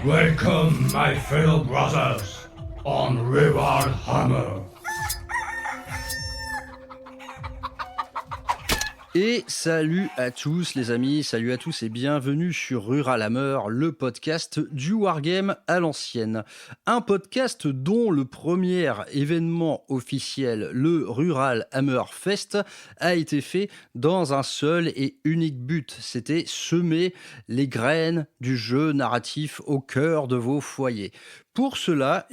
Welcome, my fellow brothers, on Rival Hammer. Et salut à tous les amis, salut à tous et bienvenue sur Rural Hammer, le podcast du Wargame à l'ancienne. Un podcast dont le premier événement officiel, le Rural Hammer Fest, a été fait dans un seul et unique but. C'était semer les graines du jeu narratif au cœur de vos foyers. Pour cela,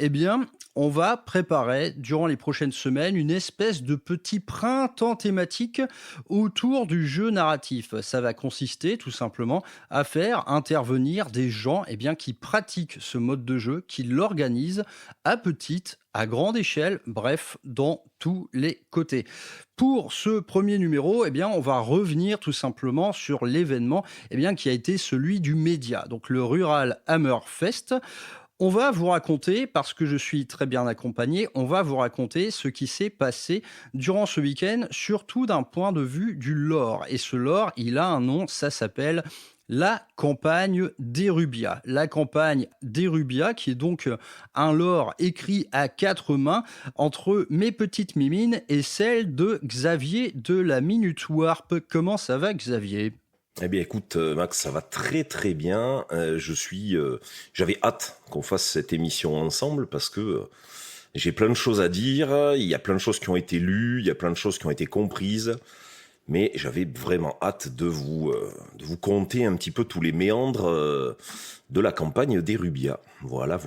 on va préparer durant les prochaines semaines une espèce de petit printemps thématique autour du jeu narratif. Ça va consister tout simplement à faire intervenir des gens qui pratiquent ce mode de jeu, qui l'organisent à petite, à grande échelle, bref, dans tous les côtés. Pour ce premier numéro, on va revenir tout simplement sur l'événement qui a été celui du média, donc le Rural Hammer Fest. On va vous raconter, parce que je suis très bien accompagné, on va vous raconter ce qui s'est passé durant ce week-end, surtout d'un point de vue du lore. Et ce lore, il a un nom, ça s'appelle la campagne d'Erubia. La campagne d'Erubia, qui est donc un lore écrit à 4 mains entre mes petites mimines et celle de Xavier de la Minute Warp. Comment ça va, Xavier ? Eh bien, écoute, Max, ça va très très bien. J'avais hâte qu'on fasse cette émission ensemble parce que j'ai plein de choses à dire. Il y a plein de choses qui ont été lues, il y a plein de choses qui ont été comprises. Mais j'avais vraiment hâte de vous conter un petit peu tous les méandres de la campagne d'Erubia. Voilà.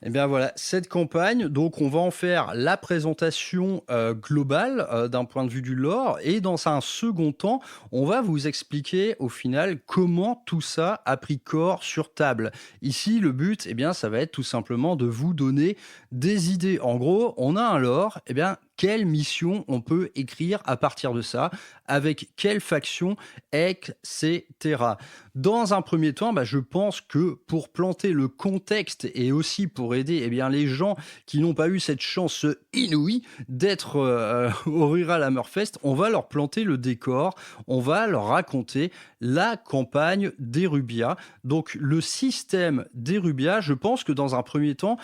Voilà, cette campagne, donc on va en faire la présentation globale d'un point de vue du lore, et dans un second temps, on va vous expliquer au final comment tout ça a pris corps sur table. Ici, le but, ça va être tout simplement de vous donner des idées. En gros, on a un lore, quelle mission on peut écrire à partir de ça, avec quelle faction, etc. Dans un premier temps, je pense que pour planter le contexte et aussi pour aider les gens qui n'ont pas eu cette chance inouïe d'être au Rural Hammerfest, on va leur planter le décor, on va leur raconter la campagne d'Erubia. Donc le système d'Erubia, je pense que dans un premier temps,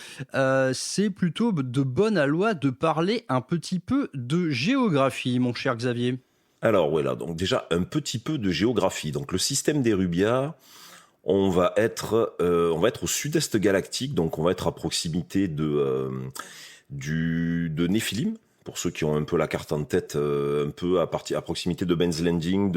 c'est plutôt de bonne aloi de parler un petit peu de géographie, mon cher Xavier. Alors voilà, donc déjà un petit peu de géographie. Donc le système d'Erubia, on va être au sud-est galactique, donc on va être à proximité de Nephilim, pour ceux qui ont un peu la carte en tête, un peu à proximité de Ben's Landing,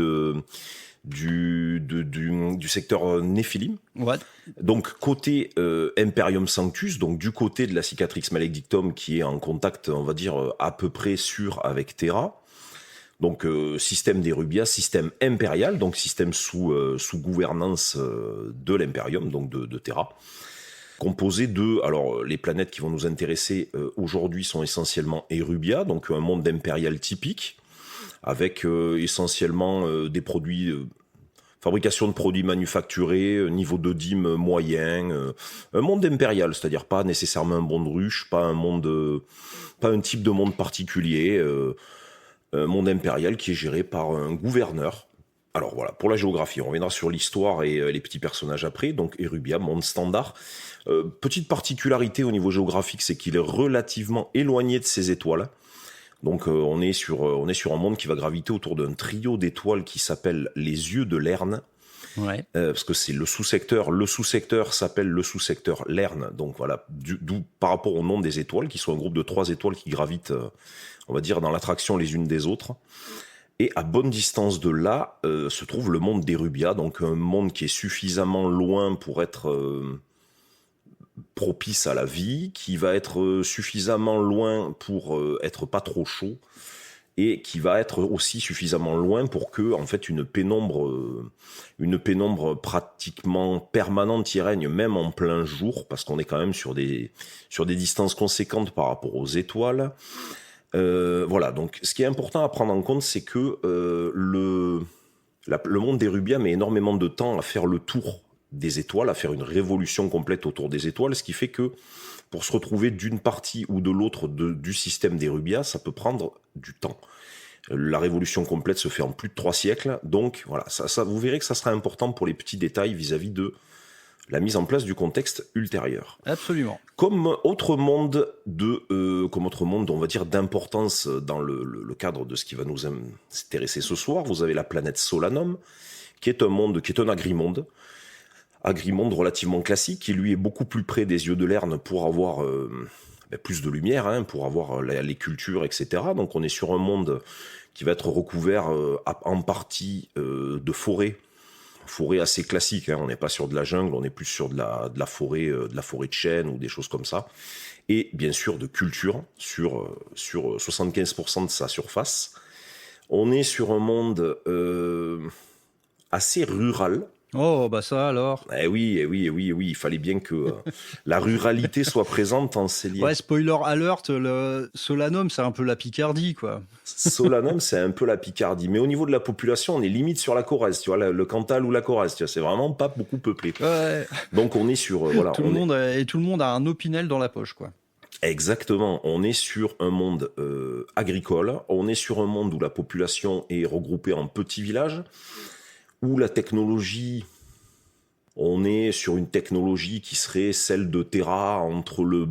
du secteur Nephilim. Ouais. Donc côté Imperium Sanctus, donc du côté de la Cicatrix Maledictum qui est en contact, on va dire, à peu près sûr avec Terra. Donc système d'Erubia, système impérial, donc système sous gouvernance de l'Imperium, donc de Terra. Composé de, alors les planètes qui vont nous intéresser aujourd'hui sont essentiellement Erubia, donc un monde impérial typique, avec essentiellement des produits, fabrication de produits manufacturés, niveau de dîme moyen, un monde impérial, c'est-à-dire pas nécessairement un monde ruche, pas un type de monde particulier, un monde impérial qui est géré par un gouverneur. Alors voilà, pour la géographie, on reviendra sur l'histoire et les petits personnages après. Donc Erubia, monde standard. Petite particularité au niveau géographique, c'est qu'il est relativement éloigné de ses étoiles. Donc on est sur un monde qui va graviter autour d'un trio d'étoiles qui s'appelle les yeux de Lerne. Ouais. Parce que c'est le sous-secteur. Le sous-secteur s'appelle le sous-secteur Lerne. Donc voilà, d'où par rapport au nom des étoiles, qui sont un groupe de 3 étoiles qui gravitent, on va dire, dans l'attraction les unes des autres. Et à bonne distance de là se trouve le monde d'Erubia, donc un monde qui est suffisamment loin pour être propice à la vie, qui va être suffisamment loin pour être pas trop chaud, et qui va être aussi suffisamment loin pour que, en fait, une pénombre pratiquement permanente y règne, même en plein jour, parce qu'on est quand même sur des distances conséquentes par rapport aux étoiles. Voilà, donc ce qui est important à prendre en compte, c'est que le monde d'Erubia met énormément de temps à faire le tour des étoiles, à faire une révolution complète autour des étoiles, ce qui fait que pour se retrouver d'une partie ou de l'autre du système d'Erubia, ça peut prendre du temps. La révolution complète se fait en plus de 3 siècles, donc voilà, ça, vous verrez que ça sera important pour les petits détails vis-à-vis de la mise en place du contexte ultérieur. Absolument. Comme autre monde on va dire, d'importance dans le cadre de ce qui va nous intéresser ce soir, vous avez la planète Solanum, qui est un agrimonde relativement classique, qui lui est beaucoup plus près des yeux de Lerne pour avoir plus de lumière, pour avoir les cultures, etc. Donc on est sur un monde qui va être recouvert en partie de forêt assez classique, on n'est pas sur de la jungle, on est plus sur de la forêt de chêne ou des choses comme ça, et bien sûr de culture sur 75% de sa surface. On est sur un monde assez rural. Oh, bah ça alors. Eh oui, il fallait bien que la ruralité soit présente en Célier. Ouais, spoiler alert, le Solanum, c'est un peu la Picardie, quoi. Solanum, c'est un peu la Picardie. Mais au niveau de la population, on est limite sur la Corrèze, tu vois, le Cantal ou la Corrèze, tu vois, c'est vraiment pas beaucoup peuplé. Ouais. Donc on est sur... tout le monde a un Opinel dans la poche, quoi. Exactement, on est sur un monde agricole, on est sur un monde où la population est regroupée en petits villages, où la technologie, on est sur une technologie qui serait celle de Terra entre le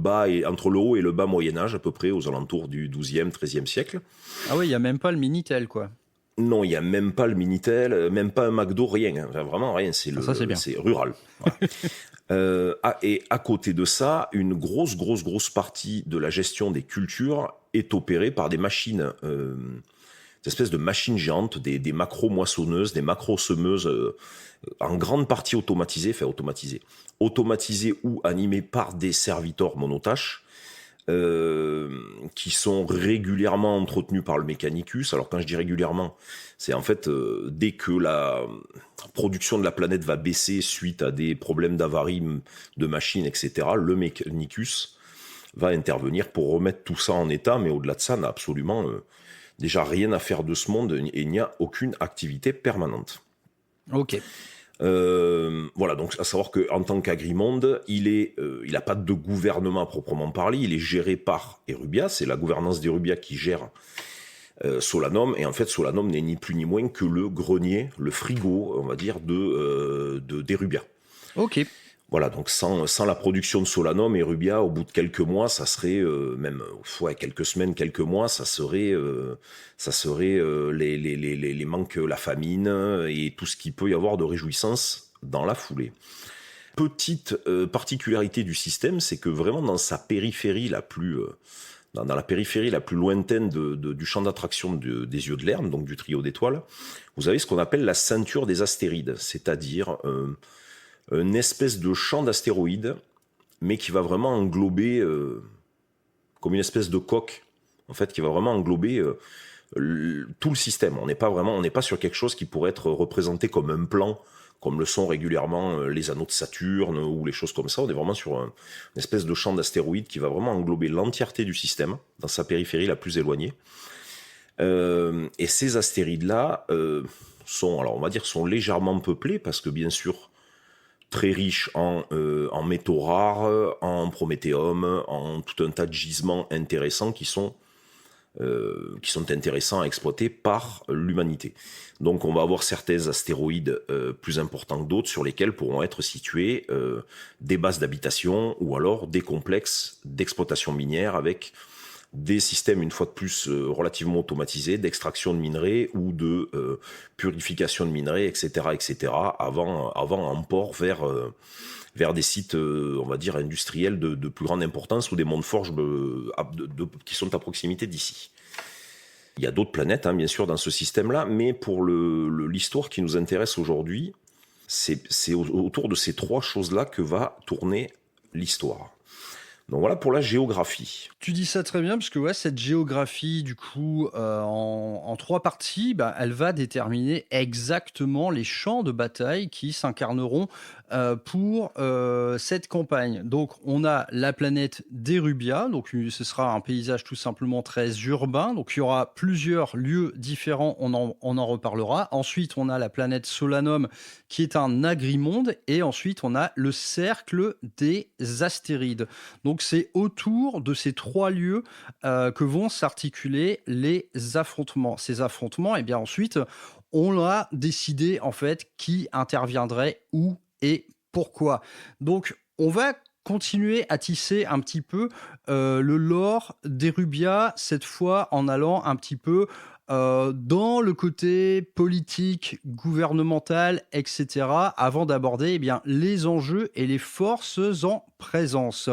haut et le bas Moyen-Âge, à peu près aux alentours du XIIe, XIIIe siècle. Ah oui, il n'y a même pas le Minitel, quoi. Non, il n'y a même pas le Minitel, même pas un McDo, rien. Enfin, vraiment rien, c'est rural. Voilà. Et à côté de ça, une grosse partie de la gestion des cultures est opérée par des machines, des espèces de machines géantes, des macro-moissonneuses, des macro-semeuses, en grande partie automatisées ou animées par des serviteurs monotâches, qui sont régulièrement entretenus par le Mechanicus. Alors quand je dis régulièrement, c'est en fait dès que la production de la planète va baisser suite à des problèmes d'avarie de machines, etc., le Mechanicus va intervenir pour remettre tout ça en état, mais au-delà de ça, n'a absolument déjà rien à faire de ce monde et il n'y a aucune activité permanente. Ok. Voilà, donc à savoir qu'en tant qu'agrimonde, il n'a pas de gouvernement à proprement parler, il est géré par Erubia, c'est la gouvernance d'Erubia qui gère Solanum, et en fait Solanum n'est ni plus ni moins que le grenier, le frigo, on va dire, d'Erubia. Ok. Voilà, donc sans la production de Solanum, Erubia, au bout de quelques mois, ça serait quelques semaines, quelques mois, ça serait les manques, la famine et tout ce qu'il peut y avoir de réjouissance dans la foulée. Petite particularité du système, c'est que vraiment dans sa périphérie dans la périphérie la plus lointaine du champ d'attraction des yeux de Lerne, donc du trio d'étoiles, vous avez ce qu'on appelle la ceinture des astérides, c'est-à-dire une espèce de champ d'astéroïdes, mais qui va vraiment englober, comme une espèce de coque, en fait, qui va vraiment englober tout le système. On n'est pas sur quelque chose qui pourrait être représenté comme un plan, comme le sont régulièrement les anneaux de Saturne ou les choses comme ça. On est vraiment sur une espèce de champ d'astéroïdes qui va vraiment englober l'entièreté du système, dans sa périphérie la plus éloignée. Et ces astéroïdes-là sont légèrement peuplés, parce que bien sûr, très riche en métaux rares, en prométhéum, en tout un tas de gisements intéressants qui sont intéressants à exploiter par l'humanité. Donc on va avoir certains astéroïdes plus importants que d'autres sur lesquels pourront être situés des bases d'habitation ou alors des complexes d'exploitation minière avec des systèmes, une fois de plus, relativement automatisés d'extraction de minerais ou de purification de minerais, etc., avant un port vers des sites, on va dire, industriels de plus grande importance ou des mondes forges qui sont à proximité d'ici. Il y a d'autres planètes, bien sûr, dans ce système-là, mais pour l'histoire qui nous intéresse aujourd'hui, c'est autour de ces trois choses-là que va tourner l'histoire. Donc voilà pour la géographie. Tu dis ça très bien, parce que cette géographie, du coup, en trois parties, elle va déterminer exactement les champs de bataille qui s'incarneront pour cette campagne. Donc on a la planète d'Erubia, donc ce sera un paysage tout simplement très urbain, donc il y aura plusieurs lieux différents, on en reparlera. Ensuite on a la planète Solanum qui est un agrimonde, et ensuite on a le cercle des astéroïdes. Donc c'est autour de ces trois lieux que vont s'articuler les affrontements. Ces affrontements, et bien ensuite on a décidé en fait qui interviendrait où et pourquoi. Donc, on va continuer à tisser un petit peu le lore d'Erubia, cette fois en allant un petit peu dans le côté politique, gouvernemental, etc., avant d'aborder eh bien, les enjeux et les forces en présence.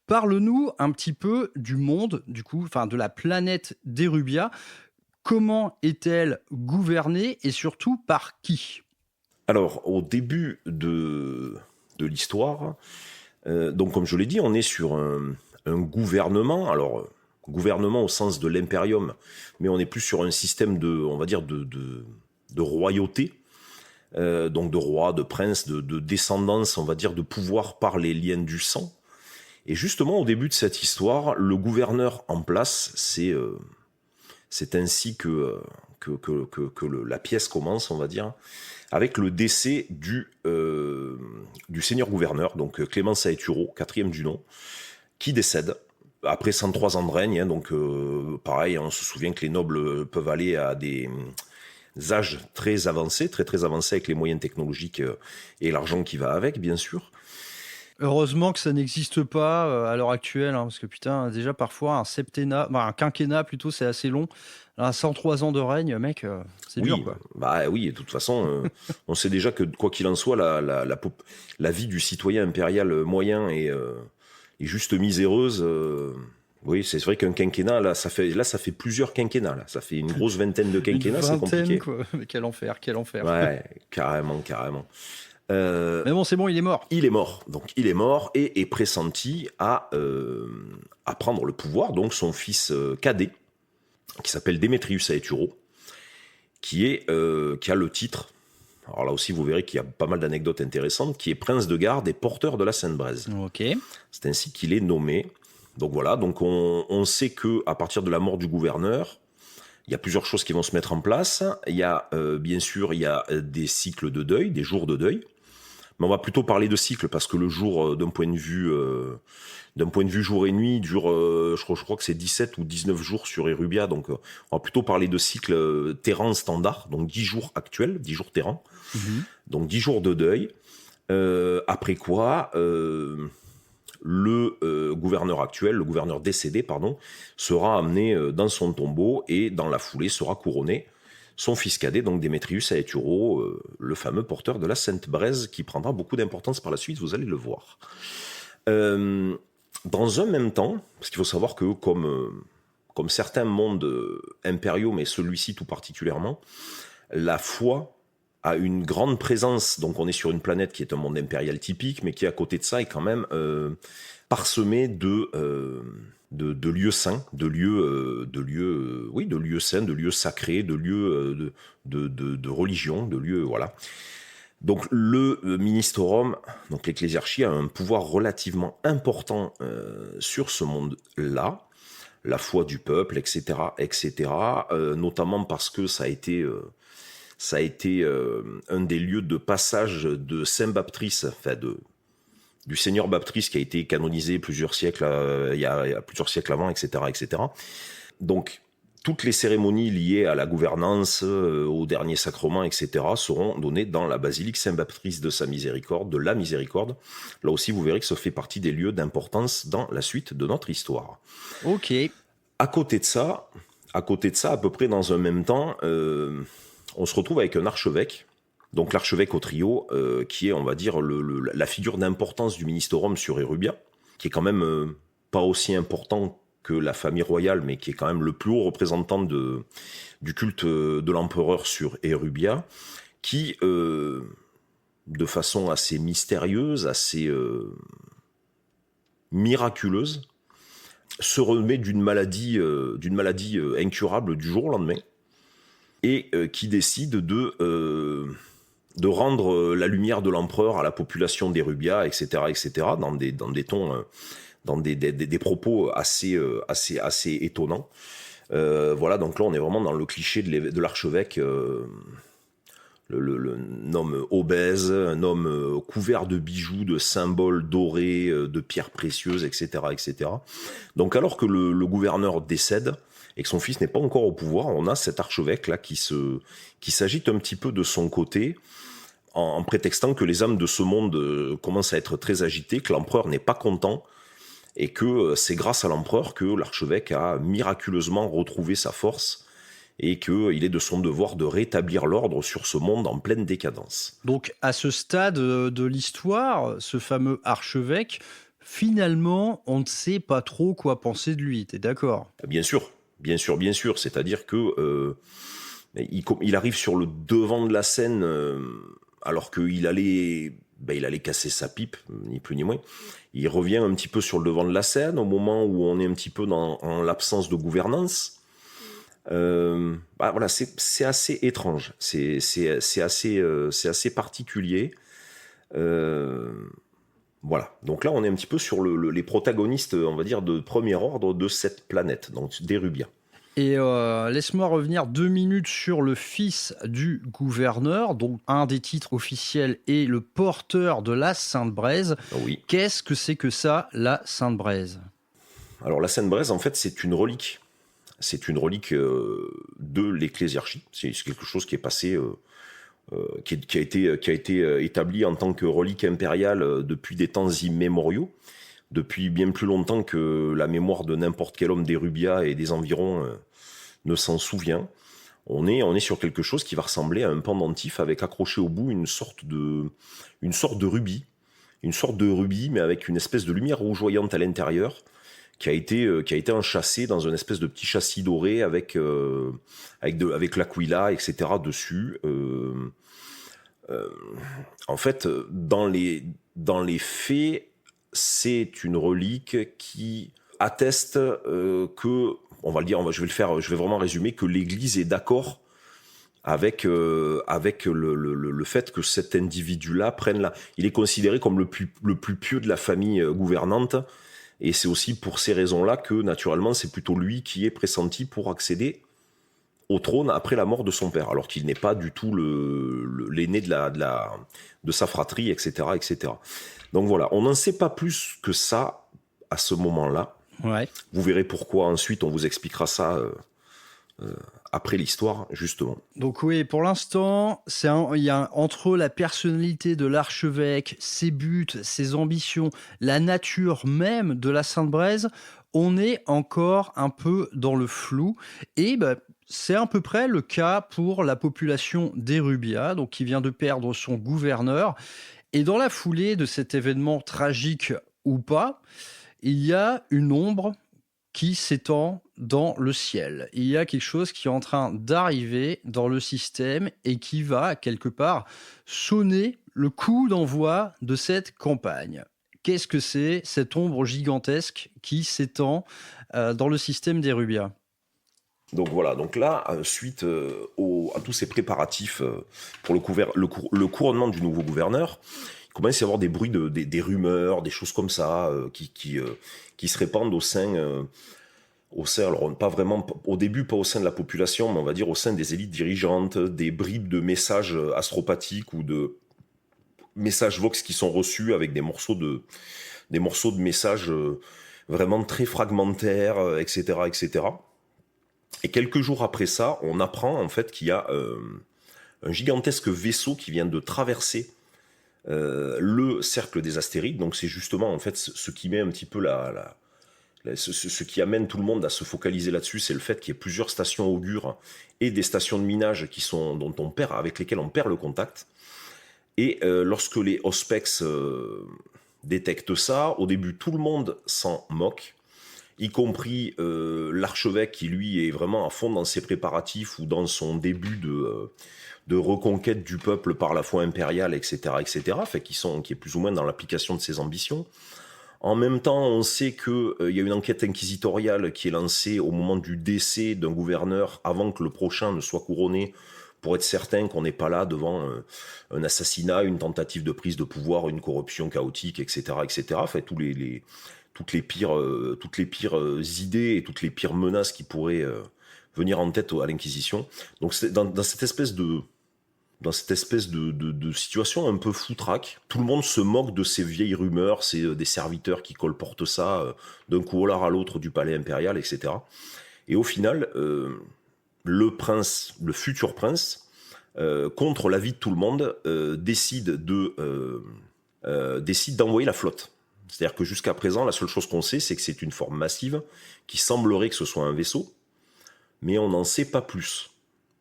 Parle-nous un petit peu du monde, du coup, enfin de la planète d'Erubia. Comment est-elle gouvernée et surtout par qui ? Alors, au début de l'histoire, donc comme je l'ai dit, on est sur un gouvernement. Alors, gouvernement au sens de l'impérium, mais on est plus sur un système on va dire, de royauté, donc de roi, de prince, de descendance, on va dire, de pouvoir par les liens du sang. Et justement, au début de cette histoire, le gouverneur en place, c'est ainsi que la pièce commence, on va dire, avec le décès du seigneur gouverneur, donc Clément Saeturo, 4e du nom, qui décède après 103 ans de règne. Donc pareil, on se souvient que les nobles peuvent aller à des âges très avancés, très avancés, avec les moyens technologiques et l'argent qui va avec, bien sûr. Heureusement que ça n'existe pas à l'heure actuelle, hein, parce que putain, déjà parfois un quinquennat plutôt, c'est assez long. À 103 ans de règne, mec, c'est dur, quoi. Bah oui, de toute façon, on sait déjà que quoi qu'il en soit, la vie du citoyen impérial moyen est juste miséreuse. Oui, c'est vrai qu'un quinquennat, là, ça fait plusieurs quinquennats. Là. Ça fait une grosse vingtaine de quinquennats, c'est compliqué. Quoi. Mais quel enfer. Ouais, carrément. Mais bon, c'est bon, il est mort. Il est mort. Donc, il est mort et est pressenti à prendre le pouvoir. Donc, son fils cadet, qui s'appelle Démétrius Aeturo, qui a le titre. Alors là aussi, vous verrez qu'il y a pas mal d'anecdotes intéressantes, qui est prince de garde et porteur de la Sainte-Braise. Ok. C'est ainsi qu'il est nommé. Donc voilà, donc on sait que à partir de la mort du gouverneur, il y a plusieurs choses qui vont se mettre en place. Il y a bien sûr, il y a des cycles de deuil, des jours de deuil. Mais on va plutôt parler de cycles parce que le jour, d'un point de vue jour et nuit, dure, je crois que c'est 17 ou 19 jours sur Erubia. Donc on va plutôt parler de cycles terran standard, donc 10 jours actuels, 10 jours terran. Donc 10 jours de deuil. Après quoi, le gouverneur décédé, sera amené dans son tombeau et dans la foulée sera couronné son fils cadet, donc Démétrius Aeturo, le fameux porteur de la Sainte-Braise, qui prendra beaucoup d'importance par la suite, vous allez le voir. Dans un même temps, parce qu'il faut savoir que comme certains mondes impériaux, mais celui-ci tout particulièrement, la foi a une grande présence. Donc on est sur une planète qui est un monde impérial typique, mais qui à côté de ça est quand même parsemé de lieux saints, de lieux saints, de lieux sacrés, de lieux de religion, de lieux, voilà. Donc le Ministorum, donc l'Ecclésiarchie, a un pouvoir relativement important sur ce monde-là, la foi du peuple, etc., notamment parce que ça a été un des lieux de passage de Saint Baptrice, du Seigneur Baptrice, qui a été canonisé plusieurs siècles, il y a plusieurs siècles avant, etc. Donc, toutes les cérémonies liées à la gouvernance, au dernier sacrement, etc., seront données dans la basilique Saint-Baptrice de la Miséricorde. Là aussi, vous verrez que ça fait partie des lieux d'importance dans la suite de notre histoire. Ok. À côté de ça, à peu près dans un même temps, on se retrouve avec un archevêque, donc l'archevêque au trio, qui est, on va dire, la figure d'importance du Ministorum sur Erubia, qui est quand même pas aussi important que la famille royale, mais qui est quand même le plus haut représentant du culte de l'empereur sur Erubia, qui, de façon assez mystérieuse, assez miraculeuse, se remet d'une maladie incurable du jour au lendemain, et qui décide de rendre la lumière de l'empereur à la population d'Erubia, etc., dans des tons, dans des propos assez étonnants. Voilà, donc là, on est vraiment dans le cliché de l'archevêque, un homme obèse, un homme couvert de bijoux, de symboles dorés, de pierres précieuses, etc. Donc alors que le gouverneur décède, et que son fils n'est pas encore au pouvoir, on a cet archevêque-là qui s'agite un petit peu de son côté, en prétextant que les âmes de ce monde commencent à être très agitées, que l'empereur n'est pas content, et que c'est grâce à l'empereur que l'archevêque a miraculeusement retrouvé sa force, et qu'il est de son devoir de rétablir l'ordre sur ce monde en pleine décadence. Donc, à ce stade de l'histoire, ce fameux archevêque, finalement, on ne sait pas trop quoi penser de lui, t'es d'accord? Bien sûr. C'est-à-dire que il arrive sur le devant de la scène alors qu'il allait casser sa pipe, ni plus ni moins. Il revient un petit peu sur le devant de la scène au moment où on est un petit peu en l'absence de gouvernance. Voilà, c'est assez étrange, c'est assez particulier. Voilà, donc là on est un petit peu sur les protagonistes, on va dire, de premier ordre de cette planète, donc d'Erubia. Et laisse-moi revenir 2 minutes sur le fils du gouverneur, donc un des titres officiels est le porteur de la Sainte-Braise. Oui. Qu'est-ce que c'est que ça, la Sainte-Braise? Alors la Sainte-Braise, en fait, c'est une relique. C'est une relique de l'ecclésiarchie. C'est quelque chose qui est passé, qui a été établi en tant que relique impériale depuis des temps immémoriaux, depuis bien plus longtemps que la mémoire de n'importe quel homme d'Erubia et des environs ne s'en souvient. On est sur quelque chose qui va ressembler à un pendentif avec accroché au bout une sorte de rubis, mais avec une espèce de lumière rougeoyante à l'intérieur, qui a été enchâssé dans une espèce de petit châssis doré avec l'aquila, etc. dessus. En fait, dans les faits, c'est une relique qui atteste que, on va le dire, je vais vraiment résumer, que l'Église est d'accord avec le fait que cet individu-là il est considéré comme le plus pieux de la famille gouvernante. Et c'est aussi pour ces raisons-là que, naturellement, c'est plutôt lui qui est pressenti pour accéder au trône après la mort de son père, alors qu'il n'est pas du tout l'aîné de sa fratrie, etc., etc. Donc voilà, on n'en sait pas plus que ça à ce moment-là. Ouais. Vous verrez pourquoi ensuite, on vous expliquera ça après l'histoire, justement. Donc oui, pour l'instant, il y a entre la personnalité de l'archevêque, ses buts, ses ambitions, la nature même de la Sainte-Braise, on est encore un peu dans le flou. Et c'est à peu près le cas pour la population d'Erubia, donc qui vient de perdre son gouverneur. Et dans la foulée de cet événement tragique ou pas, il y a une ombre qui s'étend dans le ciel. Il y a quelque chose qui est en train d'arriver dans le système et qui va, quelque part, sonner le coup d'envoi de cette campagne. Qu'est-ce que c'est, cette ombre gigantesque qui s'étend dans le système d'Erubia? Donc voilà, donc là, suite à tous ces préparatifs pour le couronnement du nouveau gouverneur, il commence à y avoir des bruits, des rumeurs, des choses comme ça qui se répandent au sein, alors pas vraiment, au début pas au sein de la population, mais on va dire au sein des élites dirigeantes, des bribes de messages astropathiques ou de messages vox qui sont reçus avec des morceaux de messages vraiment très fragmentaires, etc., etc. Et quelques jours après ça, on apprend en fait qu'il y a un gigantesque vaisseau qui vient de traverser le cercle des astéroïdes. Donc c'est justement en fait ce qui met un petit peu ce qui amène tout le monde à se focaliser là-dessus, c'est le fait qu'il y ait plusieurs stations augures et des stations de minage avec lesquelles on perd le contact. Et lorsque les Auspex détectent ça, au début tout le monde s'en moque, y compris l'archevêque qui lui est vraiment à fond dans ses préparatifs ou dans son début de reconquête du peuple par la foi impériale, etc., etc., fait qui est plus ou moins dans l'application de ses ambitions. En même temps, on sait qu'il y a une enquête inquisitoriale qui est lancée au moment du décès d'un gouverneur avant que le prochain ne soit couronné, pour être certain qu'on n'est pas là devant un assassinat, une tentative de prise de pouvoir, une corruption chaotique, etc., etc. Fait toutes les pires idées et toutes les pires menaces qui pourraient venir en tête à l'Inquisition. Donc c'est dans cette espèce de situation un peu foutraque, tout le monde se moque de ces vieilles rumeurs, c'est des serviteurs qui colportent ça d'un couloir à l'autre du palais impérial, etc. Et au final, le futur prince, contre l'avis de tout le monde, décide d'envoyer la flotte. C'est-à-dire que jusqu'à présent, la seule chose qu'on sait, c'est que c'est une forme massive, qui semblerait que ce soit un vaisseau, mais on n'en sait pas plus.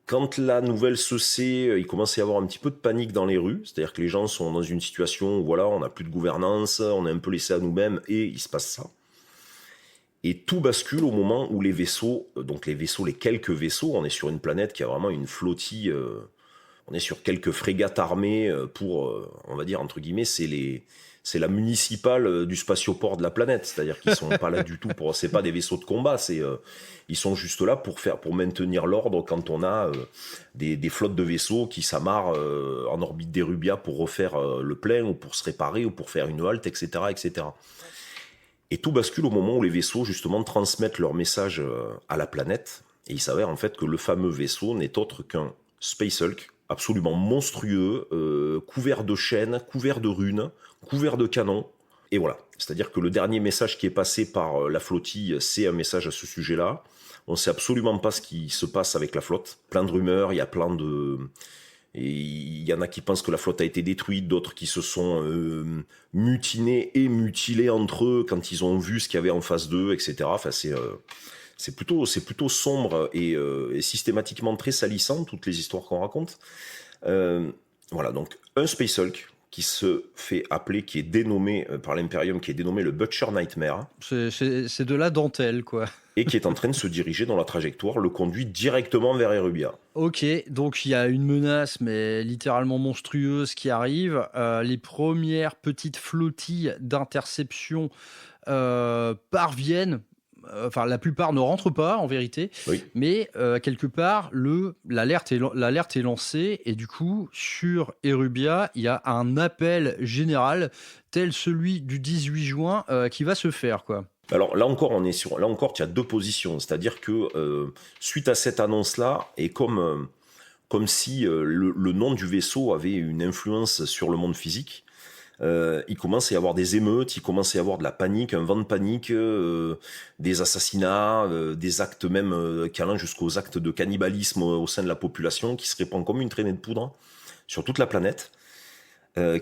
Quand la nouvelle se sait, il commence à y avoir un petit peu de panique dans les rues, c'est-à-dire que les gens sont dans une situation où voilà, on n'a plus de gouvernance, on est un peu laissé à nous-mêmes, et il se passe ça. Et tout bascule au moment où les vaisseaux, les quelques vaisseaux, on est sur une planète qui a vraiment une flottille, on est sur quelques frégates armées pour, on va dire, entre guillemets, c'est la municipale du spatioport de la planète, c'est-à-dire qu'ils sont pas là du tout pour, c'est pas des vaisseaux de combat, ils sont juste là pour maintenir l'ordre quand on a des flottes de vaisseaux qui s'amarrent en orbite d'Erubia pour refaire le plein ou pour se réparer ou pour faire une halte, etc., etc. Et tout bascule au moment où les vaisseaux justement transmettent leur message à la planète, et il s'avère en fait que le fameux vaisseau n'est autre qu'un Space Hulk absolument monstrueux, couvert de chaînes, couvert de runes, couvert de canons. Et voilà. C'est-à-dire que le dernier message qui est passé par la flottille, c'est un message à ce sujet-là. On ne sait absolument pas ce qui se passe avec la flotte. Plein de rumeurs, il y a plein de... Et il y en a qui pensent que la flotte a été détruite, d'autres qui se sont mutinés et mutilés entre eux quand ils ont vu ce qu'il y avait en face d'eux, etc. Enfin, c'est plutôt sombre et systématiquement très salissant, toutes les histoires qu'on raconte. Voilà, donc un Space Hulk qui se fait appeler, qui est dénommé par l'Imperium, qui est dénommé le Butcher Nightmare. C'est de la dentelle, quoi. Et qui est en train de se diriger dans la trajectoire, le conduit directement vers Erubia. Ok, donc il y a une menace, mais littéralement monstrueuse qui arrive. Les premières petites flottilles d'interception parviennent. Enfin, la plupart ne rentrent pas, en vérité. Oui. Mais quelque part, l'alerte est lancée. Et du coup, sur Erubia, il y a un appel général, tel celui du 18 juin, qui va se faire, quoi. Alors là encore, il y a deux positions. C'est-à-dire que suite à cette annonce-là, et comme si le nom du vaisseau avait une influence sur le monde physique, il commence à y avoir des émeutes, il commence à y avoir de la panique, un vent de panique, des assassinats, des actes même qui allant jusqu'aux actes de cannibalisme au sein de la population, qui se répand comme une traînée de poudre sur toute la planète,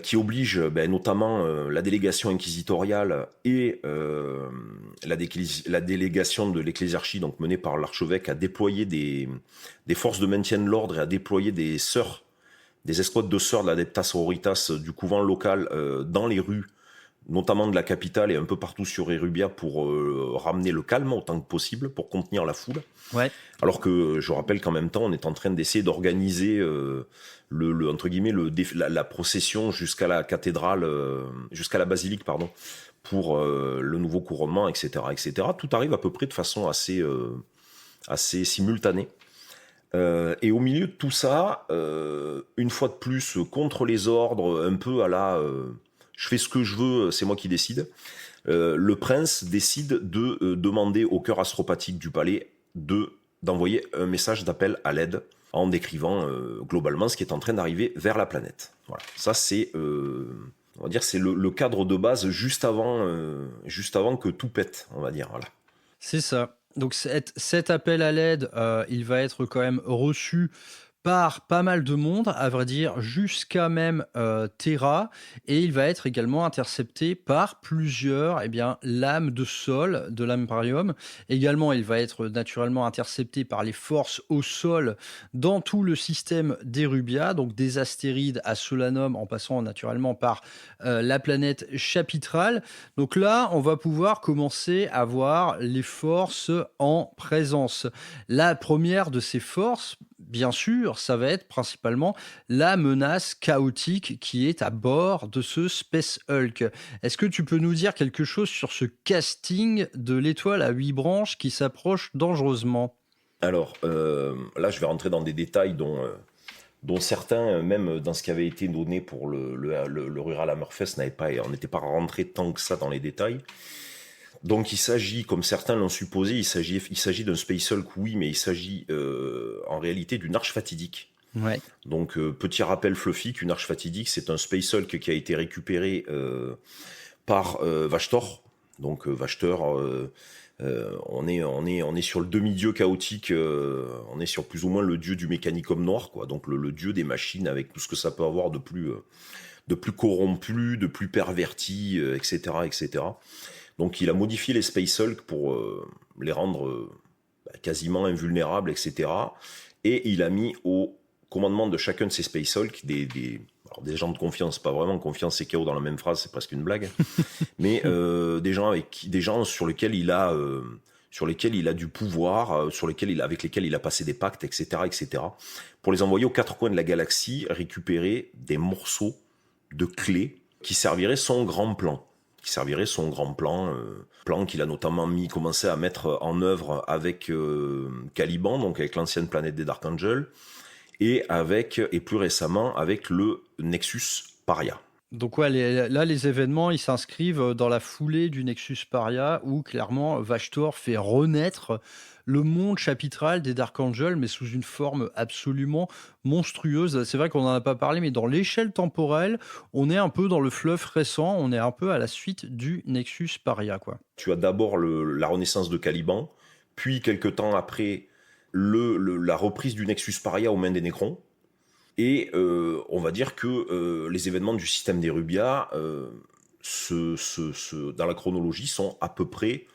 qui oblige notamment la délégation inquisitoriale et la délégation de l'ecclésiarchie, donc menée par l'archevêque, à déployer des forces de maintien de l'ordre et à déployer des escouades de sœurs de l'Adeptas Sororitas du couvent local dans les rues, notamment de la capitale et un peu partout sur Erubia, pour ramener le calme autant que possible, pour contenir la foule. Ouais. Alors que je rappelle qu'en même temps, on est en train d'essayer d'organiser entre guillemets la procession jusqu'à la cathédrale, jusqu'à la basilique, pardon, pour le nouveau couronnement, etc., etc. Tout arrive à peu près de façon assez simultanée. Et au milieu de tout ça, une fois de plus, contre les ordres, un peu à la je fais ce que je veux, c'est moi qui décide, le prince décide de demander au cœur astropathique du palais d'envoyer un message d'appel à l'aide en décrivant globalement ce qui est en train d'arriver vers la planète. Voilà. Ça, c'est, on va dire, c'est le cadre de base juste avant que tout pète, on va dire. Voilà. C'est ça. Donc cet appel à l'aide, il va être quand même reçu par pas mal de monde, à vrai dire, jusqu'à même Terra, et il va être également intercepté par plusieurs lames de sol de l'Imperium. Également, il va être naturellement intercepté par les forces au sol dans tout le système d'Erubia, donc des astéroïdes à Solanum, en passant naturellement par la planète chapitrale. Donc là, on va pouvoir commencer à voir les forces en présence. La première de ces forces, bien sûr, ça va être principalement la menace chaotique qui est à bord de ce Space Hulk. Est-ce que tu peux nous dire quelque chose sur ce casting de l'étoile à 8 branches qui s'approche dangereusement ? Alors, là, je vais rentrer dans des détails dont certains, même dans ce qui avait été donné pour le Rural Hammerfest, on n'était pas rentré tant que ça dans les détails. Donc il s'agit, comme certains l'ont supposé, il s'agit d'un Space Hulk, oui, mais il s'agit en réalité d'une arche fatidique. Ouais. Donc petit rappel fluffy qu'une arche fatidique, c'est un Space Hulk qui a été récupéré par Vashtor. Donc Vashtor On est sur le demi-dieu chaotique, on est sur plus ou moins le dieu du mécanicum noir, quoi. Donc le dieu des machines avec tout ce que ça peut avoir de plus corrompu, de plus perverti, etc., etc. Donc il a modifié les Space Hulk pour les rendre quasiment invulnérables, etc. Et il a mis au commandement de chacun de ces Space Hulk alors des gens de confiance, pas vraiment confiance et chaos dans la même phrase, c'est presque une blague, mais des gens sur lesquels il a du pouvoir, avec lesquels il a passé des pactes, etc., etc., pour les envoyer aux quatre coins de la galaxie, récupérer des morceaux de clés qui serviraient son grand plan. Plan qu'il a notamment commencé à mettre en œuvre avec Caliban, donc avec l'ancienne planète des Dark Angels, et plus récemment avec le Nexus Paria. Donc ouais, les événements, ils s'inscrivent dans la foulée du Nexus Paria, où clairement Vashtor fait renaître le monde chapitral des Dark Angels, mais sous une forme absolument monstrueuse. C'est vrai qu'on n'en a pas parlé, mais dans l'échelle temporelle, on est un peu dans le fleuve récent, on est un peu à la suite du Nexus Paria, quoi. Tu as d'abord la renaissance de Caliban, puis quelques temps après la reprise du Nexus Paria aux mains des Nécrons. Et on va dire que les événements du système des Rubia, dans la chronologie, sont à peu près,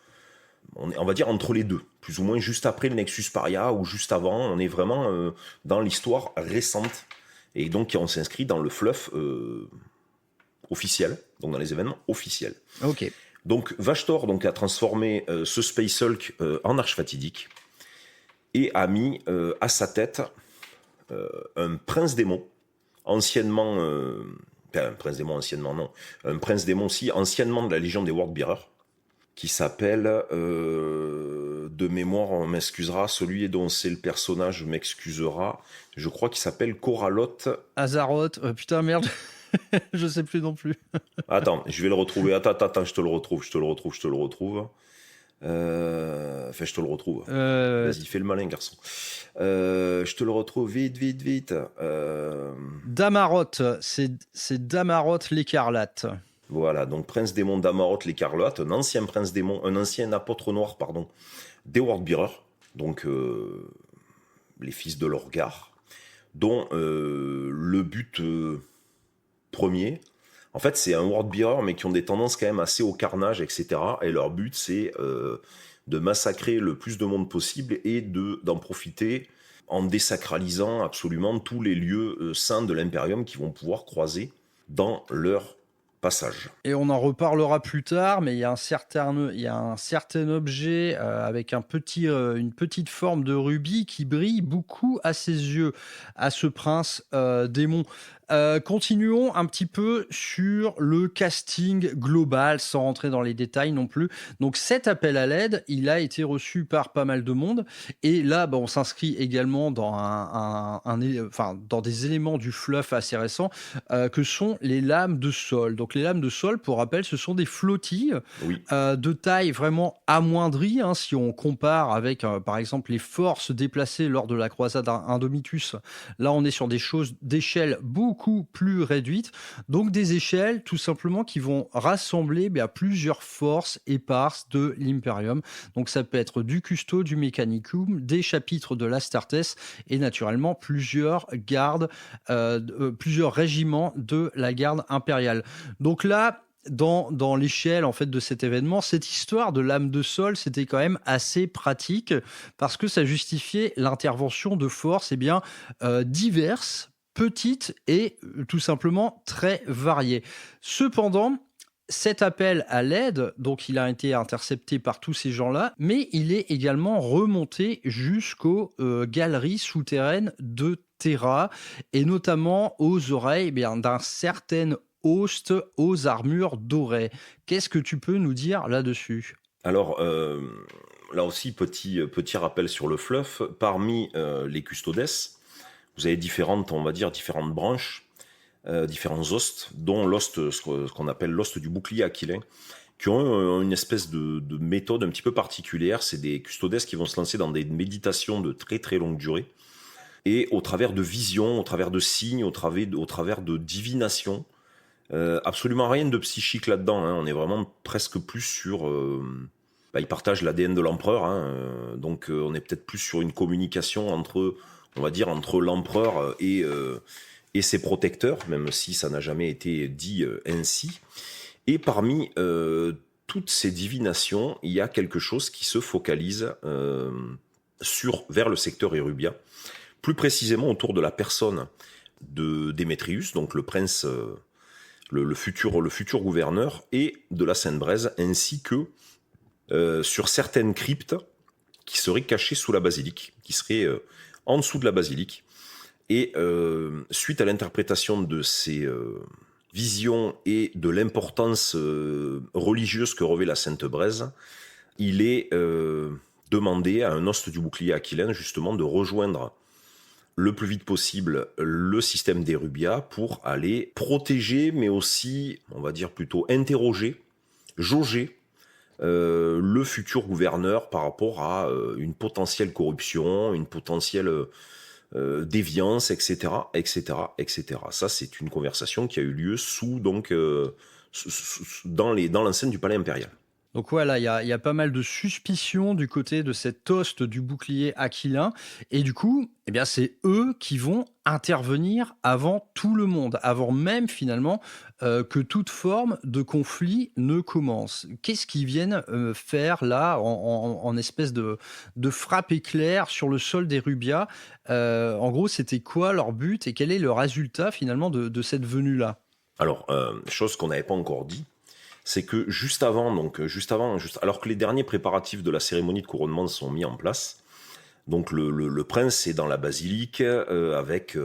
on va dire, entre les deux. Plus ou moins juste après le Nexus Paria ou juste avant. On est vraiment dans l'histoire récente. Et donc, on s'inscrit dans le fluff officiel, donc dans les événements officiels. Ok. Donc, Vashtor a transformé ce Space Hulk en arche fatidique et a mis à sa tête un prince démon, anciennement un prince démon aussi, anciennement de la Légion des Worldbearers, qui s'appelle, de mémoire, on m'excusera, celui dont c'est le personnage m'excusera, je crois qu'il s'appelle Coraloth. Azaroth, putain merde, je sais plus non plus. Attends, je vais le retrouver, attends, je te le retrouve. Enfin, je te le retrouve. Vas-y, fais le malin, garçon. Je te le retrouve vite. Damaroth, c'est Damaroth l'écarlate. Voilà, donc prince démon Damaroth l'écarlate, un ancien prince démon, un ancien apôtre noir, pardon, des Worldbearers, donc les fils de Lorgar, dont le but premier, en fait, c'est un Worldbearer, mais qui ont des tendances quand même assez au carnage, etc. Et leur but, c'est de massacrer le plus de monde possible et d'en profiter en désacralisant absolument tous les lieux saints de l'Imperium qui vont pouvoir croiser dans leur passage. Et on en reparlera plus tard, mais il y a un certain objet avec une petite forme de rubis qui brille beaucoup à ses yeux, à ce prince démon. Continuons un petit peu sur le casting global, sans rentrer dans les détails non plus. Donc cet appel à l'aide, il a été reçu par pas mal de monde. Et là, on s'inscrit également dans dans des éléments du fluff assez récents, que sont les lames de sol. Donc les lames de sol, pour rappel, ce sont des flottilles de taille vraiment amoindrie, hein, si on compare avec, par exemple, les forces déplacées lors de la croisade Indomitus. Là, on est sur des choses d'échelle beaucoup plus réduites, donc des échelles tout simplement qui vont rassembler plusieurs forces éparses de l'Imperium. Donc ça peut être du Custo, du Mechanicum, des chapitres de l'Astartes et naturellement plusieurs gardes, plusieurs régiments de la garde impériale. Donc là, dans l'échelle en fait de cet événement, cette histoire de lame de sol, c'était quand même assez pratique parce que ça justifiait l'intervention de forces diverses, petites et tout simplement très variées. Cependant, cet appel à l'aide, donc il a été intercepté par tous ces gens-là, mais il est également remonté jusqu'aux galeries souterraines de Terra et notamment aux oreilles d'un certain host aux armures dorées. Qu'est-ce que tu peux nous dire là-dessus ? Alors, là aussi, petit rappel sur le fluff. Parmi les custodes, vous avez différentes branches, différents hosts, dont l'host, ce qu'on appelle l'host du bouclier aquilin, qui ont une espèce de méthode un petit peu particulière. C'est des custodes qui vont se lancer dans des méditations de très très longue durée, et au travers de visions, au travers de signes, au travers de divinations. Absolument rien de psychique là-dedans, hein. On est vraiment presque plus sur ils partagent l'ADN de l'empereur, hein, donc on est peut-être plus sur une communication entre l'empereur et ses protecteurs, même si ça n'a jamais été dit ainsi. Et parmi toutes ces divinations, il y a quelque chose qui se focalise vers le secteur Érubia, plus précisément autour de la personne de Démétrius, donc le prince, le futur gouverneur, et de la Sainte-Braise, ainsi que sur certaines cryptes qui seraient cachées sous la basilique, qui seraient en dessous de la basilique. Et suite à l'interprétation de ces visions et de l'importance religieuse que revêt la Sainte-Braise, il est demandé à un hoste du bouclier aquilin justement de rejoindre le plus vite possible le système d'Érubia pour aller protéger, mais aussi, on va dire plutôt interroger, jauger le futur gouverneur par rapport à une potentielle corruption, une potentielle déviance, etc., etc., etc. Ça, c'est une conversation qui a eu lieu dans l'enceinte du palais impérial. Donc voilà, il y a pas mal de suspicions du côté de cet hoste du bouclier aquilin. Et du coup, eh bien, c'est eux qui vont intervenir avant tout le monde, avant même finalement que toute forme de conflit ne commence. Qu'est-ce qu'ils viennent faire là en espèce de frappe éclair sur le sol d'Érubia? En gros, c'était quoi leur but et quel est le résultat finalement de cette venue-là? Alors, chose qu'on n'avait pas encore dit, c'est que juste alors que les derniers préparatifs de la cérémonie de couronnement sont mis en place, donc le prince est dans la basilique avec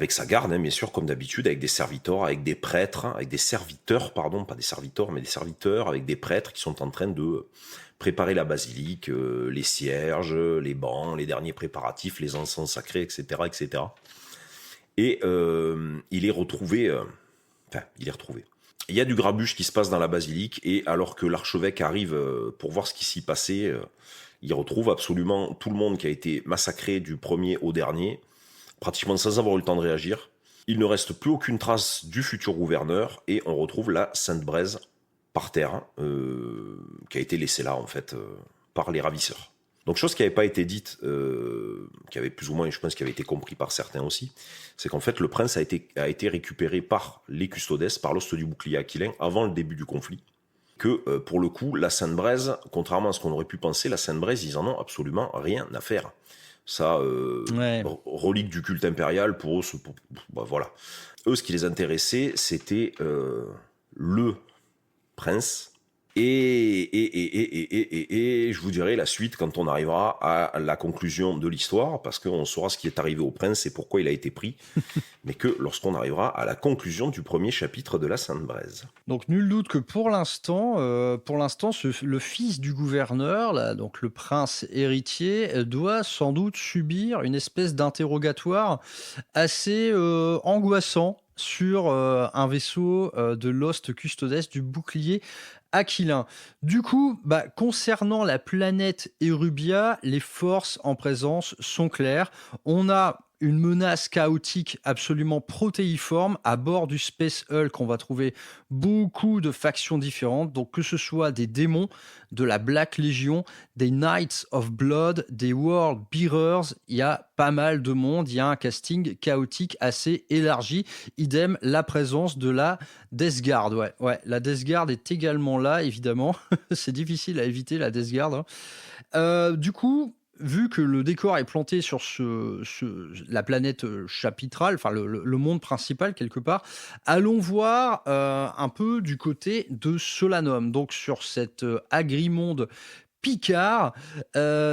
sa garde, hein, bien sûr, comme d'habitude, avec des serviteurs, avec des prêtres, avec des serviteurs, pardon, pas des serviteurs, mais des serviteurs, avec des prêtres qui sont en train de préparer la basilique, les cierges, les bancs, les derniers préparatifs, les encens sacrés, etc., etc. Et il est retrouvé. Il y a du grabuge qui se passe dans la basilique, et alors que l'archevêque arrive pour voir ce qui s'y passait, il retrouve absolument tout le monde qui a été massacré du premier au dernier, pratiquement sans avoir eu le temps de réagir. Il ne reste plus aucune trace du futur gouverneur, et on retrouve la Sainte-Braise par terre, qui a été laissée là, en fait, par les ravisseurs. Donc, chose qui n'avait pas été dite, qui avait plus ou moins, je pense, qui avait été compris par certains aussi, c'est qu'en fait, le prince a été récupéré par les custodes, par l'hoste du bouclier aquilin, avant le début du conflit. Que, pour le coup, la Sainte-Braise, contrairement à ce qu'on aurait pu penser, la Sainte-Braise, ils en ont absolument rien à faire. Ça, relique du culte impérial, pour eux, voilà. Eux, ce qui les intéressait, c'était le prince. Et je vous dirai la suite quand on arrivera à la conclusion de l'histoire, parce qu'on saura ce qui est arrivé au prince et pourquoi il a été pris, mais que lorsqu'on arrivera à la conclusion du premier chapitre de la Sainte-Braise. Donc nul doute que pour l'instant, le fils du gouverneur, là, donc le prince héritier, doit sans doute subir une espèce d'interrogatoire assez angoissant sur un vaisseau de l'hoste custodes du bouclier aquilin. Du coup, concernant la planète Érubia, les forces en présence sont claires. On a une menace chaotique absolument protéiforme à bord du Space Hulk. On va trouver beaucoup de factions différentes, donc que ce soit des démons, de la Black Legion, des Knights of Blood, des World Bearers, il y a pas mal de monde, il y a un casting chaotique assez élargi. Idem, la présence de la Death Guard. Ouais, la Death Guard est également là, évidemment. C'est difficile à éviter, la Death Guard. Du coup, vu que le décor est planté sur la planète chapitrale, enfin le monde principal quelque part, allons voir un peu du côté de Solanum, donc sur cet agrimonde Picard.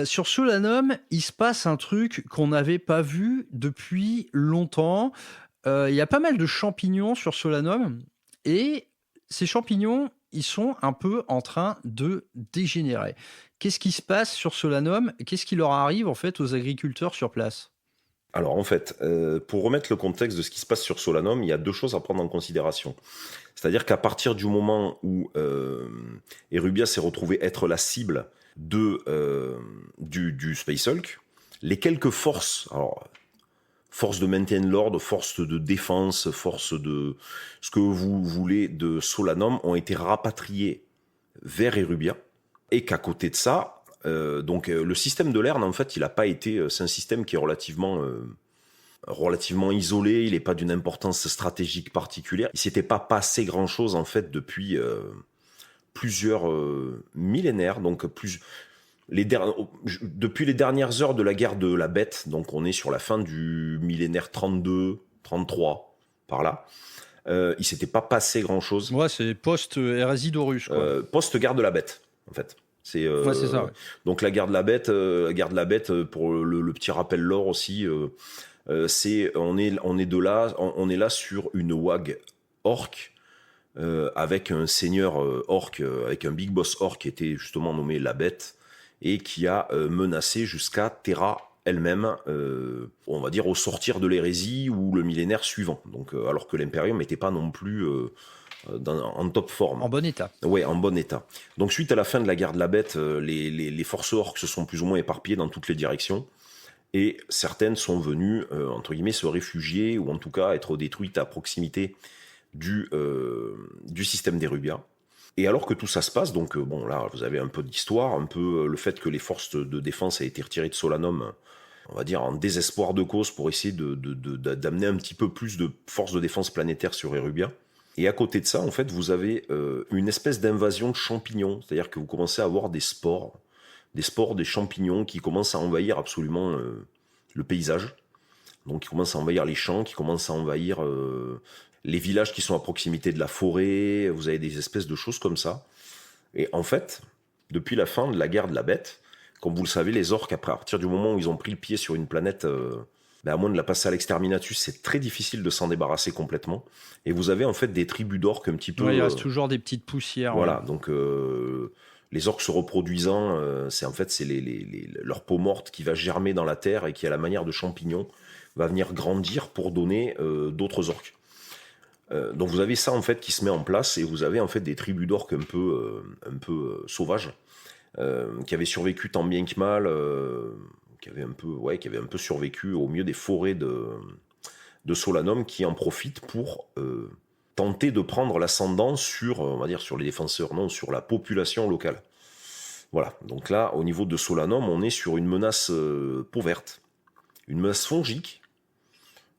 Sur Solanum, il se passe un truc qu'on n'avait pas vu depuis longtemps. Il y a pas mal de champignons sur Solanum, et ces champignons, ils sont un peu en train de dégénérer. Qu'est-ce qui se passe sur Solanum? Qu'est-ce qui leur arrive en fait aux agriculteurs sur place? Alors en fait, pour remettre le contexte de ce qui se passe sur Solanum, il y a deux choses à prendre en considération. C'est-à-dire qu'à partir du moment où Érubia s'est retrouvé être la cible du Space Hulk, les quelques forces, alors force de maintien de l'ordre, force de défense, force de ce que vous voulez de Solanum, ont été rapatriées vers Érubia. Et qu'à côté de ça, le système de Lerne, en fait, il n'a pas été... c'est un système qui est relativement isolé, il n'est pas d'une importance stratégique particulière. Il ne s'était pas passé grand-chose, en fait, depuis plusieurs millénaires, donc depuis les dernières heures de la guerre de la Bête, donc on est sur la fin du millénaire 32, 33, par là. Il s'était pas passé grand-chose. Ouais, c'est post-hérésie d'Horus, quoi. Post-guerre de la Bête, en fait. C'est ça. Ouais. Donc la guerre de la Bête, pour le petit rappel lore aussi, on est là sur une wag orc, avec un seigneur orc, avec un big boss orc qui était justement nommé la Bête, et qui a menacé jusqu'à Terra elle-même, on va dire au sortir de l'hérésie ou le millénaire suivant. Donc, alors que l'Imperium n'était pas non plus en top forme. En bon état. Ouais, en bon état. Donc suite à la fin de la guerre de la Bête, les forces orques se sont plus ou moins éparpillées dans toutes les directions. Et certaines sont venues, entre guillemets, se réfugier, ou en tout cas être détruites à proximité du système d'Erubia. Et alors que tout ça se passe, donc là vous avez un peu d'histoire, un peu le fait que les forces de défense aient été retirées de Solanum, on va dire en désespoir de cause pour essayer d'amener un petit peu plus de forces de défense planétaire sur Erubia. Et à côté de ça, en fait, vous avez une espèce d'invasion de champignons, c'est-à-dire que vous commencez à avoir des spores, des champignons qui commencent à envahir absolument le paysage. Donc, qui commencent à envahir les champs, qui commencent à envahir les villages qui sont à proximité de la forêt. Vous avez des espèces de choses comme ça. Et en fait, depuis la fin de la guerre de la Bête, comme vous le savez, les orques, après, à partir du moment où ils ont pris le pied sur une planète, à moins de la passer à l'exterminatus, c'est très difficile de s'en débarrasser complètement. Et vous avez en fait des tribus d'orques un petit peu... Ouais, il reste toujours des petites poussières. Voilà, ouais. donc les orques se reproduisant, c'est leur peau morte qui va germer dans la terre et qui, à la manière de champignons, va venir grandir pour donner d'autres orques. Donc vous avez ça en fait qui se met en place, et vous avez en fait des tribus d'orques un peu sauvages, qui avaient survécu tant bien que mal, qui avaient un peu survécu au milieu des forêts de Solanum, qui en profitent pour tenter de prendre l'ascendant sur, on va dire, sur les défenseurs, non, sur la population locale. Voilà, donc là, au niveau de Solanum, on est sur une menace peau verte, une menace fongique,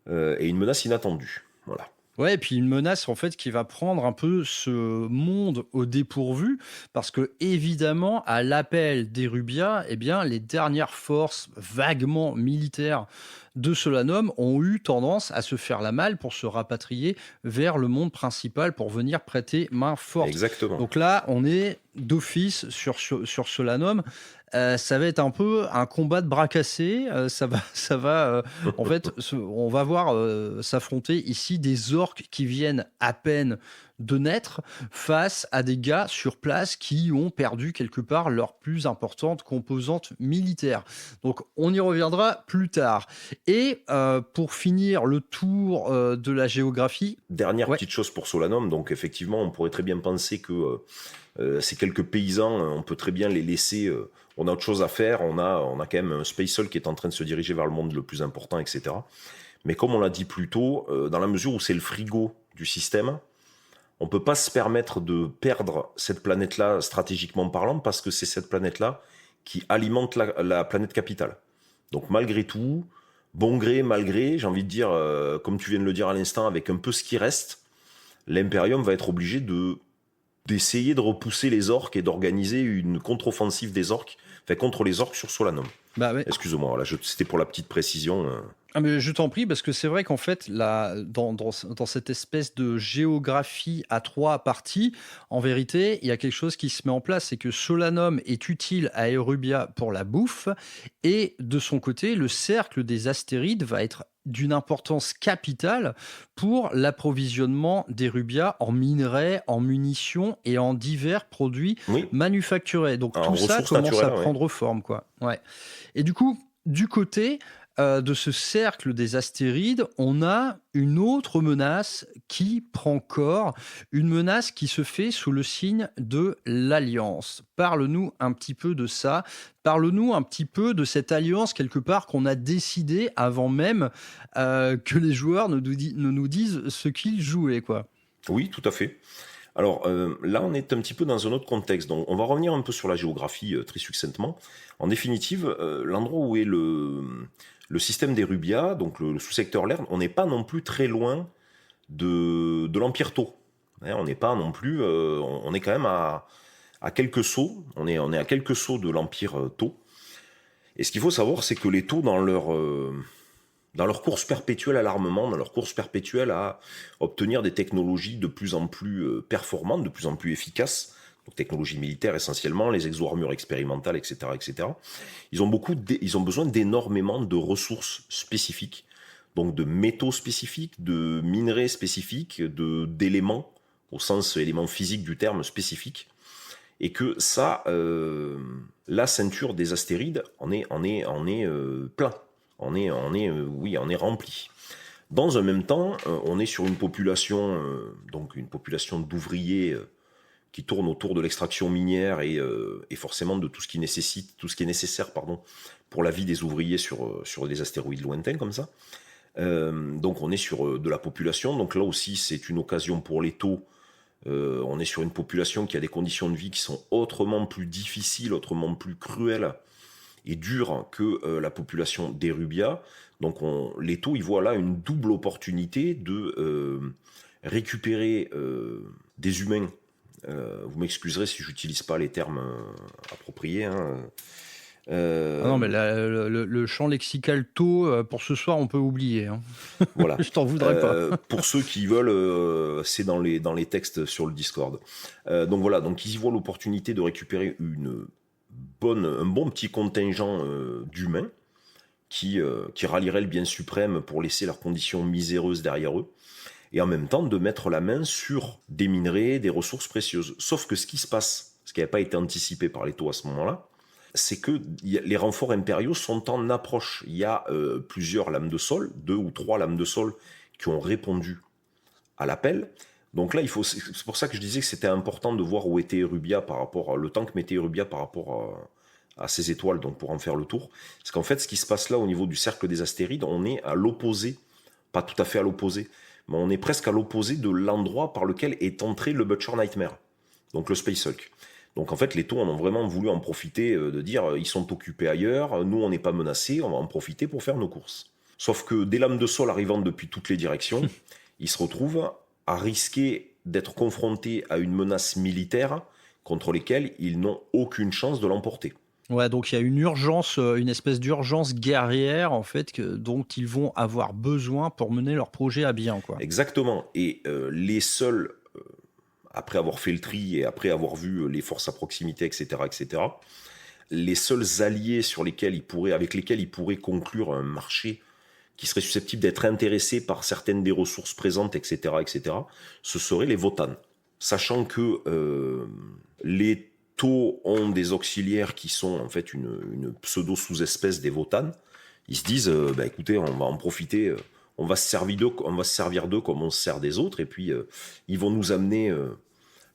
et une menace inattendue. Voilà. Ouais, et puis une menace en fait qui va prendre un peu ce monde au dépourvu, parce que évidemment, à l'appel d'Erubia, eh bien, les dernières forces vaguement militaires de Solanum ont eu tendance à se faire la malle pour se rapatrier vers le monde principal pour venir prêter main forte. Exactement. Donc là, on est d'office sur Solanum. Ça va être un peu un combat de bras cassés. Ça va en fait, on va voir s'affronter ici des orques qui viennent à peine de naître face à des gars sur place qui ont perdu quelque part leur plus importante composante militaire. Donc on y reviendra plus tard. Et pour finir le tour de la géographie... Dernière petite chose pour Solanum, donc effectivement on pourrait très bien penser que ces quelques paysans, on peut très bien les laisser... on a autre chose à faire, on a quand même un Space Hulk qui est en train de se diriger vers le monde le plus important, etc. Mais comme on l'a dit plus tôt, dans la mesure où c'est le frigo du système, on ne peut pas se permettre de perdre cette planète-là stratégiquement parlant, parce que c'est cette planète-là qui alimente la planète capitale. Donc malgré tout, bon gré, mal gré, j'ai envie de dire, comme tu viens de le dire à l'instant, avec un peu ce qui reste, l'Imperium va être obligé d'essayer de repousser les orques et d'organiser une contre-offensive des orques, contre les orques sur Solanum. Bah ouais. Excuse-moi, voilà, c'était pour la petite précision. Ah mais je t'en prie, parce que c'est vrai qu'en fait, là, dans cette espèce de géographie à 3 parties, en vérité, il y a quelque chose qui se met en place, c'est que Solanum est utile à Erubia pour la bouffe, et de son côté, le cercle des astérides va être d'une importance capitale pour l'approvisionnement d'Erubia en minerais, en munitions et en divers produits manufacturés. Donc tout ça commence à prendre forme, quoi. Ouais. Et du coup, du côté de ce cercle des astérides, on a une autre menace qui prend corps, une menace qui se fait sous le signe de l'Alliance. Parle-nous un petit peu de ça, parle-nous un petit peu de cette alliance quelque part qu'on a décidé avant même que les joueurs ne nous disent ce qu'ils jouaient, quoi. Oui, tout à fait. Alors là, on est un petit peu dans un autre contexte. Donc, on va revenir un peu sur la géographie très succinctement. En définitive, l'endroit où est le système d'Erubia, donc le sous-secteur Lerne, on n'est pas non plus très loin de l'Empire Tau. On n'est pas non plus... on est quand même à quelques sauts. On est à quelques sauts de l'Empire Tau. Et ce qu'il faut savoir, c'est que les Tau, dans leur course perpétuelle à l'armement, dans leur course perpétuelle à obtenir des technologies de plus en plus performantes, de plus en plus efficaces, donc technologies militaires essentiellement, les exo-armures expérimentales, etc., etc. Ils ont besoin d'énormément de ressources spécifiques, donc de métaux spécifiques, de minerais spécifiques, d'éléments, au sens éléments physiques du terme spécifiques, et que ça, la ceinture des astéroïdes, on est plein. On est rempli. Dans un même temps, on est sur une population, donc une population d'ouvriers qui tourne autour de l'extraction minière et forcément de tout ce qui est nécessaire, pour la vie des ouvriers sur des astéroïdes lointains comme ça. Donc on est sur de la population. Donc là aussi, c'est une occasion pour les Tau. On est sur une population qui a des conditions de vie qui sont autrement plus difficiles, autrement plus cruelles et dure que la population d'Erubia. Donc les Tau, ils voient là une double opportunité de récupérer des humains. Vous m'excuserez si j'utilise pas les termes appropriés. Ah non, mais le champ lexical Tau, pour ce soir, on peut oublier. Hein. Voilà. Je t'en voudrais pas. Pour ceux qui veulent, c'est dans les textes sur le Discord. Donc voilà, donc ils y voient l'opportunité de récupérer un bon petit contingent d'humains qui rallierait le bien suprême pour laisser leurs conditions miséreuses derrière eux, et en même temps de mettre la main sur des minerais, des ressources précieuses. Sauf que ce qui se passe, ce qui n'avait pas été anticipé par les Tau à ce moment-là, c'est que les renforts impériaux sont en approche. Il y a plusieurs lames de sol, 2 ou 3 lames de sol qui ont répondu à l'appel. Donc là, c'est pour ça que je disais que c'était important de voir où était Erubia par rapport le temps que mettait Erubia par rapport à ces étoiles, donc pour en faire le tour. Parce qu'en fait, ce qui se passe là au niveau du cercle des astéroïdes, on est à l'opposé, pas tout à fait à l'opposé, mais on est presque à l'opposé de l'endroit par lequel est entré le Butcher Nightmare, donc le Space Hulk. Donc en fait, les Tau ont vraiment voulu en profiter, de dire ils sont occupés ailleurs, nous on n'est pas menacés, on va en profiter pour faire nos courses. Sauf que des lames de sol arrivant depuis toutes les directions, ils se retrouvent à risquer d'être confrontés à une menace militaire contre lesquelles ils n'ont aucune chance de l'emporter. Ouais, donc il y a une urgence, une espèce d'urgence guerrière en fait dont ils vont avoir besoin pour mener leur projet à bien, quoi. Exactement. Et les seuls, après avoir fait le tri et après avoir vu les forces à proximité, etc., les seuls alliés avec lesquels ils pourraient conclure un marché qui serait susceptible d'être intéressé par certaines des ressources présentes, etc., ce seraient les Votann. Sachant que les Tau ont des auxiliaires qui sont en fait une pseudo-sous-espèce des Votann. Ils se disent, écoutez, on va en profiter, on va se servir d'eux comme on se sert des autres, et puis ils vont nous amener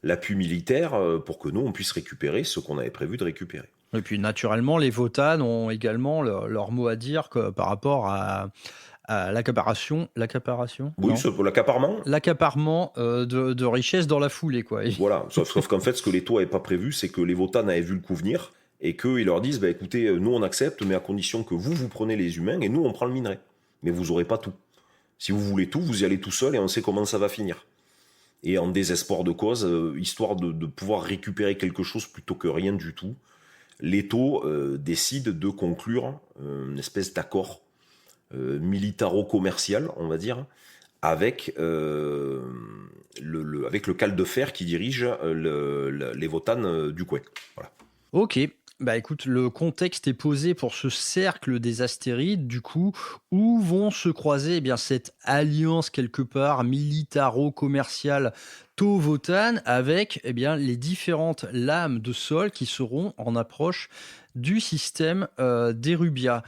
l'appui militaire pour que nous, on puisse récupérer ce qu'on avait prévu de récupérer. Et puis naturellement, les Votann ont également leur mot à dire par rapport à l'accaparation. Oui, pour l'accaparement. L'accaparement de richesses dans la foulée, quoi. Voilà, sauf qu'en fait, ce que les Tau n'avaient pas prévu, c'est que les Votann avaient vu le coup venir, et qu'ils leur disent, écoutez, nous on accepte, mais à condition que vous prenez les humains, et nous on prend le minerai. Mais vous n'aurez pas tout. Si vous voulez tout, vous y allez tout seul, et on sait comment ça va finir. Et en désespoir de cause, histoire de pouvoir récupérer quelque chose plutôt que rien du tout, les Tau décident de conclure une espèce d'accord militaro-commercial, on va dire, avec le cale de fer qui dirige les Votann du coin. Voilà. Ok. Bah écoute, le contexte est posé pour ce cercle des astéroïdes, du coup, où vont se croiser cette alliance quelque part militaro-commerciale Tau-Votann avec les différentes lames de sol qui seront en approche du système d'Erubia.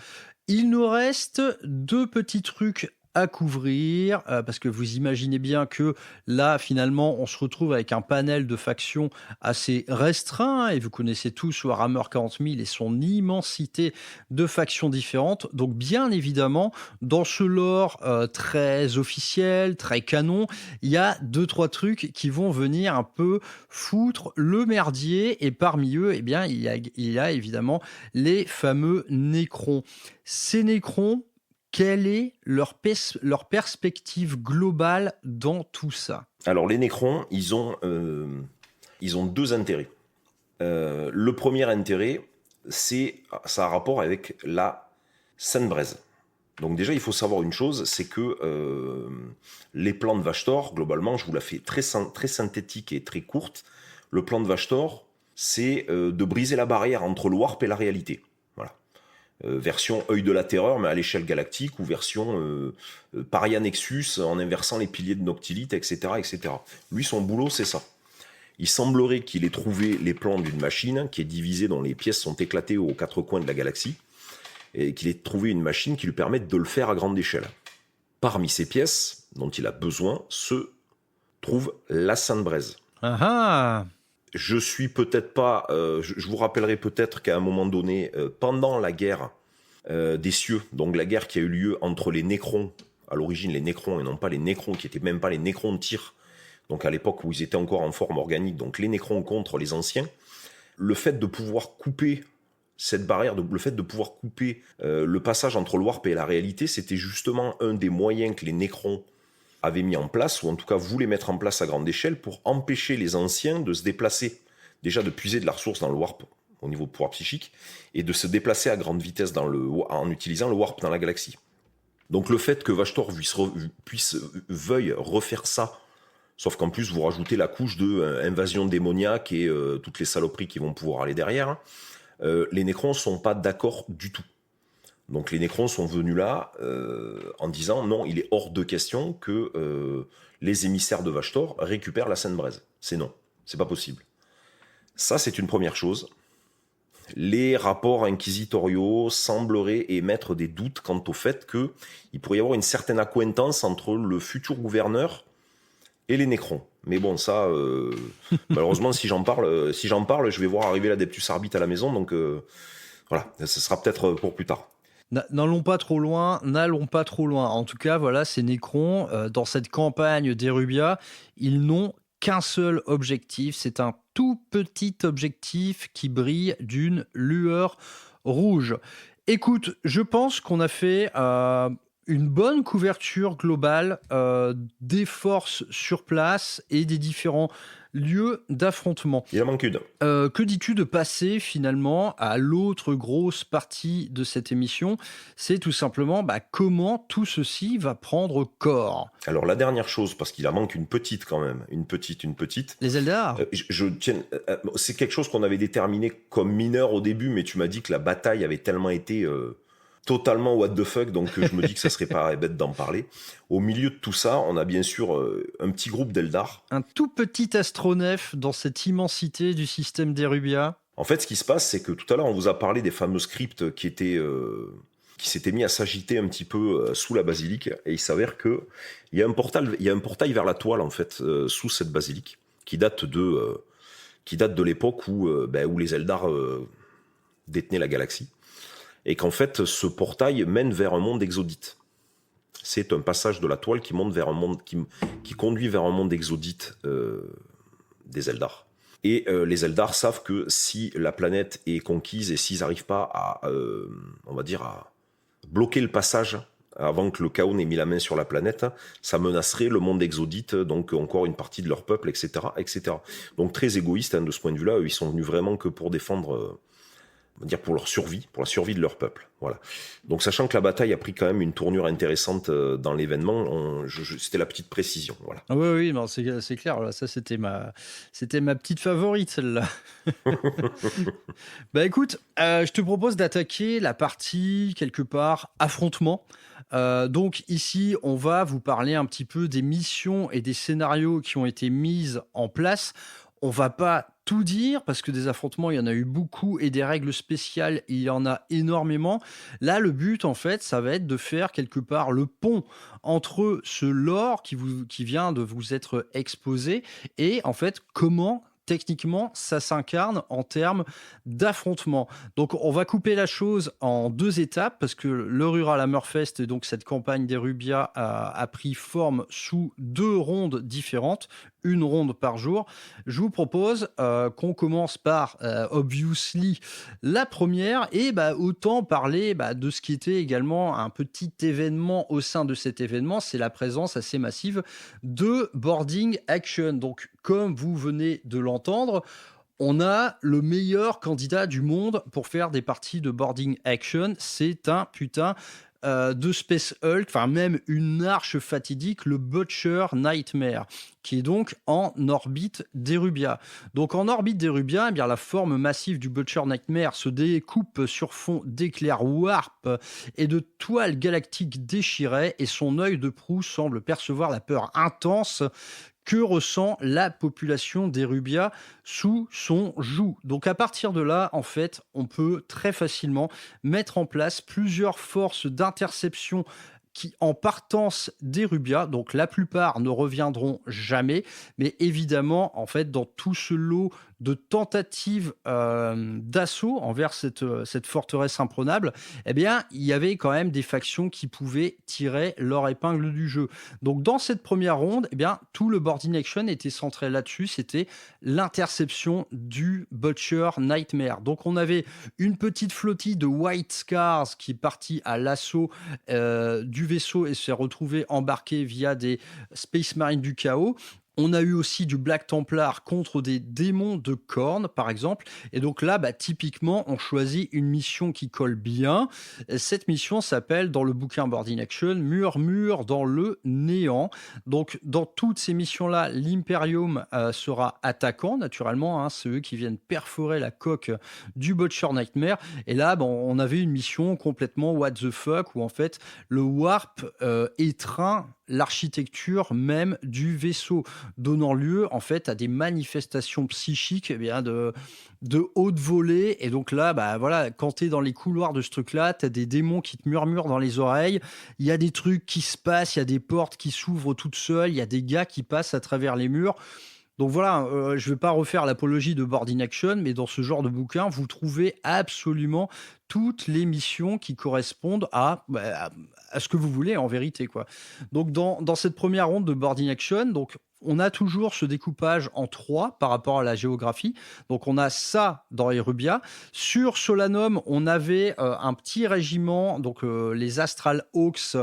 Il nous reste 2 petits trucs à couvrir, parce que vous imaginez bien que là, finalement, on se retrouve avec un panel de factions assez restreint, et vous connaissez tous Warhammer 40 000 et son immensité de factions différentes. Donc, bien évidemment, dans ce lore très officiel, très canon, il y a 2-3 trucs qui vont venir un peu foutre le merdier, et parmi eux, eh bien, il y a évidemment les fameux Nécrons. Ces Nécrons, quelle est leur perspective globale dans tout ça? Alors les Nécrons, ils ont 2 intérêts. Le premier intérêt, ça a rapport avec la Sainte Braise. Donc déjà, il faut savoir une chose, c'est que les plans de Vashtor, globalement, je vous la fais très synthétique et très courte. Le plan de Vashtor, c'est de briser la barrière entre le warp et la réalité. Voilà. Version œil de la terreur, mais à l'échelle galactique, ou version Paria Nexus en inversant les piliers de Noctilite, etc., etc. Lui, son boulot, c'est ça. Il semblerait qu'il ait trouvé les plans d'une machine qui est divisée, dont les pièces sont éclatées aux 4 coins de la galaxie, et qu'il ait trouvé une machine qui lui permette de le faire à grande échelle. Parmi ces pièces dont il a besoin se trouve la Sainte Braise. Ah. Je suis peut-être pas... je vous rappellerai peut-être qu'à un moment donné, pendant la guerre des cieux, donc la guerre qui a eu lieu entre les Nécrons, à l'origine les Nécrons et non pas les Nécrons, qui n'étaient même pas les Nécrons de Tyr, donc à l'époque où ils étaient encore en forme organique, donc les Nécrons contre les anciens, le fait de pouvoir couper cette barrière, le fait de pouvoir couper le passage entre le warp et la réalité, c'était justement un des moyens que les Nécrons avaient mis en place, ou en tout cas voulaient mettre en place à grande échelle, pour empêcher les anciens de se déplacer, déjà de puiser de la ressource dans le warp au niveau de pouvoir psychique, et de se déplacer à grande vitesse en utilisant le warp dans la galaxie. Donc le fait que Vashtor veuille refaire ça, sauf qu'en plus vous rajoutez la couche de invasion démoniaque et toutes les saloperies qui vont pouvoir aller derrière, les Nécrons sont pas d'accord du tout. Donc les Nécrons sont venus là en disant non, il est hors de question que les émissaires de Vashtor récupèrent la Sainte Braise. C'est non, c'est pas possible. Ça, c'est une première chose. Les rapports inquisitoriaux sembleraient émettre des doutes quant au fait qu'il pourrait y avoir une certaine accointance entre le futur gouverneur et les Nécrons. Mais bon, ça, malheureusement, si j'en parle, je vais voir arriver l'Adeptus Arbitre à la maison, donc voilà, ce sera peut-être pour plus tard. N'allons pas trop loin. En tout cas, voilà, ces Nécrons, dans cette campagne d'Erubia, ils n'ont qu'un seul objectif. C'est un tout petit objectif qui brille d'une lueur rouge. Écoute, je pense qu'on a fait une bonne couverture globale des forces sur place et des différents lieux d'affrontement. Il en manque une. Que dis-tu de passer finalement à l'autre grosse partie de cette émission? C'est tout simplement comment tout ceci va prendre corps. Alors la dernière chose, parce qu'il en manque une petite quand même, une petite. Les Eldar. C'est quelque chose qu'on avait déterminé comme mineur au début, mais tu m'as dit que la bataille avait tellement été totalement what the fuck, donc je me dis que ça serait pas bête d'en parler. Au milieu de tout ça, on a bien sûr un petit groupe d'Eldar. Un tout petit astronef dans cette immensité du système d'Erubia. En fait, ce qui se passe, c'est que tout à l'heure, on vous a parlé des fameux scripts qui s'étaient mis à s'agiter un petit peu sous la basilique, et il s'avère que il y a un portail vers la toile, en fait, sous cette basilique, qui date de l'époque où les Eldar détenaient la galaxie. Et qu'en fait, ce portail mène vers un monde exodite. C'est un passage de la toile qui monte vers un monde, qui conduit vers un monde exodite des Eldar. Et les Eldar savent que si la planète est conquise et s'ils n'arrivent pas à bloquer le passage avant que le chaos n'ait mis la main sur la planète, ça menacerait le monde exodite, donc encore une partie de leur peuple, etc., etc. Donc très égoïste de ce point de vue-là, eux, ils sont venus vraiment que pour défendre... pour leur survie, pour la survie de leur peuple. Voilà. Donc, sachant que la bataille a pris quand même une tournure intéressante dans l'événement, c'était la petite précision. Voilà. Ah oui, non, c'est clair. Voilà, ça, c'était ma petite favorite, celle-là. Écoute, je te propose d'attaquer la partie, quelque part, affrontement. Donc, ici, on va vous parler un petit peu des missions et des scénarios qui ont été mises en place. On va pas tout dire parce que des affrontements, il y en a eu beaucoup et des règles spéciales, il y en a énormément. Là, le but, en fait, ça va être de faire quelque part le pont entre ce lore qui vient de vous être exposé et en fait, comment techniquement ça s'incarne en termes d'affrontement. Donc on va couper la chose en deux étapes parce que le Rural Hammerfest et donc cette campagne d'Erubia a pris forme sous deux rondes différentes, une ronde par jour. Je vous propose qu'on commence par obviously la première et autant parler de ce qui était également un petit événement au sein de cet événement, c'est la présence assez massive de boarding action. Donc comme vous venez de l'entendre, on a le meilleur candidat du monde pour faire des parties de boarding action. C'est un putain de Space Hulk, enfin même une arche fatidique, le Butcher Nightmare, qui est donc en orbite d'Erubia. Donc en orbite d'Erubia, eh bien, la forme massive du Butcher Nightmare se découpe sur fond d'éclairs warp et de toiles galactiques déchirées, et son œil de proue semble percevoir la peur intense que ressent la population d'Erubia sous son joug. Donc à partir de là, en fait, on peut très facilement mettre en place plusieurs forces d'interception qui, en partance d'Erubia, donc la plupart ne reviendront jamais, mais évidemment, en fait, dans tout ce lot de tentatives d'assaut envers cette forteresse imprenable, eh bien, il y avait quand même des factions qui pouvaient tirer leur épingle du jeu. Donc, dans cette première ronde, eh bien, tout le boarding action était centré là-dessus, c'était l'interception du Butcher Nightmare. Donc, on avait une petite flottille de White Scars qui est partie à l'assaut du vaisseau et s'est retrouvée embarquée via des Space Marines du chaos. On a eu aussi du Black Templar contre des démons de cornes, par exemple. Et donc là, typiquement, on choisit une mission qui colle bien. Cette mission s'appelle, dans le bouquin Boarding Action, Murmure dans le néant. Donc, dans toutes ces missions-là, l'Imperium sera attaquant, naturellement. C'est eux qui viennent perforer la coque du Butcher Nightmare. Et là, on avait une mission complètement what the fuck, où en fait, le Warp étreint l'architecture même du vaisseau, donnant lieu en fait à des manifestations psychiques de haute volée. Et donc là, voilà, quand tu es dans les couloirs de ce truc-là, tu as des démons qui te murmurent dans les oreilles, il y a des trucs qui se passent, il y a des portes qui s'ouvrent toutes seules, il y a des gars qui passent à travers les murs. Donc voilà, je ne vais pas refaire l'apologie de Boarding Action, mais dans ce genre de bouquin, vous trouvez absolument toutes les missions qui correspondent à ce que vous voulez en vérité, quoi. Donc dans cette première ronde de Boarding Action, donc on a toujours ce découpage en 3 par rapport à la géographie. Donc on a ça dans Erubia. Sur Solanum, on avait un petit régiment, donc les Astral Hawks,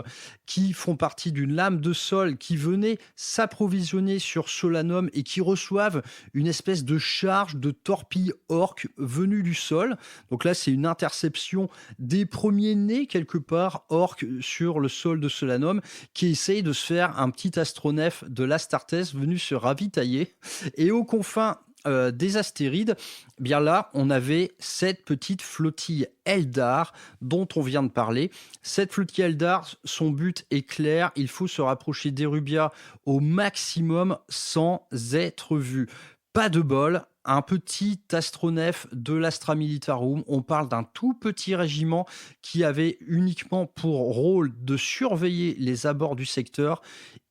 qui font partie d'une lame de sol qui venait s'approvisionner sur Solanum et qui reçoivent une espèce de charge de torpilles orques venues du sol. Donc là, c'est une interception des premiers-nés, quelque part, orques sur le sol de Solanum, qui essayent de se faire un petit astronef de l'Astartes venu se ravitailler. Et aux confins des astérides, bien là, on avait cette petite flottille Eldar dont on vient de parler. Cette flottille Eldar, son but est clair, il faut se rapprocher d'Erubia au maximum sans être vu. Pas de bol, un petit astronef de l'Astra Militarum. On parle d'un tout petit régiment qui avait uniquement pour rôle de surveiller les abords du secteur.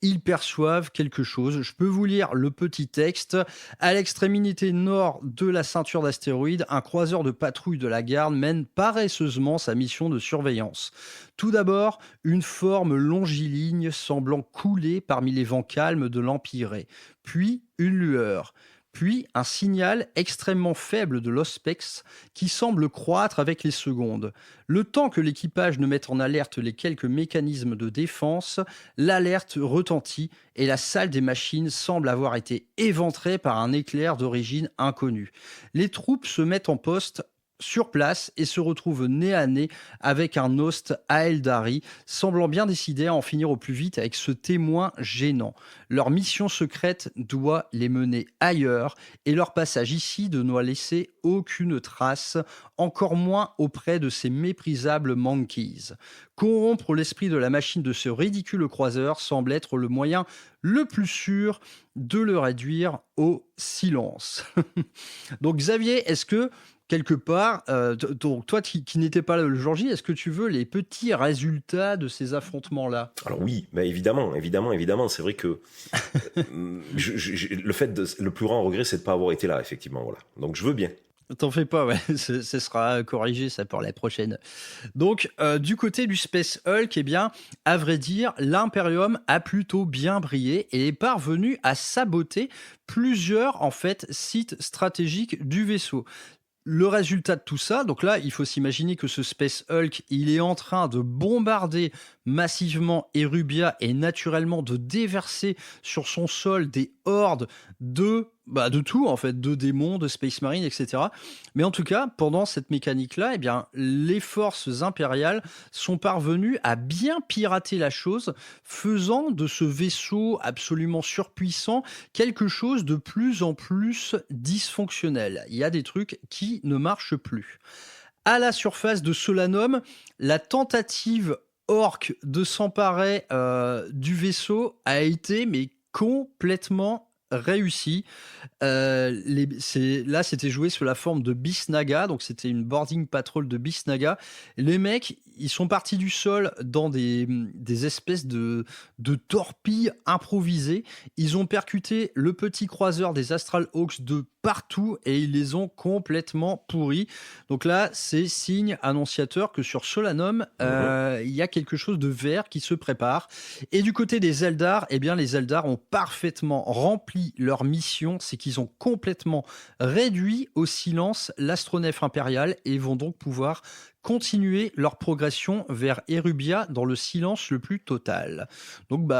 Ils perçoivent quelque chose. Je peux vous lire le petit texte. À l'extrémité nord de la ceinture d'astéroïdes, un croiseur de patrouille de la garde mène paresseusement sa mission de surveillance. Tout d'abord, une forme longiligne semblant couler parmi les vents calmes de l'Empyrée. Puis, une lueur. Puis un signal extrêmement faible de l'Ospex qui semble croître avec les secondes. Le temps que l'équipage ne mette en alerte les quelques mécanismes de défense, l'alerte retentit et la salle des machines semble avoir été éventrée par un éclair d'origine inconnue. Les troupes se mettent en poste sur place et se retrouvent nez à nez avec un host Aeldari, semblant bien décidé à en finir au plus vite avec ce témoin gênant. Leur mission secrète doit les mener ailleurs et leur passage ici ne doit laisser aucune trace, encore moins auprès de ces méprisables monkeys. Corrompre l'esprit de la machine de ce ridicule croiseur semble être le moyen le plus sûr de le réduire au silence. Donc Xavier, est-ce que quelque part, donc toi qui n'étais pas là le jour J, est-ce que tu veux les petits résultats de ces affrontements-là? Alors oui, mais évidemment. C'est vrai que le plus grand regret, c'est de ne pas avoir été là, effectivement. Voilà. Donc je veux bien. T'en fais pas, ouais, ce sera corrigé ça pour la prochaine. Donc, du côté du Space Hulk, eh bien, à vrai dire, l'Imperium a plutôt bien brillé et est parvenu à saboter plusieurs, en fait, sites stratégiques du vaisseau. Le résultat de tout ça, donc là, il faut s'imaginer que ce Space Hulk, il est en train de bombarder massivement Erubia et naturellement de déverser sur son sol des hordes de tout, en fait, de démons, de Space Marine, etc. Mais en tout cas, pendant cette mécanique-là, eh bien, les forces impériales sont parvenues à bien pirater la chose, faisant de ce vaisseau absolument surpuissant quelque chose de plus en plus dysfonctionnel. Il y a des trucs qui ne marchent plus. À la surface de Solanum, la tentative orque de s'emparer du vaisseau a été mais complètement réussi. Là, c'était joué sous la forme de Bisnaga, donc c'était une boarding patrol de Bisnaga. Les mecs, ils sont partis du sol dans des espèces de torpilles improvisées. Ils ont percuté le petit croiseur des Astral Hawks de partout et ils les ont complètement pourris. Donc là, c'est signe annonciateur que sur Solanum, il y a quelque chose de vert qui se prépare. Et du côté des Eldar, eh bien, les Eldar ont parfaitement rempli leur mission. C'est qu'ils ont complètement réduit au silence l'astronef impérial et vont donc pouvoir continuer leur progression vers Erubia dans le silence le plus total. Donc,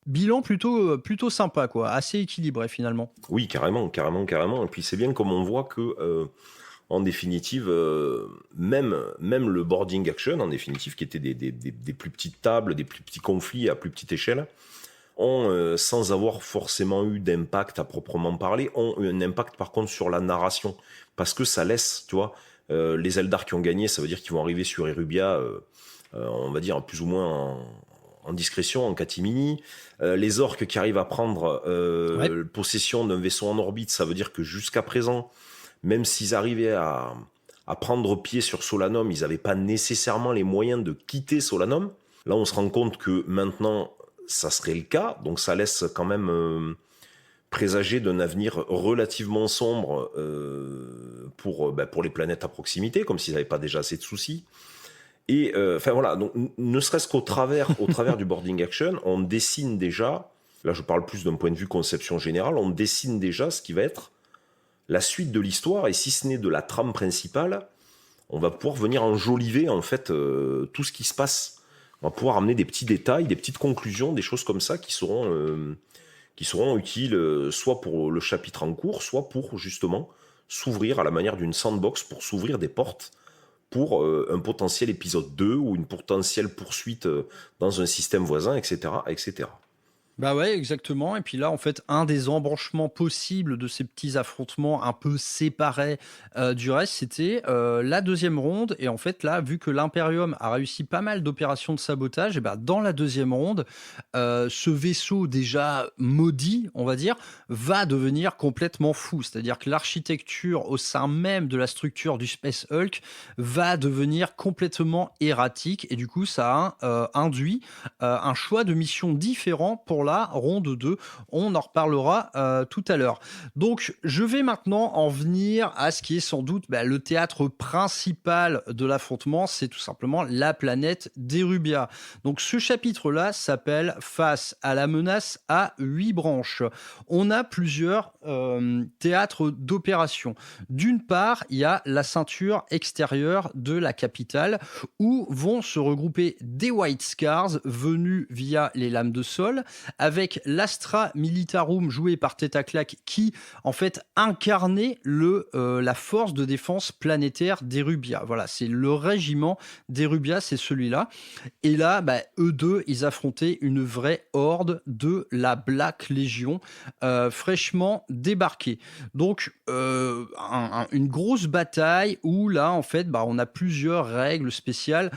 bilan plutôt sympa, quoi, assez équilibré finalement. Oui, carrément. Et puis c'est bien comme on voit que, en définitive, même le boarding action, en définitive, qui était des plus petites tables, des plus petits conflits à plus petite échelle, ont, sans avoir forcément eu d'impact à proprement parler, ont eu un impact par contre sur la narration. Parce que ça laisse, tu vois, les Eldar qui ont gagné, ça veut dire qu'ils vont arriver sur Erubia, on va dire plus ou moins en discrétion, en catimini. Les orques qui arrivent à prendre possession d'un vaisseau en orbite, ça veut dire que jusqu'à présent, même s'ils arrivaient à prendre pied sur Solanum, ils n'avaient pas nécessairement les moyens de quitter Solanum. Là, on se rend compte que maintenant, ça serait le cas, donc ça laisse quand même présager d'un avenir relativement sombre pour les planètes à proximité, comme s'ils n'avaient pas déjà assez de soucis. Et voilà, donc ne serait-ce qu'au travers du boarding action, on dessine déjà, là je parle plus d'un point de vue conception générale, on dessine déjà ce qui va être la suite de l'histoire, et si ce n'est de la trame principale, on va pouvoir venir enjoliver en fait tout ce qui se passe. On va pouvoir amener des petits détails, des petites conclusions, des choses comme ça qui seront utiles soit pour le chapitre en cours, soit pour justement s'ouvrir à la manière d'une sandbox, pour s'ouvrir des portes pour un potentiel épisode 2 ou une potentielle poursuite dans un système voisin, etc., etc. Bah ouais, exactement. Et puis là, en fait, un des embranchements possibles de ces petits affrontements un peu séparés du reste, c'était la deuxième ronde. Et en fait, là, vu que l'Imperium a réussi pas mal d'opérations de sabotage, et ben dans la deuxième ronde, ce vaisseau déjà maudit, on va dire, va devenir complètement fou. C'est-à-dire que l'architecture au sein même de la structure du Space Hulk va devenir complètement erratique. Et du coup, ça a induit un choix de mission différent pour la ronde 2. On en reparlera tout à l'heure. Donc, je vais maintenant en venir à ce qui est sans doute le théâtre principal de l'affrontement, c'est tout simplement la planète d'Erubia. Donc, ce chapitre-là s'appelle « Face à la menace à 8 branches ». On a plusieurs théâtres d'opération. D'une part, il y a la ceinture extérieure de la capitale où vont se regrouper des White Scars venus via les lames de sol, avec l'Astra Militarum joué par Tetaclac qui en fait incarnait la force de défense planétaire d'Erubia. Voilà, c'est le régiment d'Erubia, c'est celui-là. Et là, eux deux, ils affrontaient une vraie horde de la Black Legion fraîchement débarquée. Donc, une grosse bataille où là, en fait, on a plusieurs règles spéciales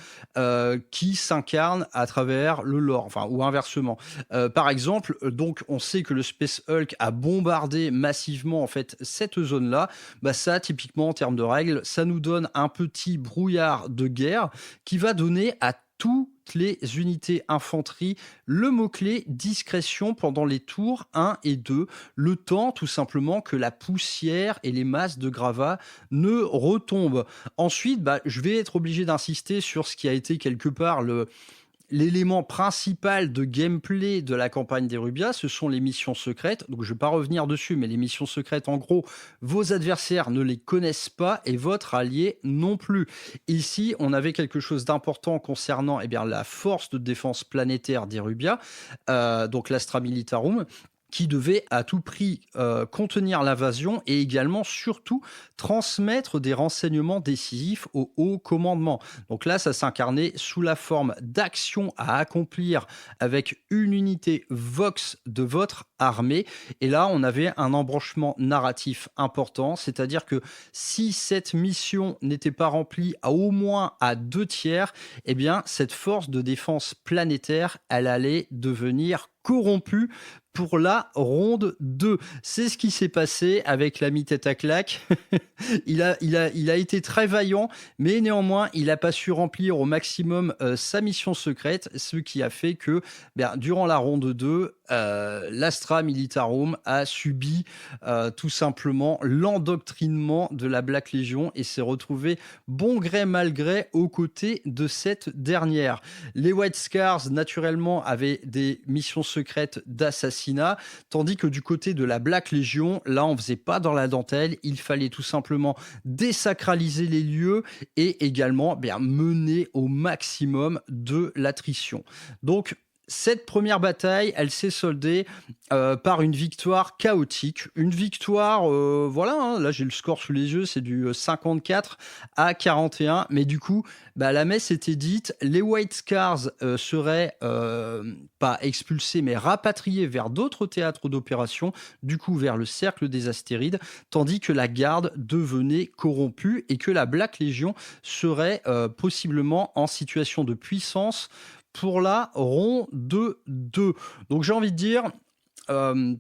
qui s'incarnent à travers le lore, enfin, ou inversement. Par exemple, donc, on sait que le Space Hulk a bombardé massivement en fait cette zone-là. Ça, typiquement, en termes de règles, ça nous donne un petit brouillard de guerre qui va donner à toutes les unités infanterie le mot-clé discrétion pendant les tours 1 et 2, le temps tout simplement que la poussière et les masses de gravats ne retombent. Ensuite, je vais être obligé d'insister sur ce qui a été quelque part l'élément principal de gameplay de la campagne d'Erubia, ce sont les missions secrètes. Donc, je ne vais pas revenir dessus, mais les missions secrètes, en gros, vos adversaires ne les connaissent pas et votre allié non plus. Ici, on avait quelque chose d'important concernant la force de défense planétaire d'Erubia, donc l'Astra Militarum, qui devait à tout prix contenir l'invasion et également, surtout, transmettre des renseignements décisifs au haut commandement. Donc là, ça s'incarnait sous la forme d'actions à accomplir avec une unité Vox de votre armée. Et là, on avait un embranchement narratif important, c'est-à-dire que si cette mission n'était pas remplie au moins à 2/3, cette force de défense planétaire, elle allait devenir corrompu pour la ronde 2. C'est ce qui s'est passé avec l'ami Tetaclac. il a été très vaillant, mais néanmoins, il n'a pas su remplir au maximum sa mission secrète, ce qui a fait que, durant la ronde 2, l'Astra Militarum a subi tout simplement l'endoctrinement de la Black Legion et s'est retrouvé bon gré mal gré aux côtés de cette dernière. Les White Scars, naturellement, avaient des missions secrètes d'assassinat, tandis que du côté de la Black Legion, là, on faisait pas dans la dentelle, il fallait tout simplement désacraliser les lieux et également mener au maximum de l'attrition. Donc, cette première bataille, elle s'est soldée par une victoire chaotique. Une victoire, là j'ai le score sous les yeux, c'est du 54-41. Mais du coup, la messe était dite, les White Scars seraient pas expulsés, mais rapatriés vers d'autres théâtres d'opération, du coup vers le cercle des Astérides, tandis que la garde devenait corrompue et que la Black Legion serait possiblement en situation de puissance pour la ronde 2. Donc j'ai envie de dire,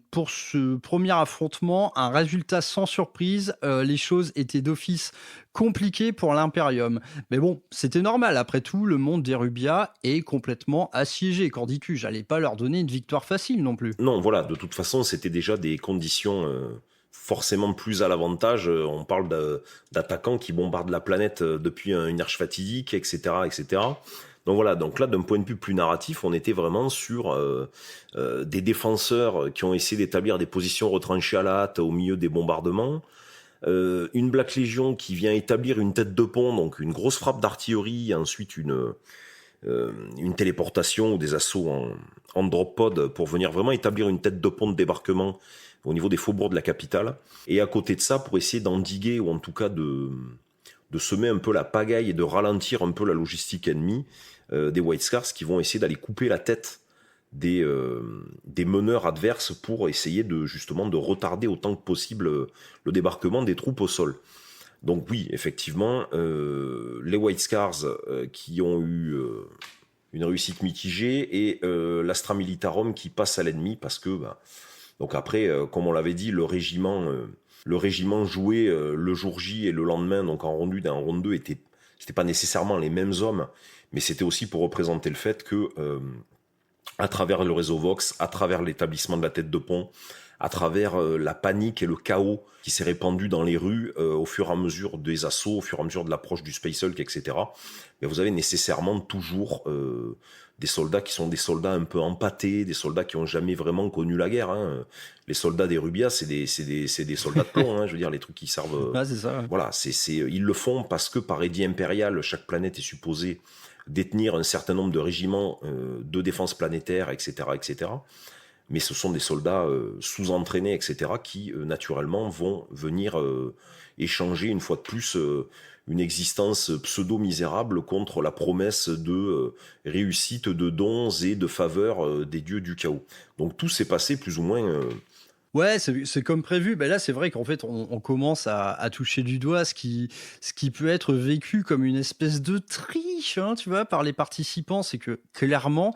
pour ce premier affrontement, un résultat sans surprise, les choses étaient d'office compliquées pour l'Imperium. Mais bon, c'était normal, après tout, le monde d'Erubia est complètement assiégé. Qu'en dis-tu ? J'allais pas leur donner une victoire facile non plus. Non, voilà, de toute façon, c'était déjà des conditions forcément plus à l'avantage. On parle d'attaquants qui bombardent la planète depuis une arche fatidique, etc., etc. Donc voilà, donc là, d'un point de vue plus narratif, on était vraiment sur des défenseurs qui ont essayé d'établir des positions retranchées à la hâte au milieu des bombardements. Une Black Legion qui vient établir une tête de pont, donc une grosse frappe d'artillerie, ensuite une téléportation ou des assauts en drop pod pour venir vraiment établir une tête de pont de débarquement au niveau des faubourgs de la capitale. Et à côté de ça, pour essayer d'endiguer ou en tout cas de semer un peu la pagaille et de ralentir un peu la logistique ennemie, des White Scars qui vont essayer d'aller couper la tête des meneurs adverses pour essayer justement de retarder autant que possible le débarquement des troupes au sol. Donc oui, effectivement, les White Scars qui ont eu une réussite mitigée et l'Astra Militarum qui passe à l'ennemi parce que, donc après, comme on l'avait dit, le régiment joué le jour J et le lendemain, donc en ronde 1 et en ronde 2, c'était pas nécessairement les mêmes hommes, mais c'était aussi pour représenter le fait que, à travers le réseau Vox, à travers l'établissement de la tête de pont, à travers la panique et le chaos qui s'est répandu dans les rues au fur et à mesure des assauts, au fur et à mesure de l'approche du Space Hulk, etc. Mais vous avez nécessairement toujours des soldats qui sont des soldats un peu empâtés, des soldats qui ont jamais vraiment connu la guerre. Hein. Les soldats d'Erubia, c'est des soldats de plomb. Hein. Je veux dire, les trucs qui servent. C'est ça. Ouais. Voilà, ils le font parce que par édit impérial, chaque planète est supposée détenir un certain nombre de régiments de défense planétaire, etc., etc. mais ce sont des soldats sous-entraînés, etc., qui naturellement vont venir échanger une fois de plus une existence pseudo-misérable contre la promesse de réussite, de dons et de faveurs des dieux du chaos. Donc tout s'est passé plus ou moins... Ouais, c'est comme prévu. Ben là, c'est vrai qu'en fait, on commence à toucher du doigt ce qui peut être vécu comme une espèce de triche, hein, tu vois, par les participants. C'est que clairement,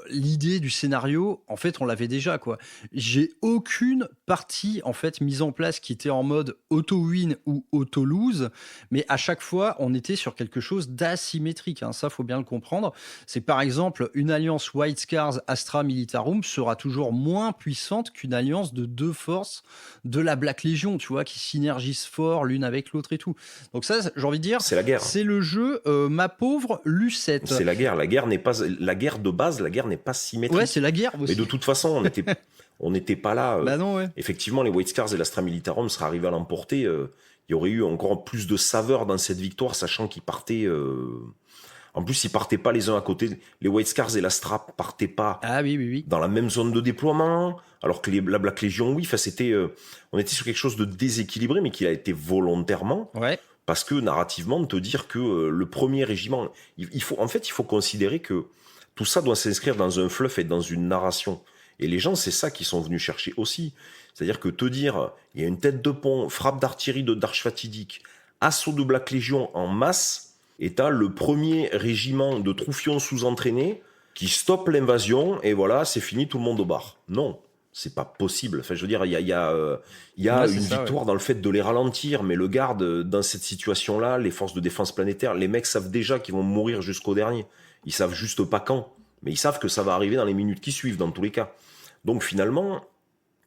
l'idée du scénario, en fait, on l'avait déjà, quoi. J'ai aucune partie, en fait, mise en place qui était en mode auto-win ou auto-lose, mais à chaque fois, on était sur quelque chose d'asymétrique, hein. Ça, faut bien le comprendre. C'est que, par exemple, une alliance White Scars Astra Militarum sera toujours moins puissante qu'une alliance de 2 forces de la Black Legion, tu vois, qui synergisent fort l'une avec l'autre et tout. Donc ça, j'ai envie de dire, c'est la guerre. C'est le jeu, ma pauvre Lucette. C'est la guerre. La guerre n'est pas... La guerre de base, la guerre n'est pas symétrique. Ouais, c'est la guerre aussi. Mais de toute façon, on n'était pas là. Bah non, ouais. Effectivement, les White Scars et l'Astra Militarum seraient arrivés à l'emporter. Il y aurait eu encore plus de saveur dans cette victoire, sachant qu'ils partaient... En plus, ils partaient pas les uns à côté. Les White Scars et l'Astra partaient pas oui. dans la même zone de déploiement, alors que la Black Legion, oui. Enfin, on était sur quelque chose de déséquilibré, mais qui a été volontairement. Ouais. Parce que narrativement, de te dire que le premier régiment... il faut considérer que tout ça doit s'inscrire dans un fluff et dans une narration. Et les gens, c'est ça qu'ils sont venus chercher aussi. C'est-à-dire que te dire, il y a une tête de pont, frappe d'artillerie d'arche fatidique, assaut de Black Legion en masse, et t'as le premier régiment de troufions sous-entraînés qui stoppe l'invasion, et voilà, c'est fini, tout le monde au bar. Non, c'est pas possible. Enfin, je veux dire, il y a une victoire dans le fait de les ralentir, mais le garde, dans cette situation-là, les forces de défense planétaire, les mecs savent déjà qu'ils vont mourir jusqu'au dernier. Ils savent juste pas quand, mais ils savent que ça va arriver dans les minutes qui suivent, dans tous les cas. Donc finalement,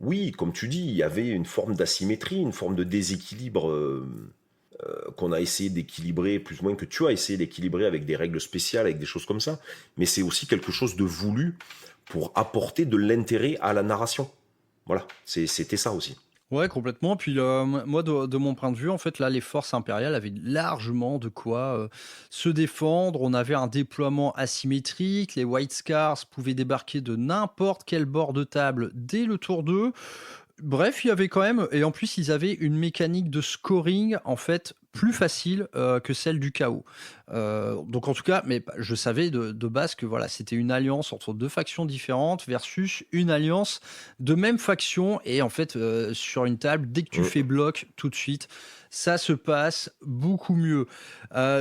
oui, comme tu dis, il y avait une forme d'asymétrie, une forme de déséquilibre qu'on a essayé d'équilibrer, plus ou moins que tu as essayé d'équilibrer avec des règles spéciales, avec des choses comme ça. Mais c'est aussi quelque chose de voulu pour apporter de l'intérêt à la narration. Voilà, c'était ça aussi. Ouais, complètement. Puis moi, de mon point de vue, en fait, là, les forces impériales avaient largement de quoi se défendre. On avait un déploiement asymétrique. Les White Scars pouvaient débarquer de n'importe quel bord de table dès le tour 2. Bref, il y avait quand même... Et en plus, ils avaient une mécanique de scoring, en fait, plus facile que celle du chaos. Donc en tout cas, mais je savais de base que voilà, c'était une alliance entre 2 factions différentes versus une alliance de même faction. Et en fait, sur une table, dès que tu fais bloc, tout de suite, ça se passe beaucoup mieux.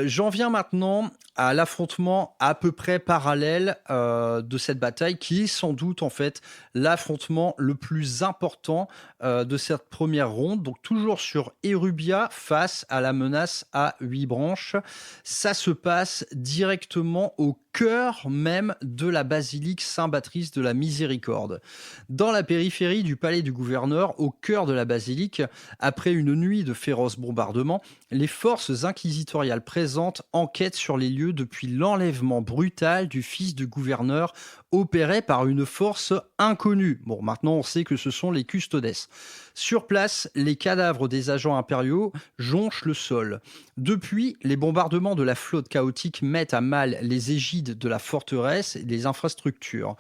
J'en viens maintenant à l'affrontement à peu près parallèle de cette bataille, qui est sans doute en fait l'affrontement le plus important de cette première ronde. Donc toujours sur Erubia face à la menace à 8 branches. Ça se passe directement au cœur même de la basilique Saint-Baptiste de la Miséricorde. Dans la périphérie du palais du gouverneur, au cœur de la basilique, après une nuit de féroces bombardements, les forces inquisitoriales présentes enquêtent sur les lieux depuis l'enlèvement brutal du fils du gouverneur opéré par une force inconnue. Bon, maintenant on sait que ce sont les custodes. Sur place, les cadavres des agents impériaux jonchent le sol. Depuis, les bombardements de la flotte chaotique mettent à mal les égides de la forteresse et des infrastructures.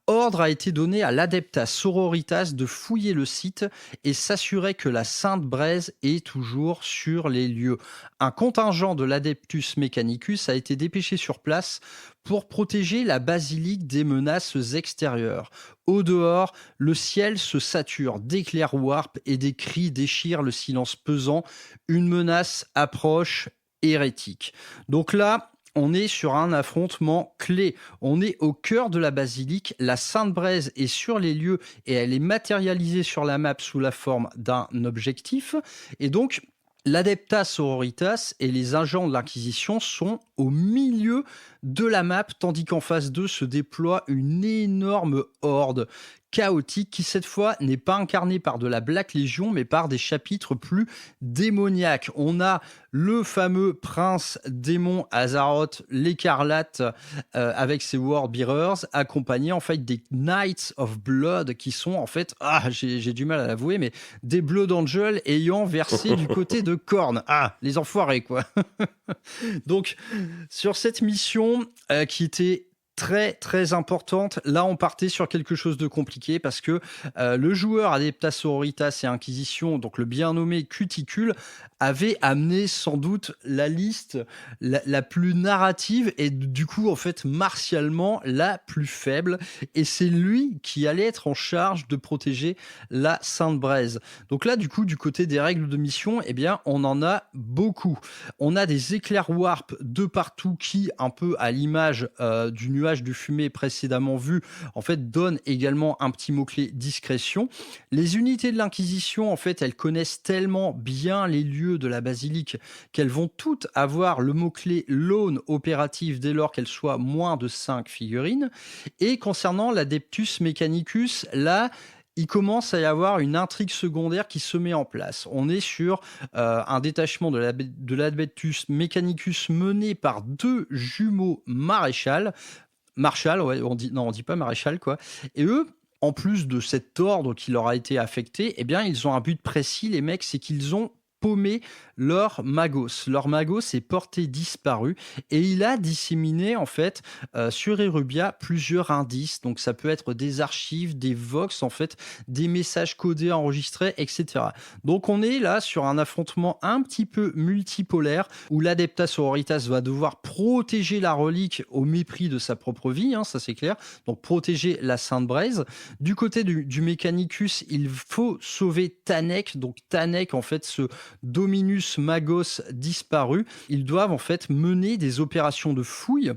Ordre a été donné à l'Adepta Sororitas de fouiller le site et s'assurer que la Sainte Braise est toujours sur les lieux. Un contingent de l'Adeptus Mechanicus a été dépêché sur place pour protéger la basilique des menaces extérieures. Au dehors, le ciel se sature d'éclairs warp et des cris déchirent le silence pesant. Une menace approche hérétique. Donc là, on est sur un affrontement clé. On est au cœur de la basilique. La Sainte Braise est sur les lieux et elle est matérialisée sur la map sous la forme d'un objectif. Et donc, l'Adepta Sororitas et les agents de l'Inquisition sont au milieu de la map, tandis qu'en face d'eux se déploie une énorme horde chaotique qui cette fois n'est pas incarnée par de la Black Legion mais par des chapitres plus démoniaques. On a le fameux prince démon Azaroth l'écarlate avec ses Warbearers accompagné en fait des Knights of Blood qui sont en fait, j'ai du mal à l'avouer, mais des Blood Angels ayant versé du côté de Khorne. Les enfoirés quoi. Donc sur cette mission qui était très très importante. Là, on partait sur quelque chose de compliqué parce que le joueur Adeptas Sororitas et Inquisition, donc le bien nommé Cuticule, avait amené sans doute la liste la plus narrative et du coup, en fait, martialement, la plus faible. Et c'est lui qui allait être en charge de protéger la Sainte-Braise. Donc là, du coup, du côté des règles de mission, eh bien, on en a beaucoup. On a des éclairs warp de partout qui, un peu à l'image du nuage de fumée précédemment vu, en fait, donnent également un petit mot-clé discrétion. Les unités de l'Inquisition, en fait, elles connaissent tellement bien les lieux de la basilique qu'elles vont toutes avoir le mot-clé lone opératif dès lors qu'elles soient moins de 5 figurines. Et concernant l'Adeptus Mechanicus, là, il commence à y avoir une intrigue secondaire qui se met en place. On est sur un détachement de l'Adeptus Mechanicus mené par 2 jumeaux Marshall, ouais, on dit pas maréchal, quoi. Et eux, en plus de cet ordre qui leur a été affecté, eh bien, ils ont un but précis, les mecs, c'est qu'ils ont paumé leur magos. Leur magos est porté disparu et il a disséminé en fait sur Erubia plusieurs indices. Donc ça peut être des archives, des vox en fait, des messages codés enregistrés, etc. Donc on est là sur un affrontement un petit peu multipolaire où l'Adeptas Sororitas va devoir protéger la relique au mépris de sa propre vie, hein, ça c'est clair. Donc protéger la Sainte-Braise. Du côté du Mechanicus, il faut sauver Tanek. Donc Tanek en fait ce Dominus Magos disparu. Ils doivent en fait mener des opérations de fouille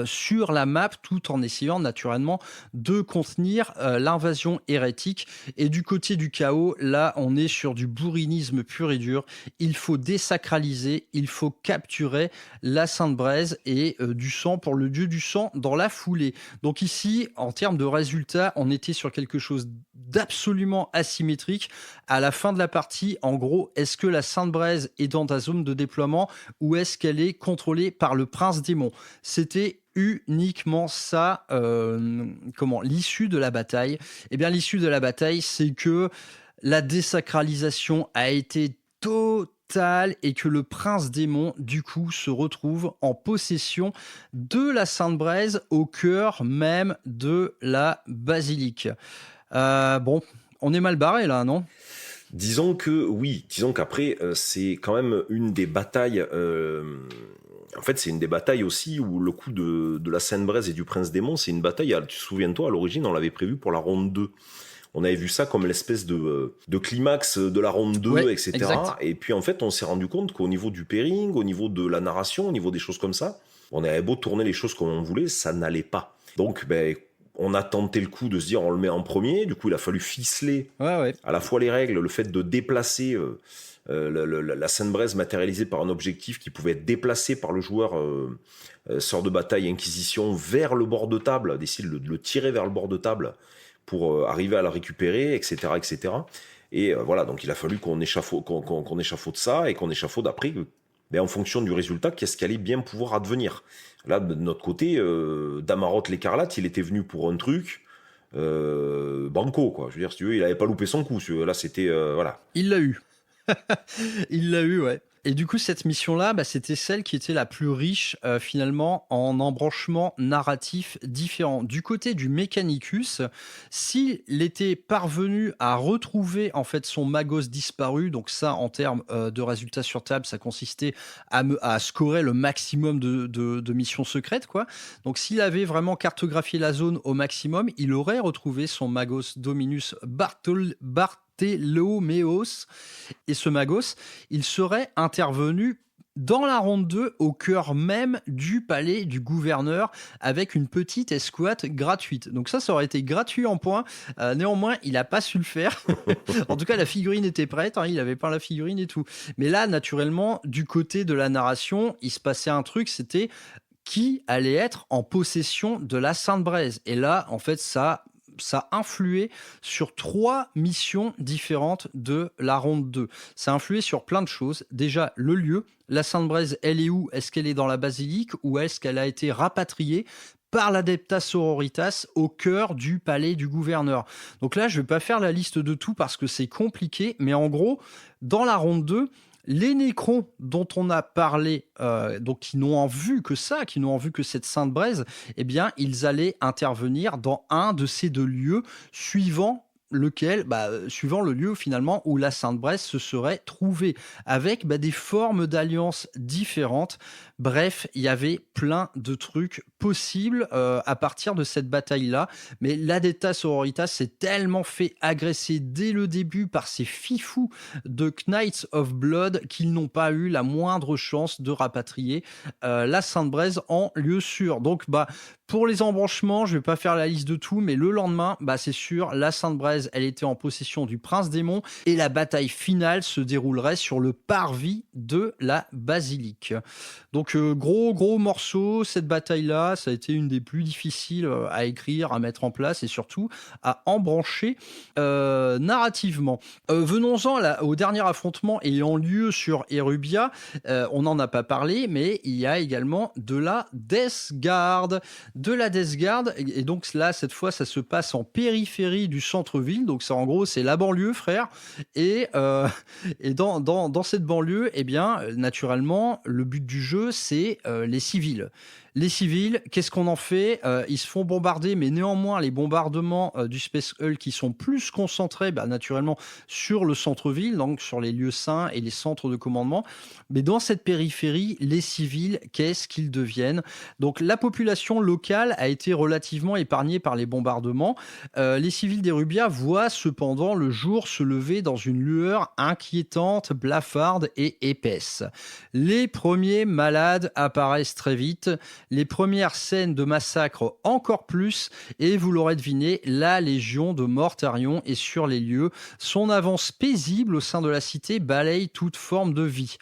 sur la map tout en essayant naturellement de contenir l'invasion hérétique. Et du côté du chaos, là on est sur du bourrinisme pur et dur. Il faut désacraliser, il faut capturer la Sainte-Braise et du sang pour le dieu du sang dans la foulée. Donc ici, en termes de résultats, on était sur quelque chose d'absolument asymétrique. À la fin de la partie, en gros, est-ce que la Sainte-Braise est dans ta zone de déploiement ou est-ce qu'elle est contrôlée par le prince démon? C'était uniquement ça, l'issue de la bataille. Eh bien, l'issue de la bataille, c'est que la désacralisation a été totale et que le prince démon, du coup, se retrouve en possession de la Sainte-Braise au cœur même de la basilique. Bon, on est mal barré là, non ? Disons que oui, disons qu'après, c'est quand même une des batailles... En fait, c'est une des batailles aussi où le coup de la Sainte-Braise et du Prince Démon, c'est une bataille, tu te souviens-toi, à l'origine, on l'avait prévu pour la ronde 2. On avait vu ça comme l'espèce de climax de la ronde 2, ouais, etc. Exact. Et puis en fait, on s'est rendu compte qu'au niveau du pairing, au niveau de la narration, au niveau des choses comme ça, on avait beau tourner les choses comme on voulait, ça n'allait pas. Donc, on a tenté le coup de se dire on le met en premier. Du coup, il a fallu ficeler à la fois les règles, le fait de déplacer la Sainte-Braise matérialisée par un objectif qui pouvait être déplacé par le joueur sort de bataille Inquisition vers le bord de table, d'essayer de le tirer vers le bord de table pour arriver à la récupérer, etc. etc. Et voilà, donc il a fallu qu'on échafaude ça et qu'on échafaude après, en fonction du résultat, qu'est-ce qui allait bien pouvoir advenir. Là, de notre côté, Damaroth l'Écarlate, il était venu pour un truc banco, quoi. Je veux dire, si tu veux, il avait pas loupé son coup. Là, c'était... voilà. Il l'a eu. Il l'a eu, ouais. Et du coup, cette mission-là, c'était celle qui était la plus riche, finalement, en embranchements narratifs différents. Du côté du Mechanicus, s'il était parvenu à retrouver, en fait, son Magos disparu, donc ça, en termes de résultats sur table, ça consistait à scorer le maximum de missions secrètes, quoi. Donc, s'il avait vraiment cartographié la zone au maximum, il aurait retrouvé son Magos Dominus Bartholomeos. Et ce Magos, il serait intervenu dans la ronde 2 au cœur même du palais du gouverneur avec une petite escouade gratuite. Donc ça aurait été gratuit en points. Néanmoins, il n'a pas su le faire. En tout cas, la figurine était prête. Il avait peint la figurine et tout. Mais là, naturellement, du côté de la narration, il se passait un truc, c'était qui allait être en possession de la Sainte-Braise. Et là, en fait, ça influé sur 3 missions différentes de la ronde 2. Ça a influé sur plein de choses. Déjà, le lieu. La Sainte-Braise, elle est où ? Est-ce qu'elle est dans la basilique ou est-ce qu'elle a été rapatriée par l'Adeptas Sororitas au cœur du palais du gouverneur ? Donc là, je ne vais pas faire la liste de tout parce que c'est compliqué, mais en gros, dans la ronde 2, Les Nécrons dont on a parlé, donc qui n'ont en vue que ça, qui n'ont en vue que cette Sainte Braise, eh bien, ils allaient intervenir dans un de ces deux lieux, suivant le lieu finalement où la Sainte Braise se serait trouvée, avec des formes d'alliances différentes. Bref, il y avait plein de trucs possibles à partir de cette bataille-là, mais l'Adepta Sororitas s'est tellement fait agresser dès le début par ces fifous de Knights of Blood qu'ils n'ont pas eu la moindre chance de rapatrier la Sainte Braise en lieu sûr. Donc pour les embranchements, je vais pas faire la liste de tout, mais le lendemain, c'est sûr, la Sainte Braise, elle était en possession du Prince Démon et la bataille finale se déroulerait sur le parvis de la basilique. Donc gros morceau, cette bataille-là, ça a été une des plus difficiles à écrire, à mettre en place et surtout à embrancher narrativement. Venons-en au dernier affrontement ayant lieu sur Erubia. On n'en a pas parlé, mais il y a également de la Death Guard. Et donc là, cette fois, ça se passe en périphérie du centre-ville. Donc ça, en gros, c'est la banlieue, frère. Et dans cette banlieue, eh bien, naturellement, le but du jeu, c'est les civils. Les civils, qu'est-ce qu'on en fait ? Ils se font bombarder, mais néanmoins, les bombardements du Space Hulk qui sont plus concentrés, naturellement, sur le centre-ville, donc sur les lieux saints et les centres de commandement. Mais dans cette périphérie, les civils, qu'est-ce qu'ils deviennent ? Donc la population locale a été relativement épargnée par les bombardements. Les civils d'Erubia voient cependant le jour se lever dans une lueur inquiétante, blafarde et épaisse. Les premiers malades apparaissent très vite. Les premières scènes de massacre encore plus, et vous l'aurez deviné, la Légion de Mortarion est sur les lieux. Son avance paisible au sein de la cité balaye toute forme de vie.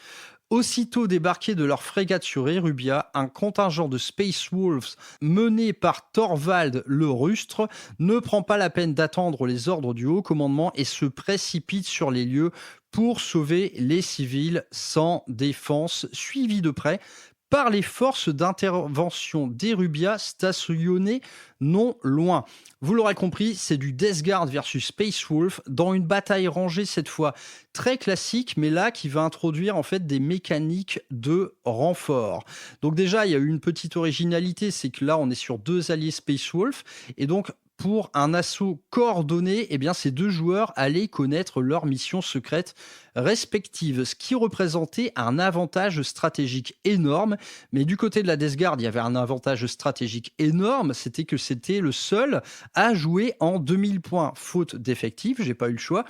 Aussitôt débarqués de leur frégate sur Erubia, un contingent de Space Wolves mené par Thorvald le Rustre ne prend pas la peine d'attendre les ordres du haut commandement et se précipite sur les lieux pour sauver les civils sans défense, suivis de près par les forces d'intervention d'Erubia stationnées non loin. Vous l'aurez compris, c'est du Death Guard versus Space Wolf dans une bataille rangée cette fois très classique, mais là qui va introduire en fait des mécaniques de renfort. Donc déjà, il y a eu une petite originalité, c'est que là on est sur deux alliés Space Wolf et donc pour un assaut coordonné, eh bien, ces deux joueurs allaient connaître leurs missions secrètes respectives, ce qui représentait un avantage stratégique énorme. Mais du côté de la Death Guard, il y avait un avantage stratégique énorme, c'était que c'était le seul à jouer en 2000 points, faute d'effectifs, j'ai pas eu le choix.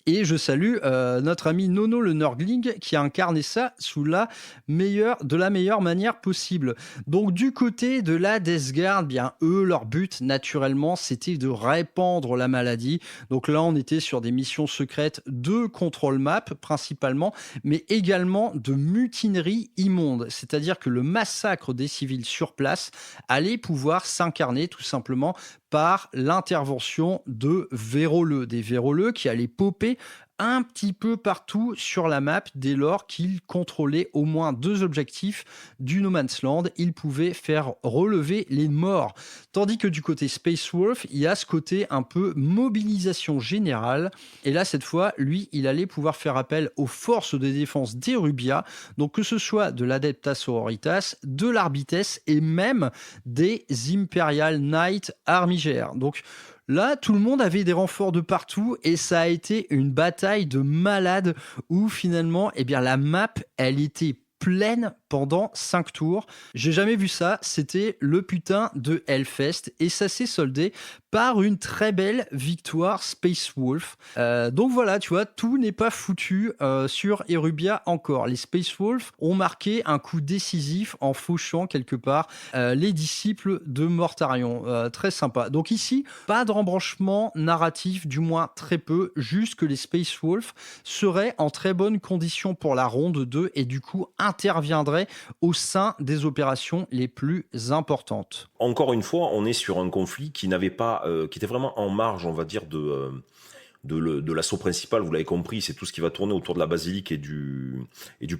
Et je salue notre ami Nono le Nurgling qui a incarné ça de la meilleure manière possible. Donc du côté de la Death Guard, bien eux, leur but naturellement, c'était de répandre la maladie. Donc là, on était sur des missions secrètes de control map principalement, mais également de mutinerie immonde. C'est-à-dire que le massacre des civils sur place allait pouvoir s'incarner tout simplement par l'intervention de véroleux. Des véroleux qui allaient popper un petit peu partout sur la map dès lors qu'ils contrôlaient au moins deux objectifs du No Man's Land. Ils pouvaient faire relever les morts. Tandis que du côté Space Wolf, il y a ce côté un peu mobilisation générale. Et là, cette fois, lui, il allait pouvoir faire appel aux forces de défense d'Erubia, donc que ce soit de l'Adepta Sororitas, de l'Arbites et même des Imperial Knight Armigères. Donc là, tout le monde avait des renforts de partout et ça a été une bataille de malades où finalement, eh bien, la map, elle était pleine pendant 5 tours. J'ai jamais vu ça, c'était le putain de Hellfest et ça s'est soldé par une très belle victoire Space Wolf. Donc voilà, tu vois, tout n'est pas foutu sur Erubia encore. Les Space Wolf ont marqué un coup décisif en fauchant quelque part les disciples de Mortarion. Très sympa. Donc ici, pas de rembranchement narratif, du moins très peu, juste que les Space Wolf seraient en très bonne condition pour la ronde 2 et du coup interviendraient au sein des opérations les plus importantes. Encore une fois, on est sur un conflit qui n'avait pas, qui était vraiment en marge, on va dire, de l'assaut principal. Vous l'avez compris, c'est tout ce qui va tourner autour de la basilique et du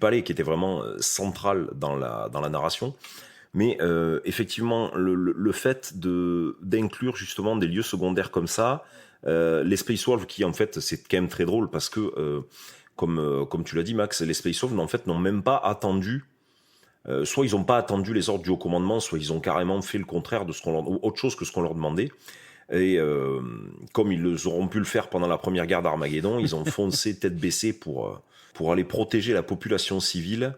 palais qui était vraiment central dans la narration. Mais effectivement, le fait d'inclure justement des lieux secondaires comme ça, les Space Wolves qui en fait, c'est quand même très drôle parce que comme tu l'as dit, Max, les Space Wolves, en fait, n'ont même pas attendu. Soit ils n'ont pas attendu les ordres du haut commandement, soit ils ont carrément fait le contraire de autre chose que ce qu'on leur demandait. Et comme ils auront pu le faire pendant la première guerre d'Armageddon, ils ont foncé tête baissée pour aller protéger la population civile.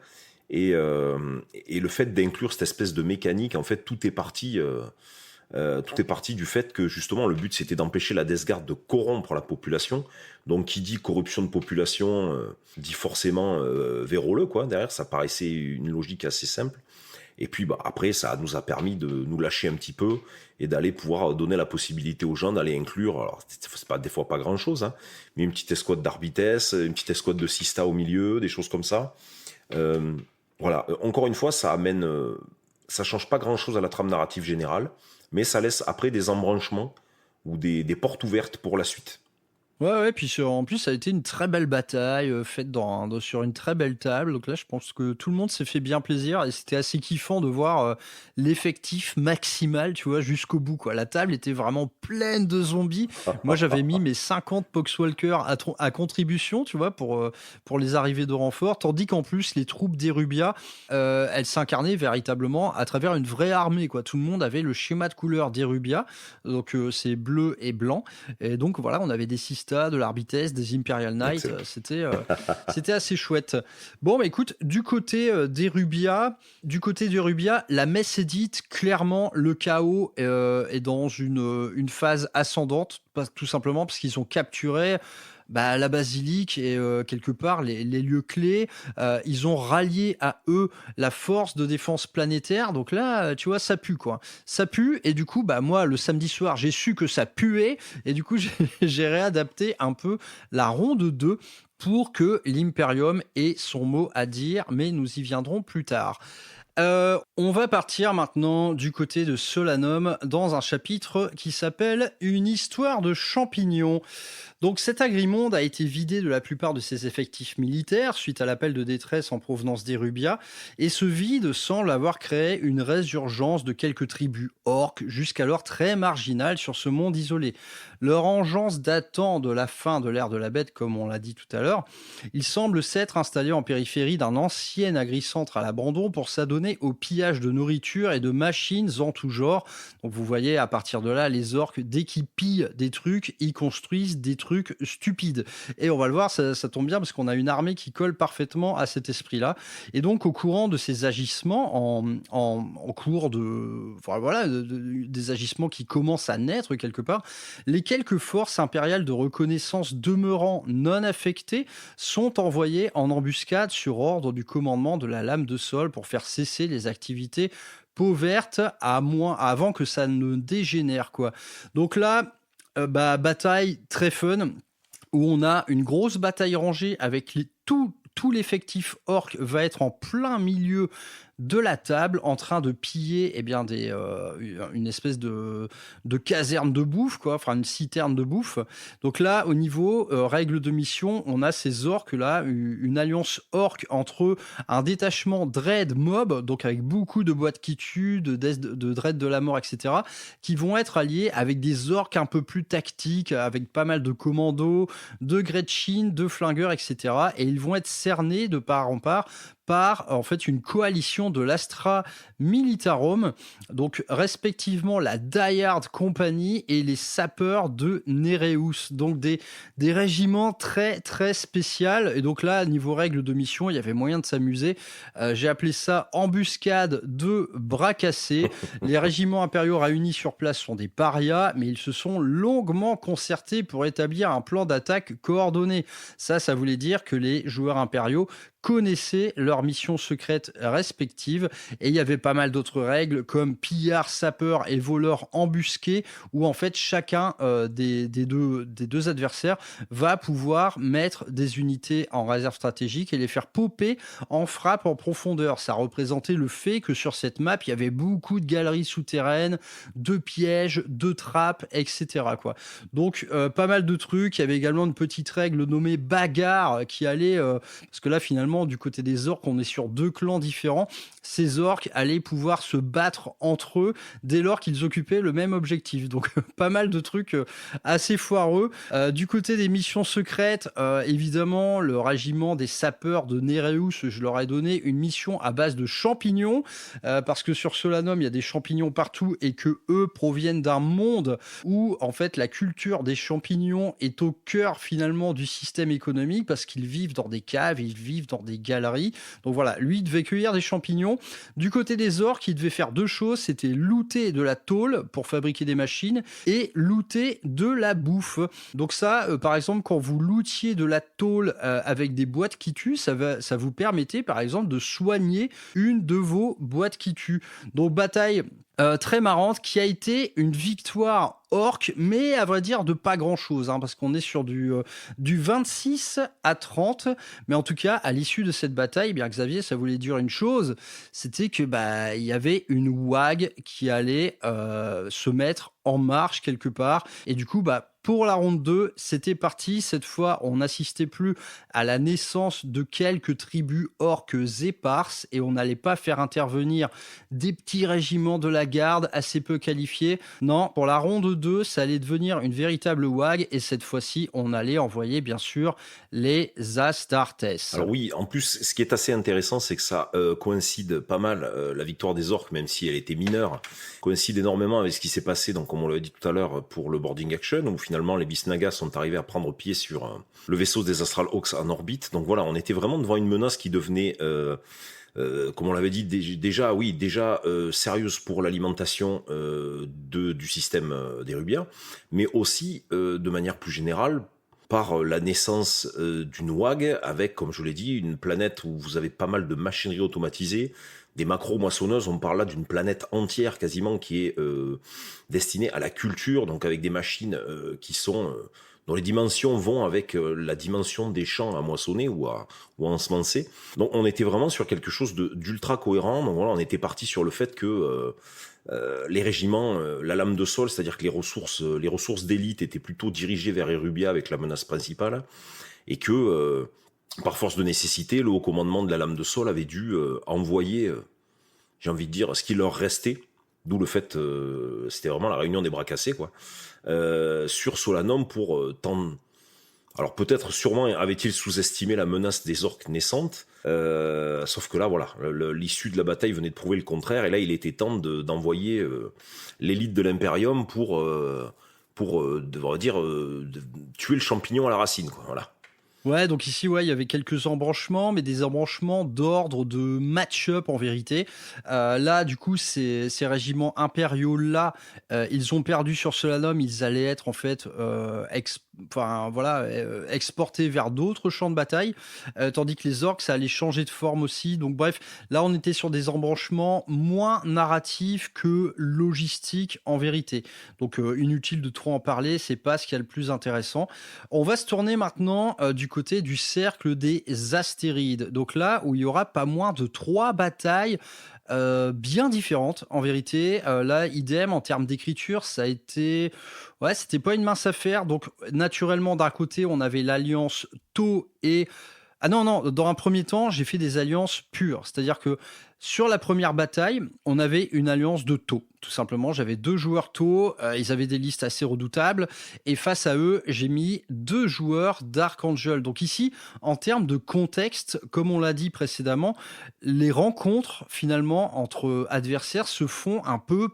Et le fait d'inclure cette espèce de mécanique, en fait, tout est parti du fait que justement le but c'était d'empêcher la Death Guard de corrompre la population. Donc qui dit corruption de population dit forcément véroleux, quoi. Derrière, ça paraissait une logique assez simple. Et puis après, ça nous a permis de nous lâcher un petit peu et d'aller pouvoir donner la possibilité aux gens d'aller inclure, alors c'est pas des fois pas grand chose, hein, mais une petite escouade d'Arbites, une petite escouade de Sista au milieu, des choses comme ça. Voilà, encore une fois, ça change pas grand chose à la trame narrative générale, mais ça laisse après des embranchements ou des portes ouvertes pour la suite. Ouais, puis en plus, ça a été une très belle bataille faite sur une très belle table. Donc là, je pense que tout le monde s'est fait bien plaisir et c'était assez kiffant de voir l'effectif maximal, tu vois, jusqu'au bout, quoi. La table était vraiment pleine de zombies. Moi, j'avais mis mes 50 Poxwalkers à contribution, tu vois, pour les arrivées de renfort, tandis qu'en plus, les troupes d'Erubia, elles s'incarnaient véritablement à travers une vraie armée, quoi. Tout le monde avait le schéma de couleur d'Erubia, donc c'est bleu et blanc. Et donc, voilà, on avait des systèmes de l'Arbites, des Imperial Knights, c'était assez chouette. Bon, bah écoute, du côté d'Erubia, la messe est dite, clairement, le chaos est dans une phase ascendante, tout simplement parce qu'ils ont capturé la basilique et quelque part les lieux clés. Ils ont rallié à eux la force de défense planétaire. Donc là, tu vois, ça pue, quoi. Ça pue. Et du coup, moi, le samedi soir, j'ai su que ça puait. Et du coup, j'ai réadapté un peu la ronde 2 pour que l'Imperium ait son mot à dire. Mais nous y viendrons plus tard. On va partir maintenant du côté de Solanum dans un chapitre qui s'appelle « Une histoire de champignons ». Donc cet agrimonde a été vidé de la plupart de ses effectifs militaires suite à l'appel de détresse en provenance d'Erubia, et ce vide semble avoir créé une résurgence de quelques tribus orques jusqu'alors très marginales sur ce monde isolé. Leur engeance datant de la fin de l'ère de la bête, comme on l'a dit tout à l'heure, ils semblent s'être installés en périphérie d'un ancien agricentre à l'abandon pour s'adonner au pillage de nourriture et de machines en tout genre. Donc vous voyez, à partir de là, les orques, dès qu'ils pillent des trucs, ils construisent des trucs stupides. Et on va le voir, ça tombe bien parce qu'on a une armée qui colle parfaitement à cet esprit-là. Et donc, au courant de ces agissements, en cours des agissements qui commencent à naître quelque part, les quelques forces impériales de reconnaissance demeurant non affectées sont envoyées en embuscade sur ordre du commandement de la Lame de Sol pour faire cesser les activités peau verte avant que ça ne dégénère, quoi. Donc là, bataille très fun où on a une grosse bataille rangée avec tout l'effectif orc va être en plein milieu de la table en train de piller une espèce de caserne de bouffe, quoi, enfin une citerne de bouffe. Donc là, au niveau règles de mission, on a ces orques là, une alliance orc entre un détachement dread mob, donc avec beaucoup de boîtes qui tuent, de dread de la mort, etc., qui vont être alliés avec des orcs un peu plus tactiques, avec pas mal de commandos, de Gretchin, de flingueurs, etc. Et ils vont être cernés de part en part par en fait une coalition de l'Astra Militarum, donc respectivement la Die Hard Company et les sapeurs de Nereus, donc des régiments très très spéciaux. Et donc là, niveau règles de mission, il y avait moyen de s'amuser. J'ai appelé ça embuscade de bras cassés. Les régiments impériaux réunis sur place sont des parias, mais ils se sont longuement concertés pour établir un plan d'attaque coordonné. Ça voulait dire que les joueurs impériaux connaissaient leurs missions secrètes respectives, et il y avait pas mal d'autres règles comme pillards, sapeurs et voleurs embusqués, où en fait chacun des deux adversaires va pouvoir mettre des unités en réserve stratégique et les faire popper en frappe en profondeur. Ça représentait le fait que sur cette map il y avait beaucoup de galeries souterraines, de pièges, de trappes, etc., quoi. Donc pas mal de trucs. Il y avait également une petite règle nommée bagarre qui allait parce que là finalement évidemment, du côté des orques, on est sur 2 clans différents. Ces orques allaient pouvoir se battre entre eux dès lors qu'ils occupaient le même objectif. Donc, pas mal de trucs assez foireux. Du côté des missions secrètes, évidemment, le régiment des sapeurs de Nereus, je leur ai donné une mission à base de champignons, parce que sur Solanum, il y a des champignons partout et que eux proviennent d'un monde où, en fait, la culture des champignons est au cœur, finalement, du système économique, parce qu'ils vivent dans des caves, ils vivent dans des galeries. Donc voilà, lui, il devait cueillir des champignons. Du côté des orques, il devait faire 2 choses, c'était looter de la tôle pour fabriquer des machines et looter de la bouffe. Donc ça, par exemple, quand vous lootiez de la tôle avec des boîtes qui tuent, ça vous permettait, par exemple, de soigner une de vos boîtes qui tuent. Donc bataille très marrante qui a été une victoire orque, mais à vrai dire de pas grand chose, parce qu'on est sur du 26-30, mais en tout cas à l'issue de cette bataille, bien Xavier, ça voulait dire une chose, c'était que il y avait une WAG qui allait se mettre en marche quelque part, et du coup pour la ronde 2, c'était parti. Cette fois, on n'assistait plus à la naissance de quelques tribus orques éparses et on n'allait pas faire intervenir des petits régiments de la garde assez peu qualifiés. Non, pour la ronde 2, ça allait devenir une véritable WAG et cette fois-ci, on allait envoyer bien sûr les Astartes. Alors oui, en plus, ce qui est assez intéressant, c'est que ça coïncide pas mal, la victoire des orques, même si elle était mineure, coïncide énormément avec ce qui s'est passé, donc comme on l'avait dit tout à l'heure, pour le boarding action, où finalement les Bisnagas sont arrivés à prendre pied sur le vaisseau des Astral Hawks en orbite. Donc voilà, on était vraiment devant une menace qui devenait, comme on l'avait dit déjà sérieuse pour l'alimentation du système des Rubiens, mais aussi de manière plus générale par la naissance d'une WAG avec, comme je vous l'ai dit, une planète où vous avez pas mal de machinerie automatisée, des macro-moissonneuses. On parle là d'une planète entière quasiment qui est destinée à la culture, donc avec des machines dont les dimensions vont avec la dimension des champs à moissonner ou à ensemencer. Donc on était vraiment sur quelque chose d'ultra cohérent. Donc voilà, on était parti sur le fait que les régiments, la lame de sol, c'est-à-dire que les ressources d'élite étaient plutôt dirigées vers Erubia avec la menace principale, et que par force de nécessité, le haut commandement de la lame de sol avait dû envoyer, j'ai envie de dire, ce qui leur restait, d'où le fait, c'était vraiment la réunion des bras cassés, quoi, sur Solanum pour tendre. Alors peut-être, sûrement, avait-il sous-estimé la menace des orques naissantes, sauf que là, voilà, l'issue de la bataille venait de prouver le contraire, et là, il était temps d'envoyer l'élite de l'Imperium pour tuer le champignon à la racine, quoi, voilà. Ouais, donc ici, il y avait quelques embranchements, mais des embranchements d'ordre de match-up en vérité. Là, du coup, ces régiments impériaux-là, ils ont perdu sur Solanum, ils allaient être en fait exportés vers d'autres champs de bataille, tandis que les orques, ça allait changer de forme aussi. Donc bref, là, on était sur des embranchements moins narratifs que logistiques en vérité. Donc inutile de trop en parler, c'est pas ce qu'il y a le plus intéressant. On va se tourner maintenant du côté du cercle des astéroïdes. Donc là où il y aura pas moins de 3 batailles bien différentes en vérité. Là, idem en termes d'écriture, ça a été... Ouais, c'était pas une mince affaire. Donc naturellement, d'un côté, on avait l'alliance Tau et... Ah non, dans un premier temps, j'ai fait des alliances pures. C'est-à-dire que sur la première bataille, on avait une alliance de Tau. Tout simplement, j'avais 2 joueurs Tau, ils avaient des listes assez redoutables, et face à eux, j'ai mis 2 joueurs d'Archangel. Donc ici, en termes de contexte, comme on l'a dit précédemment, les rencontres, finalement, entre adversaires se font un peu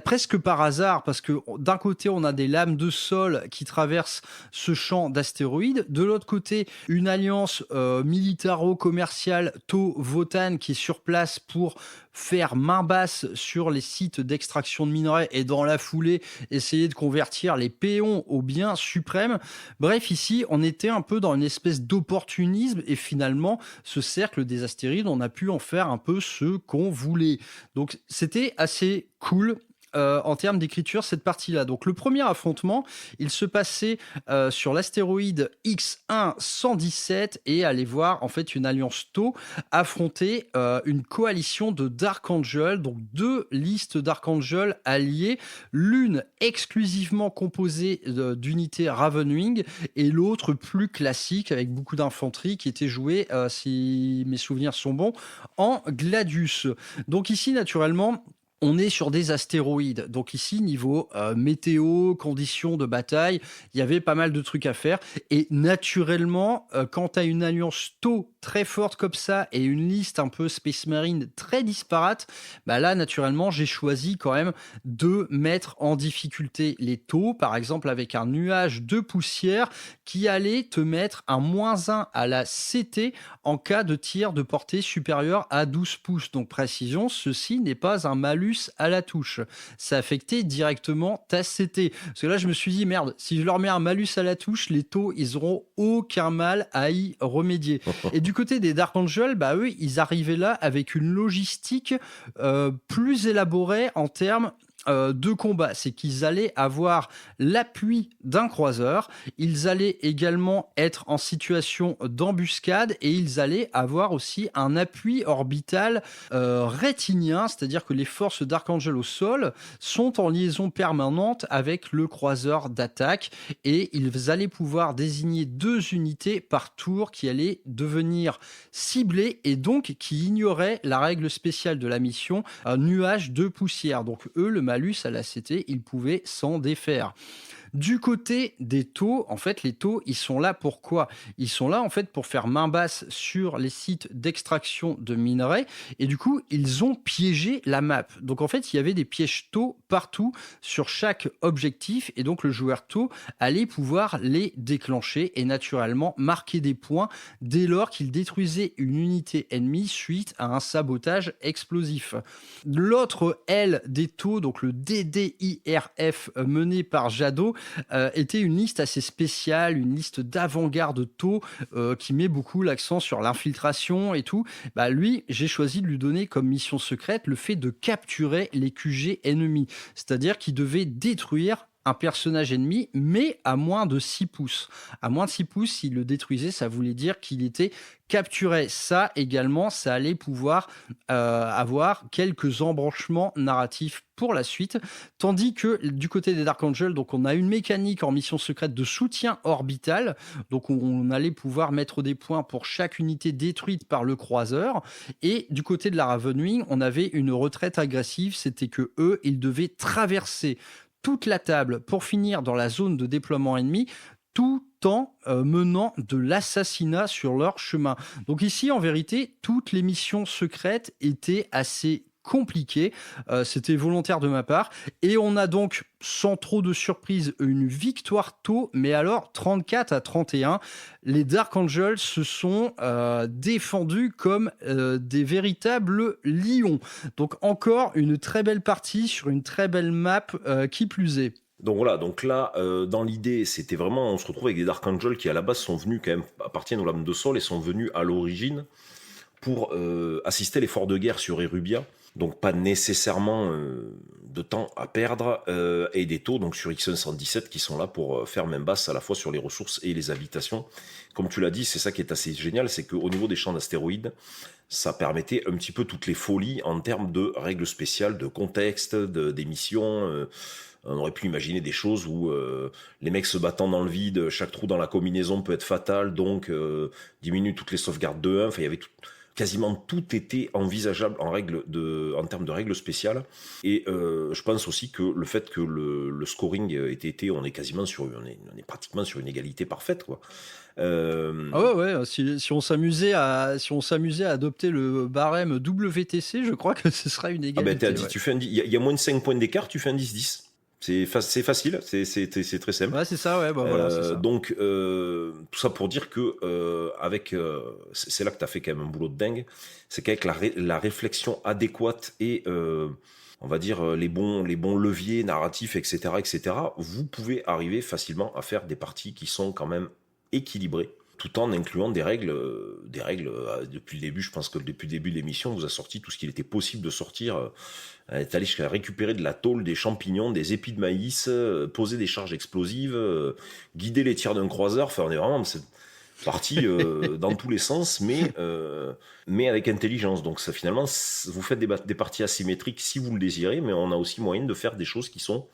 presque par hasard, parce que d'un côté, on a des lames de sol qui traversent ce champ d'astéroïdes. De l'autre côté, une alliance militaro-commerciale Tau-Votan qui est sur place pour faire main basse sur les sites d'extraction de minerais et dans la foulée, essayer de convertir les péons au bien suprême. Bref, ici, on était un peu dans une espèce d'opportunisme et finalement, ce cercle des astéroïdes, on a pu en faire un peu ce qu'on voulait. Donc, c'était assez cool. en termes d'écriture cette partie-là. Donc le premier affrontement, il se passait sur l'astéroïde X1-117 et allait voir en fait une alliance Tau affronter une coalition de Dark Angel, donc 2 listes Dark Angel alliées, l'une exclusivement composée d'unités Ravenwing et l'autre plus classique avec beaucoup d'infanterie qui était jouée, si mes souvenirs sont bons, en Gladius. Donc ici, naturellement, on est sur des astéroïdes. Donc ici, niveau météo, conditions de bataille, il y avait pas mal de trucs à faire. Et naturellement, quand tu as une alliance Tau très forte comme ça et une liste un peu Space Marine très disparate, bah là, naturellement, j'ai choisi quand même de mettre en difficulté les Tau, par exemple avec un nuage de poussière qui allait te mettre un -1 à la CT en cas de tir de portée supérieure à 12 pouces. Donc précision, ceci n'est pas un malus à la touche. Ça affectait directement ta CT. Parce que là, je me suis dit, merde, si je leur mets un malus à la touche, les Tau, ils auront aucun mal à y remédier. Et du côté des Dark Angel, bah eux, ils arrivaient là avec une logistique plus élaborée en termes de combat. C'est qu'ils allaient avoir l'appui d'un croiseur, ils allaient également être en situation d'embuscade et ils allaient avoir aussi un appui orbital rétinien, c'est-à-dire que les forces Dark Angel au sol sont en liaison permanente avec le croiseur d'attaque et ils allaient pouvoir désigner 2 unités par tour qui allaient devenir ciblées et donc qui ignoraient la règle spéciale de la mission, un nuage de poussière. Donc eux, le malus à la CT, ils pouvaient s'en défaire. Du côté des Tau, en fait, les Tau, ils sont là pour quoi ? Ils sont là, en fait, pour faire main basse sur les sites d'extraction de minerais. Et du coup, ils ont piégé la map. Donc, en fait, il y avait des pièges Tau partout sur chaque objectif. Et donc, le joueur Tau allait pouvoir les déclencher et naturellement marquer des points dès lors qu'il détruisait une unité ennemie suite à un sabotage explosif. L'autre aile des Tau, donc le DDIRF mené par Jado, était une liste assez spéciale, une liste d'avant-garde Tau qui met beaucoup l'accent sur l'infiltration et tout. Bah, lui, j'ai choisi de lui donner comme mission secrète le fait de capturer les QG ennemis. C'est-à-dire qu'il devait détruire un personnage ennemi, mais à moins de 6 pouces. À moins de 6 pouces, s'il le détruisait, ça voulait dire qu'il était capturé. Ça également, ça allait pouvoir avoir quelques embranchements narratifs pour la suite. Tandis que du côté des Dark Angel, donc on a une mécanique en mission secrète de soutien orbital. Donc on allait pouvoir mettre des points pour chaque unité détruite par le croiseur. Et du côté de la Ravenwing, on avait une retraite agressive. C'était que eux, ils devaient traverser toute la table pour finir dans la zone de déploiement ennemi, tout en menant de l'assassinat sur leur chemin. Donc ici, en vérité, toutes les missions secrètes étaient assez compliquées. C'était volontaire de ma part. Et on a donc, sans trop de surprise, une victoire Tau, mais alors 34-31. Les Dark Angels se sont défendus comme des véritables lions. Donc encore une très belle partie sur une très belle map qui plus est. Donc voilà, donc là, dans l'idée, c'était vraiment, on se retrouve avec des Dark Angels qui à la base sont venus quand même, appartiennent aux lames de sol et sont venus à l'origine pour assister l'effort de guerre sur Erubia. Donc pas nécessairement de temps à perdre, et des Tau donc sur X117 qui sont là pour faire main basse à la fois sur les ressources et les habitations. Comme tu l'as dit, c'est ça qui est assez génial, c'est qu'au niveau des champs d'astéroïdes, ça permettait un petit peu toutes les folies en termes de règles spéciales, de contexte, des missions. On aurait pu imaginer des choses où les mecs se battant dans le vide, chaque trou dans la combinaison peut être fatal, donc diminue toutes les sauvegardes de 1. Enfin, il y avait quasiment tout était envisageable en termes de règles spéciales. Et je pense aussi que le fait que le scoring ait été, on est pratiquement sur une égalité parfaite, quoi. Ah ouais, si on s'amusait à adopter le barème WTC, je crois que ce sera une égalité. Ah ben, ouais. Il y a moins de 5 points d'écart, tu fais un 10-10. C'est facile, c'est très simple. Ouais, c'est ça, ouais, bah voilà, c'est ça. Donc, tout ça pour dire que, c'est là que tu as fait quand même un boulot de dingue, c'est qu'avec la réflexion adéquate et, on va dire, les bons leviers narratifs, etc., vous pouvez arriver facilement à faire des parties qui sont quand même équilibrées. tout en incluant des règles. Depuis le début, je pense que depuis le début de l'émission, on vous a sorti tout ce qu'il était possible de sortir. Est allé jusqu'à récupérer de la tôle, des champignons, des épis de maïs, poser des charges explosives, guider les tirs d'un croiseur. Enfin, on est vraiment parti dans tous les sens, mais avec intelligence. Donc ça, finalement, vous faites des parties asymétriques si vous le désirez, mais on a aussi moyen de faire des choses qui sont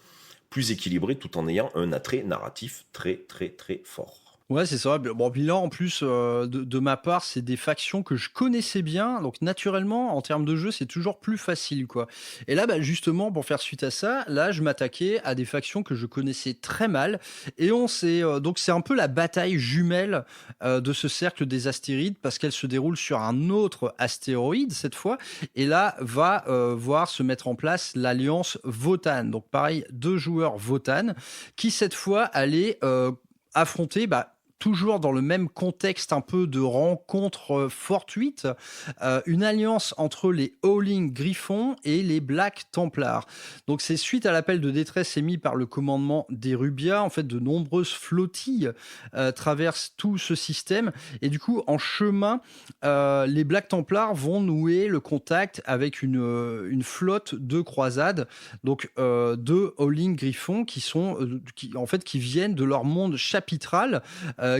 plus équilibrées tout en ayant un attrait narratif très très très fort. Ouais, c'est ça. Bon, puis là, en plus, de ma part, c'est des factions que je connaissais bien. Donc, naturellement, en termes de jeu, c'est toujours plus facile, quoi. Et là, bah, justement, pour faire suite à ça, là, je m'attaquais à des factions que je connaissais très mal. Et donc, c'est un peu la bataille jumelle de ce cercle des astéroïdes parce qu'elle se déroule sur un autre astéroïde, cette fois. Et là, va voir se mettre en place l'alliance Votann. Donc, pareil, 2 joueurs Votann qui, cette fois, allaient affronter... toujours dans le même contexte un peu de rencontre fortuite, une alliance entre les Howling Griffons et les Black Templars. Donc c'est suite à l'appel de détresse émis par le commandement des Rubia, en fait de nombreuses flottilles traversent tout ce système et du coup en chemin, les Black Templars vont nouer le contact avec une flotte de croisades, donc de Howling Griffons qui viennent de leur monde chapitral,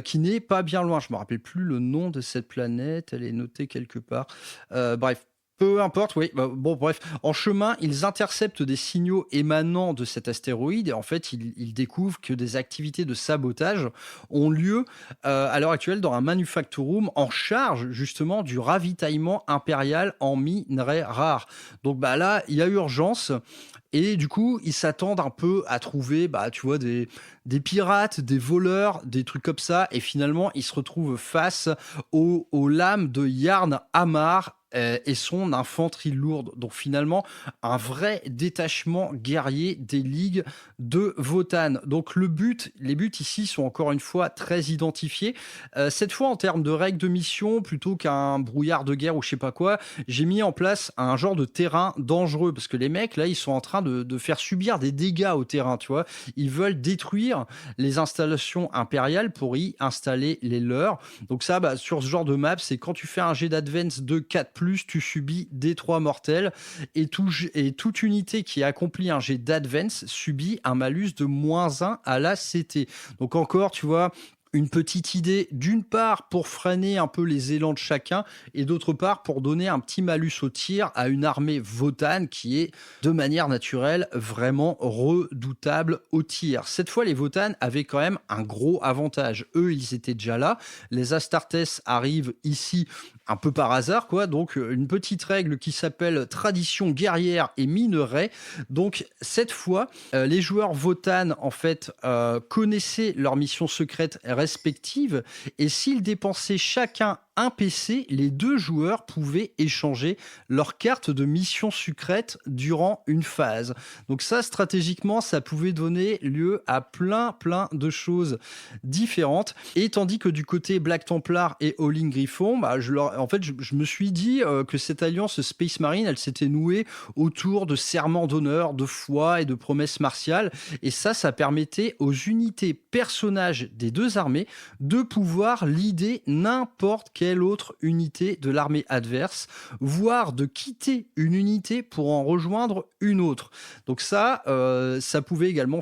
qui n'est pas bien loin. Je me rappelle plus le nom de cette planète, elle est notée quelque part. Bref. Peu importe, oui. Bon, bref. En chemin, ils interceptent des signaux émanant de cet astéroïde et en fait, ils découvrent que des activités de sabotage ont lieu à l'heure actuelle dans un manufactorum en charge justement du ravitaillement impérial en minerais rares. Donc là, il y a urgence. Et du coup, ils s'attendent un peu à trouver, tu vois, des pirates, des voleurs, des trucs comme ça. Et finalement, ils se retrouvent face aux lames de Yarn Amar et son infanterie lourde. Donc finalement, un vrai détachement guerrier des ligues de Votann. Donc les buts ici sont encore une fois très identifiés. Cette fois, en termes de règles de mission, plutôt qu'un brouillard de guerre ou je sais pas quoi, j'ai mis en place un genre de terrain dangereux. Parce que les mecs, là, ils sont en train de faire subir des dégâts au terrain, tu vois. Ils veulent détruire les installations impériales pour y installer les leurs. Donc ça, sur ce genre de map, c'est quand tu fais un jet d'advance de 4+, tu subis D3 mortels et toute unité qui accomplit un jet d'advance subit un malus de -1 à la CT. Donc encore, tu vois, une petite idée, d'une part pour freiner un peu les élans de chacun et d'autre part pour donner un petit malus au tir à une armée Votann qui est de manière naturelle vraiment redoutable au tir. Cette fois, les Votann avaient quand même un gros avantage. Eux, ils étaient déjà là. Les Astartes arrivent ici un peu par hasard, quoi. Donc, une petite règle qui s'appelle tradition guerrière et minerai. Donc, cette fois, les joueurs Votann, en fait, connaissaient leur mission secrète respectives et s'ils dépensaient chacun un PC, les 2 joueurs pouvaient échanger leurs cartes de mission secrète durant une phase. Donc ça, stratégiquement, ça pouvait donner lieu à plein de choses différentes. Et tandis que du côté Black Templar et Howling Griffon, je me suis dit que cette alliance Space Marine, elle s'était nouée autour de serments d'honneur, de foi et de promesses martiales. Et ça permettait aux unités personnages des 2 armées de pouvoir leader n'importe quelle autre unité de l'armée adverse, voire de quitter une unité pour en rejoindre une autre. Donc ça pouvait également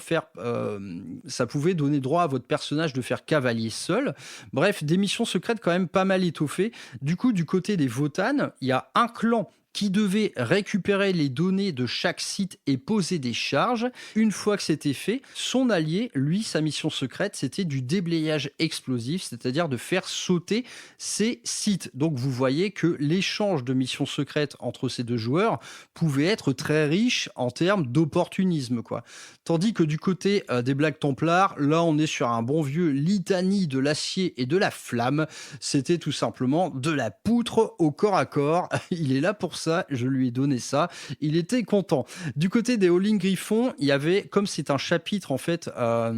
ça pouvait donner droit à votre personnage de faire cavalier seul. Bref, des missions secrètes quand même pas mal étoffées. Du coup, du côté des Votann, il y a un clan qui devait récupérer les données de chaque site et poser des charges. Une fois que c'était fait, son allié, lui, sa mission secrète, c'était du déblayage explosif, c'est-à-dire de faire sauter ces sites. Donc vous voyez que l'échange de missions secrètes entre ces 2 joueurs pouvait être très riche en termes d'opportunisme, quoi. Tandis que du côté des Black Templars, là on est sur un bon vieux litanie de l'acier et de la flamme. C'était tout simplement de la poutre au corps à corps. Il est là pour ça, je lui ai donné ça. Il était content. Du côté des Howling Griffons, il y avait, comme c'est un chapitre en fait à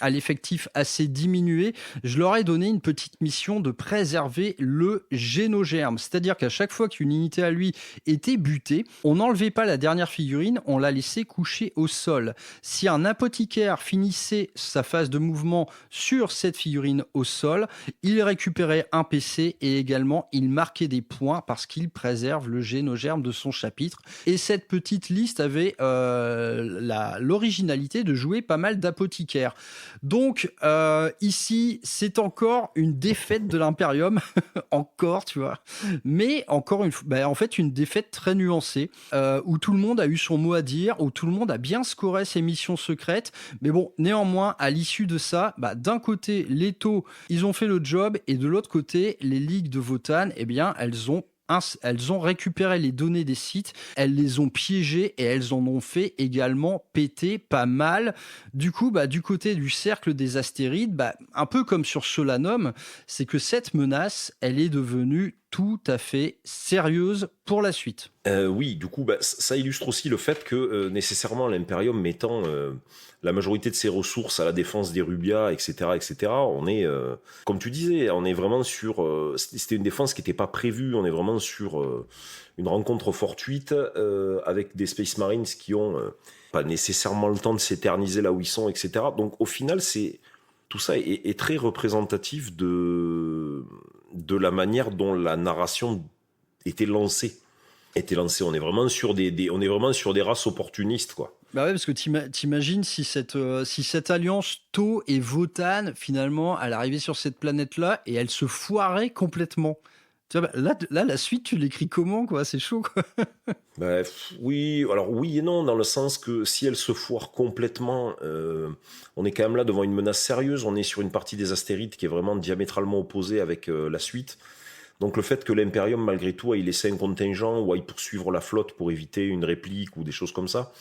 l'effectif assez diminué, je leur ai donné une petite mission de préserver le génogerme. C'est-à-dire qu'à chaque fois qu'une unité à lui était butée, on n'enlevait pas la dernière figurine, on la laissait coucher au sol. Si un apothicaire finissait sa phase de mouvement sur cette figurine au sol, il récupérait un PC et également il marquait des points parce qu'il préserve le génogerme de son chapitre. Et cette petite liste avait l'originalité de jouer pas mal d'apothicaires. Donc ici, c'est encore une défaite de l'Imperium, encore, tu vois. Mais encore en fait, une défaite très nuancée, où tout le monde a eu son mot à dire, où tout le monde a bien scoré ses missions secrètes. Mais bon, néanmoins, à l'issue de ça, d'un côté, les taux, ils ont fait le job, et de l'autre côté, les ligues de Votann, eh bien, elles ont récupéré les données des sites, elles les ont piégées et elles en ont fait également péter pas mal. Du coup, du côté du cercle des astérides, un peu comme sur Solanum, c'est que cette menace, elle est devenue tout à fait sérieuse pour la suite. Oui, du coup, ça illustre aussi le fait que nécessairement l'Imperium mettant la majorité de ses ressources à la défense des Rubia, etc., on est, comme tu disais, on est vraiment sur... c'était une défense qui n'était pas prévue, on est vraiment sur une rencontre fortuite avec des Space Marines qui ont pas nécessairement le temps de s'éterniser là où ils sont, etc. Donc au final, tout ça est très représentatif de la manière dont la narration était lancée. On est vraiment sur des races opportunistes, quoi. Ouais, parce que t'imagines si cette alliance Tau et Votann, finalement, elle arrivait sur cette planète-là et elle se foirait complètement. Tu vois, là, la suite, tu l'écris comment, quoi? C'est chaud, quoi. Oui, alors oui et non, dans le sens que si elle se foire complètement, on est quand même là devant une menace sérieuse. On est sur une partie des astérides qui est vraiment diamétralement opposée avec la suite. Donc le fait que l'Imperium, malgré tout, aille laisser un contingent ou aille poursuivre la flotte pour éviter une réplique ou des choses comme ça,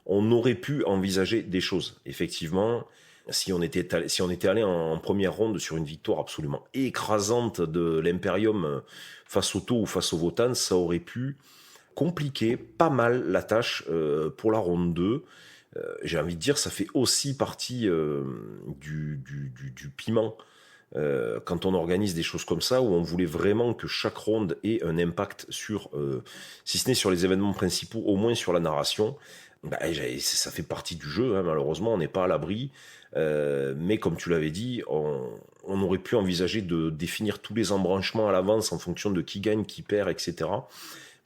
on aurait pu envisager des choses. Effectivement, si on était allé en première ronde sur une victoire absolument écrasante de l'Imperium face au Tau ou face au Votann, ça aurait pu compliquer pas mal la tâche pour la ronde 2. J'ai envie de dire, ça fait aussi partie du piment quand on organise des choses comme ça, où on voulait vraiment que chaque ronde ait un impact sur, si ce n'est sur les événements principaux, au moins sur la narration. Ça fait partie du jeu, hein, malheureusement, on n'est pas à l'abri. Mais comme tu l'avais dit, on aurait pu envisager de définir tous les embranchements à l'avance en fonction de qui gagne, qui perd, etc.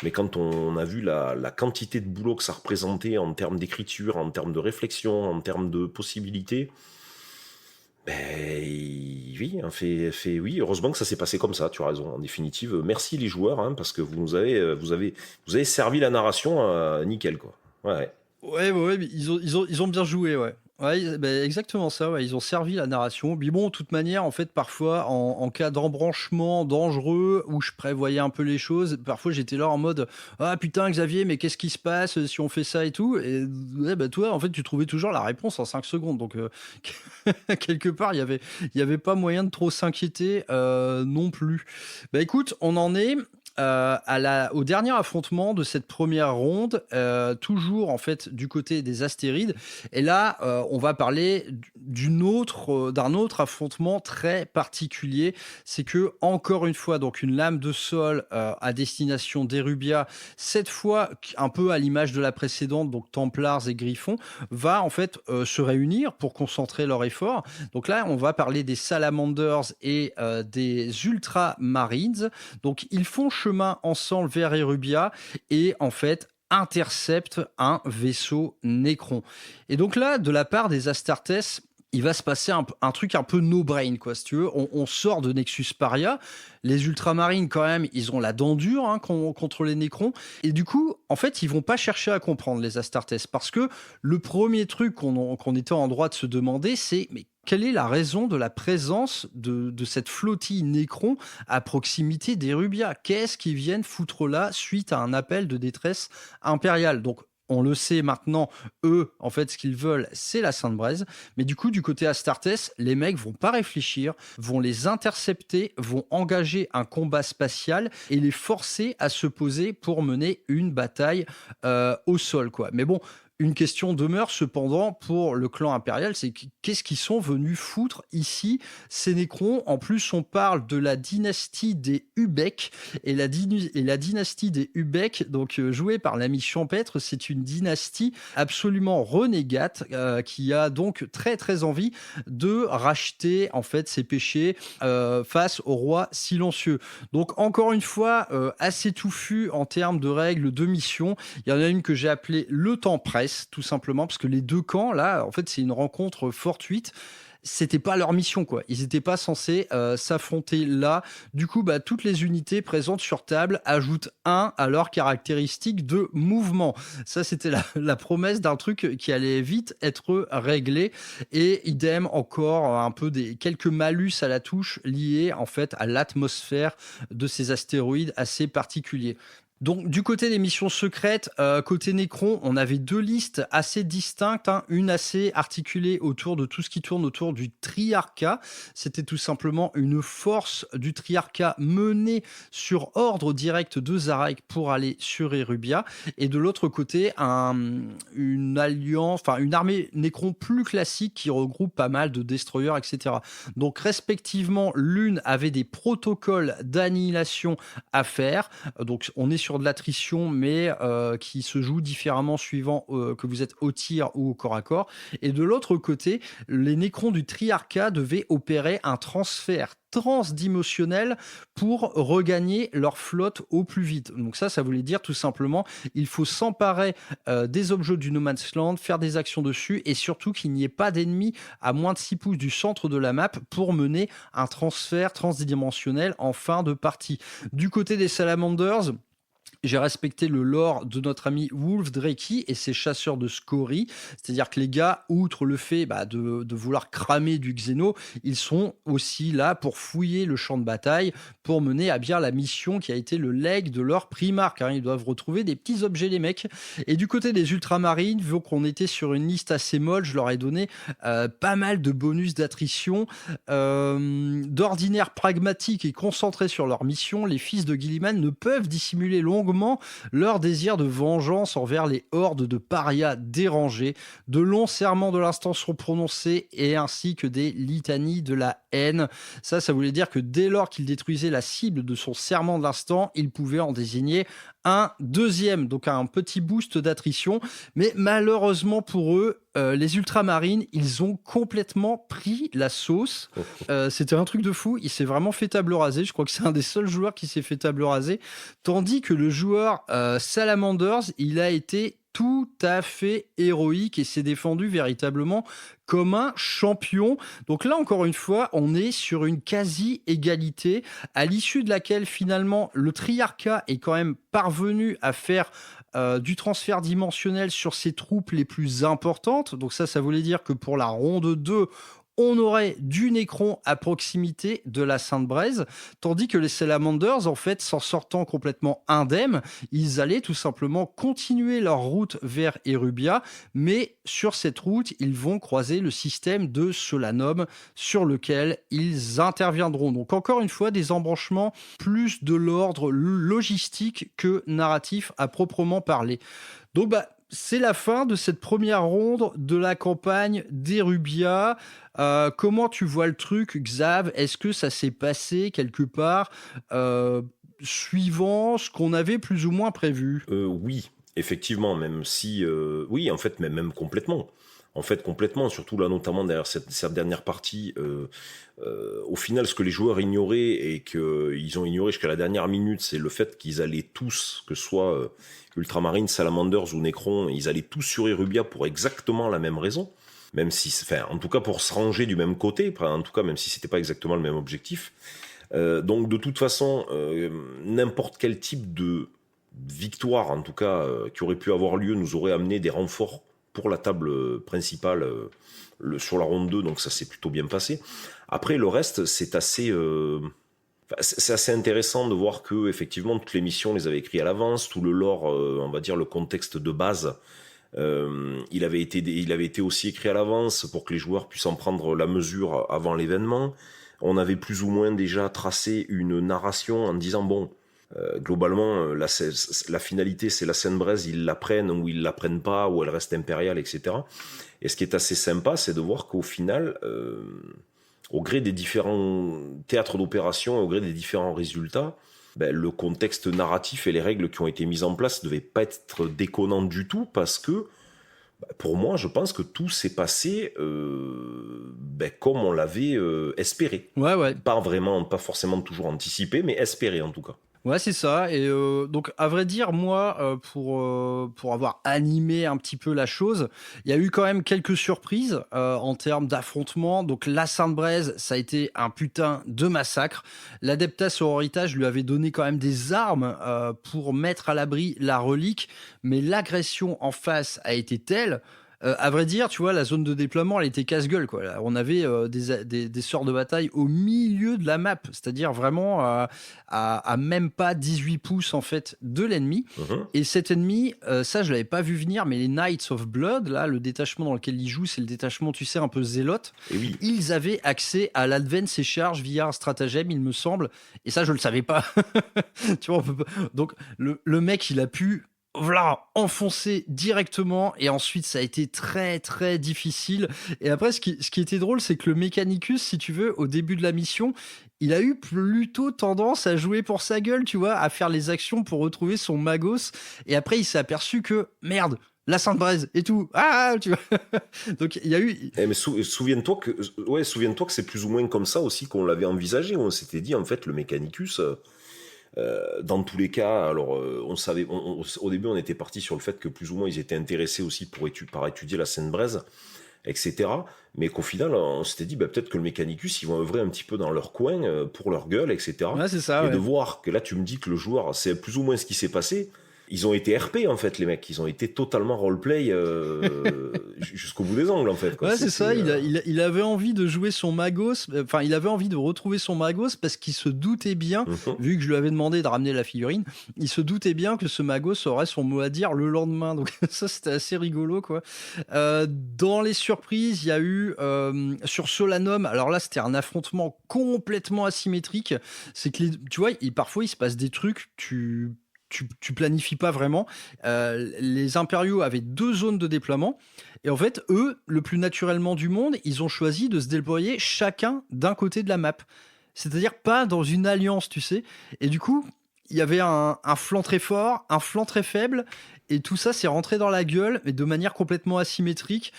Mais quand on a vu la quantité de boulot que ça représentait en termes d'écriture, en termes de réflexion, en termes de possibilités, oui, oui, heureusement que ça s'est passé comme ça, tu as raison. En définitive, merci les joueurs, hein, parce que vous avez servi la narration nickel, quoi. Ouais. Ouais, mais ils ont bien joué, ouais. Ouais, exactement ça, ouais. Ils ont servi la narration. Puis bon, de toute manière, en fait, parfois, en cas d'embranchement dangereux, où je prévoyais un peu les choses, parfois j'étais là en mode « Ah putain, Xavier, mais qu'est-ce qui se passe si on fait ça et tout ?» Et ouais, toi, en fait, tu trouvais toujours la réponse en 5 secondes. Donc, quelque part, il y avait pas moyen de trop s'inquiéter non plus. Écoute, on en est... au dernier affrontement de cette première ronde, toujours en fait du côté des astérides. Et là, on va parler d'un autre affrontement très particulier. C'est que, encore une fois, donc une lame de sol à destination d'Erubia, cette fois un peu à l'image de la précédente, donc Templars et Griffons, va en fait se réunir pour concentrer leur effort. Donc là, on va parler des Salamanders et des Ultramarines. Donc ils font chemin ensemble vers Erubia et en fait interceptent un vaisseau Necron. Et donc là, de la part des Astartes, il va se passer un truc un peu no-brain, quoi, si tu veux. On sort de Nexus Paria. Les Ultramarines, quand même, ils ont la dent dure contre les Necrons. Et du coup, en fait, ils vont pas chercher à comprendre, les Astartes. Parce que le premier truc qu'on était en droit de se demander, c'est mais quelle est la raison de la présence de cette flottille Necron à proximité d'Erubia? Qu'est-ce qu'ils viennent foutre là suite à un appel de détresse impériale? Donc, on le sait maintenant, eux, en fait, ce qu'ils veulent, c'est la Sainte-Braise. Mais du coup, du côté Astartes, les mecs vont pas réfléchir, vont les intercepter, vont engager un combat spatial et les forcer à se poser pour mener une bataille au sol, quoi. Mais bon, une question demeure cependant pour le clan impérial, c'est qu'est-ce qu'ils sont venus foutre ici, ces Nécrons. En plus, on parle de la dynastie des Ubek, et la dynastie des Ubek, donc jouée par l'ami champêtre, c'est une dynastie absolument renégate qui a donc très très envie de racheter en fait ses péchés face au roi silencieux. Donc encore une fois, assez touffu en termes de règles de mission. Il y en a une que j'ai appelée le temps presse, tout simplement, parce que les deux camps, là, en fait, c'est une rencontre fortuite. C'était pas leur mission, quoi. Ils étaient pas censés s'affronter là. Du coup, toutes les unités présentes sur table ajoutent 1 à leurs caractéristiques de mouvement. Ça, c'était la promesse d'un truc qui allait vite être réglé. Et idem, encore un peu quelques malus à la touche liés, en fait, à l'atmosphère de ces astéroïdes assez particuliers. Donc, du côté des missions secrètes, côté Nécron, on avait 2 listes assez distinctes, hein. Une assez articulée autour de tout ce qui tourne autour du Triarcat. C'était tout simplement une force du Triarcat menée sur ordre direct de Zarek pour aller sur Erubia. Et de l'autre côté, une armée Nécron plus classique qui regroupe pas mal de destroyers, etc. Donc, respectivement, l'une avait des protocoles d'annihilation à faire. Donc, on est sur de l'attrition, mais qui se joue différemment suivant que vous êtes au tir ou au corps à corps. Et de l'autre côté, les Nécrons du Triarcat devaient opérer un transfert transdimensionnel pour regagner leur flotte au plus vite. Donc ça voulait dire tout simplement, il faut s'emparer des objets du No Man's Land, faire des actions dessus, et surtout qu'il n'y ait pas d'ennemis à moins de 6 pouces du centre de la map pour mener un transfert transdimensionnel en fin de partie. Du côté des Salamanders, j'ai respecté le lore de notre ami Wolf Drakey et ses chasseurs de scories. C'est-à-dire que les gars, outre le fait de vouloir cramer du Xeno, ils sont aussi là pour fouiller le champ de bataille, pour mener à bien la mission qui a été le leg de leur primarque. Ils doivent retrouver des petits objets, les mecs. Et du côté des ultramarines, vu qu'on était sur une liste assez molle, je leur ai donné pas mal de bonus d'attrition. D'ordinaire pragmatique et concentré sur leur mission, les fils de Guilliman ne peuvent dissimuler longuement leur désir de vengeance envers les hordes de parias dérangés. De longs serments de l'instant sont prononcés et ainsi que des litanies de la haine. Ça voulait dire que dès lors qu'il détruisait la cible de son serment de l'instant, il pouvait en désigner un deuxième, donc un petit boost d'attrition. Mais malheureusement pour eux, les ultramarines, ils ont complètement pris la sauce. C'était un truc de fou. Il s'est vraiment fait table rasée. Je crois que c'est un des seuls joueurs qui s'est fait table rasée. Tandis que le joueur Salamanders, il a été tout à fait héroïque et s'est défendu véritablement comme un champion. Donc là, encore une fois, on est sur une quasi-égalité à l'issue de laquelle, finalement, le Triarcat est quand même parvenu à faire du transfert dimensionnel sur ses troupes les plus importantes. Donc ça voulait dire que pour la ronde 2, on aurait du Nécron à proximité de la Sainte-Braise, tandis que les Salamanders, en fait, s'en sortant complètement indemnes, ils allaient tout simplement continuer leur route vers Erubia, mais sur cette route, ils vont croiser le système de Solanum sur lequel ils interviendront. Donc encore une fois, des embranchements plus de l'ordre logistique que narratif à proprement parler. Donc c'est la fin de cette première ronde de la campagne d'Erubia. Comment tu vois le truc, Xav? Est-ce que ça s'est passé quelque part suivant ce qu'on avait plus ou moins prévu? Oui, effectivement, même si... oui, en fait, même complètement. En fait, complètement, surtout là, notamment derrière cette dernière partie, au final, ce que les joueurs ignoraient et qu'ils ont ignoré jusqu'à la dernière minute, c'est le fait qu'ils allaient tous, que ce soit Ultramarines, Salamanders ou Nécron, ils allaient tous sur Erubia pour exactement la même raison, même si, enfin, en tout cas pour se ranger du même côté, en tout cas même si c'était pas exactement le même objectif. Donc de toute façon, n'importe quel type de victoire, en tout cas, qui aurait pu avoir lieu, nous aurait amené des renforts pour la table principale sur la ronde 2, donc ça s'est plutôt bien passé. Après, le reste, c'est assez... C'est assez intéressant de voir que effectivement toutes les missions, on les avait écrites à l'avance, tout le lore, on va dire le contexte de base, il avait été aussi écrit à l'avance pour que les joueurs puissent en prendre la mesure avant l'événement. On avait plus ou moins déjà tracé une narration en disant bon, globalement la finalité c'est la Sainte-Braise, ils la prennent ou ils la prennent pas, ou elle reste impériale, etc. Et ce qui est assez sympa, c'est de voir qu'au final, au gré des différents théâtres d'opération, au gré des différents résultats, le contexte narratif et les règles qui ont été mises en place ne devaient pas être déconnants du tout, parce que, pour moi, je pense que tout s'est passé comme on l'avait espéré. Ouais. Pas forcément toujours anticipé, mais espéré en tout cas. Ouais, c'est ça. Et donc, à vrai dire, moi, pour avoir animé un petit peu la chose, il y a eu quand même quelques surprises en termes d'affrontement. Donc, la Sainte-Braise, ça a été un putain de massacre. L'Adeptas Sororitas lui avait donné quand même des armes pour mettre à l'abri la relique, mais l'agression en face a été telle. À vrai dire, tu vois, la zone de déploiement, elle était casse-gueule, quoi. Là, on avait des sorts de bataille au milieu de la map, c'est-à-dire vraiment à même pas 18 pouces, en fait, de l'ennemi. Et cet ennemi, ça, je l'avais pas vu venir, mais les Knights of Blood, là, le détachement dans lequel ils jouent, c'est le détachement, tu sais, un peu zélote. Et oui. Ils avaient accès à l'advance et charge via un stratagème, il me semble. Et ça, je le savais pas. Tu vois, on peut pas... Donc, le mec, il a pu... Voilà, enfoncé directement, et ensuite ça a été très très difficile. Et après, ce qui était drôle, c'est que le Mechanicus, si tu veux, au début de la mission, il a eu plutôt tendance à jouer pour sa gueule, tu vois, à faire les actions pour retrouver son Magos. Et après, il s'est aperçu que merde, la Sainte-Braise et tout. Ah, tu vois. Donc il y a eu. Mais souviens-toi que c'est plus ou moins comme ça aussi qu'on l'avait envisagé. On s'était dit en fait le Mechanicus. Dans tous les cas, alors on savait, au début on était parti sur le fait que plus ou moins ils étaient intéressés aussi par étudier la Sainte-Braise, etc. Mais qu'au final on s'était dit peut-être que le Mechanicus ils vont œuvrer un petit peu dans leur coin pour leur gueule, etc. Ouais, c'est ça. Et Ouais. de voir que là tu me dis que le joueur, c'est plus ou moins ce qui s'est passé. Ils ont été RP en fait, les mecs. Ils ont été totalement roleplay jusqu'au bout des ongles en fait. Quoi. Ouais, c'est ça. Il avait envie de jouer son Magos. Enfin, il avait envie de retrouver son Magos parce qu'il se doutait bien, vu que je lui avais demandé de ramener la figurine, il se doutait bien que ce Magos aurait son mot à dire le lendemain. Donc ça, c'était assez rigolo, quoi. Dans les surprises, il y a eu sur Solanum. Alors là, c'était un affrontement complètement asymétrique. C'est que tu vois, parfois il se passe des trucs. Tu planifies pas vraiment. Les impériaux avaient 2 zones de déploiement. Et en fait, eux, le plus naturellement du monde, ils ont choisi de se déployer chacun d'un côté de la map. C'est-à-dire pas dans une alliance, tu sais. Et du coup, il y avait un flanc très fort, un flanc très faible. Et tout ça s'est rentré dans la gueule, mais de manière complètement asymétrique.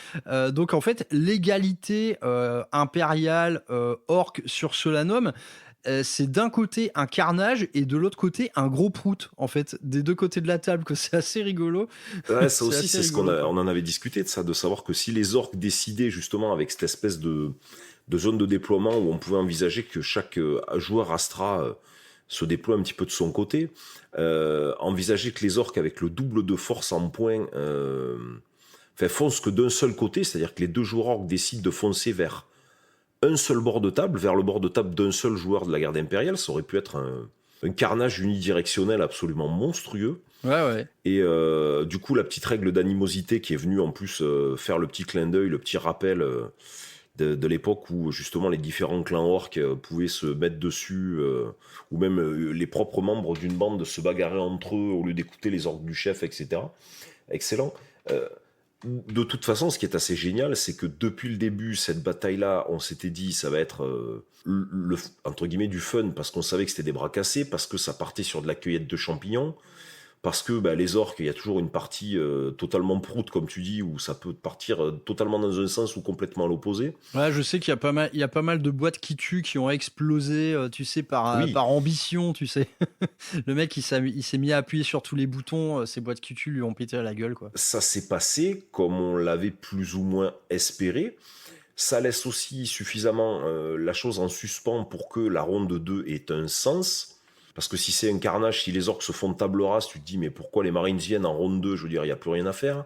Donc en fait, l'égalité impériale orc sur Solanum, c'est d'un côté un carnage et de l'autre côté un gros prout, en fait, des deux côtés de la table, que c'est assez rigolo. Ouais, ça aussi, assez c'est ce rigolo, on en avait discuté de ça, de savoir que si les orques décidaient justement avec cette espèce de zone de déploiement où on pouvait envisager que chaque joueur Astra se déploie un petit peu de son côté, envisager que les orques avec le double de force en points foncent que d'un seul côté, c'est-à-dire que les 2 joueurs orques décident de foncer vers un seul bord de table, vers le bord de table d'un seul joueur de la garde impériale, ça aurait pu être un carnage unidirectionnel absolument monstrueux. Ouais. Et du coup, la petite règle d'animosité qui est venue en plus faire le petit clin d'œil, le petit rappel de l'époque où justement les différents clans orques pouvaient se mettre dessus, ou même les propres membres d'une bande se bagarrer entre eux au lieu d'écouter les ordres du chef, etc. Excellent. De toute façon, ce qui est assez génial, c'est que depuis le début, cette bataille-là, on s'était dit, ça va être entre guillemets du fun, parce qu'on savait que c'était des bras cassés, parce que ça partait sur de la cueillette de champignons, parce que les orques, il y a toujours une partie totalement proute, comme tu dis, où ça peut partir totalement dans un sens ou complètement à l'opposé. Ouais, je sais qu'il y a pas mal de boîtes qui tuent, qui ont explosé, tu sais, par ambition, tu sais. Le mec, il s'est mis à appuyer sur tous les boutons, ces boîtes qui tuent lui ont pété à la gueule, quoi. Ça s'est passé comme on l'avait plus ou moins espéré. Ça laisse aussi suffisamment la chose en suspens pour que la ronde 2 ait un sens. Parce que si c'est un carnage, si les orques se font table rase, tu te dis mais pourquoi les marines viennent en ronde 2? Je veux dire, il n'y a plus rien à faire.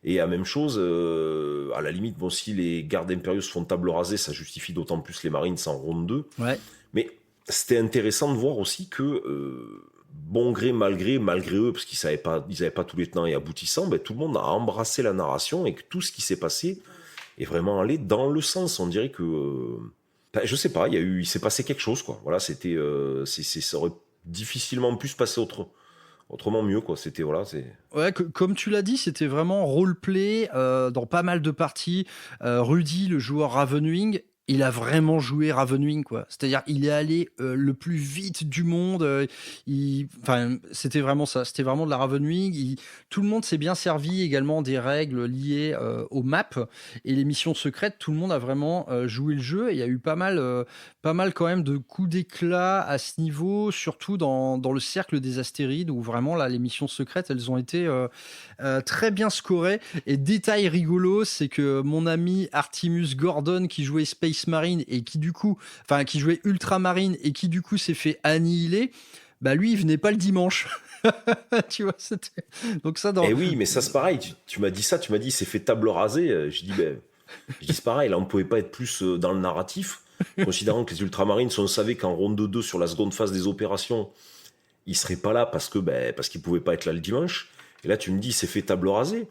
Et la même chose, à la limite, bon, si les gardes impériaux se font table rasée, ça justifie d'autant plus les marines en ronde 2. Ouais. Mais c'était intéressant de voir aussi que, bon gré, malgré eux, parce qu'ils n'avaient pas tous les tenants et aboutissants, ben, tout le monde a embrassé la narration et que tout ce qui s'est passé est vraiment allé dans le sens. On dirait que, ben, je sais pas, il s'est passé quelque chose, quoi. Voilà, ça aurait difficilement pu se passer autrement mieux, quoi. Ouais, comme tu l'as dit, c'était vraiment roleplay dans pas mal de parties. Rudy, le joueur Ravenwing, il a vraiment joué Ravenwing, quoi. C'est-à-dire, il est allé le plus vite du monde. Enfin, c'était vraiment ça. C'était vraiment de la Ravenwing. Tout le monde s'est bien servi également des règles liées aux maps et les missions secrètes. Tout le monde a vraiment joué le jeu. Et il y a eu pas mal quand même de coups d'éclat à ce niveau, surtout dans le cercle des astéroïdes où vraiment là, les missions secrètes, elles ont été très bien scorées. Et détail rigolo, c'est que mon ami Artemus Gordon qui jouait Space Marine et qui jouait Ultramarine et qui du coup s'est fait annihiler, bah lui il venait pas le dimanche. Tu vois, c'était donc ça dans. Eh oui, mais ça c'est pareil. Tu m'as dit ça, tu m'as dit il s'est fait table rasée. Je dis c'est pareil. Là on pouvait pas être plus dans le narratif, considérant que les Ultramarines, si on savait qu'en ronde 2 sur la seconde phase des opérations, ils seraient pas là parce qu'ils pouvaient pas être là le dimanche. Et là tu me dis il s'est fait table rasée.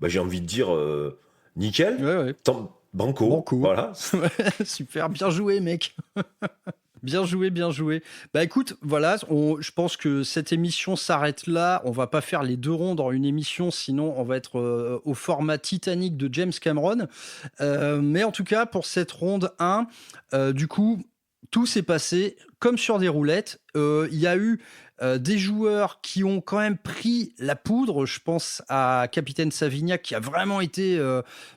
Bah j'ai envie de dire nickel. Ouais. Banco. Voilà. Super, bien joué, mec. Bien joué. Bah écoute, voilà, je pense que cette émission s'arrête là. On va pas faire les 2 rondes en une émission, sinon on va être au format Titanic de James Cameron. Mais en tout cas, pour cette ronde 1, du coup, tout s'est passé comme sur des roulettes. Il y a eu des joueurs qui ont quand même pris la poudre. Je pense à Capitaine Savignac qui a vraiment été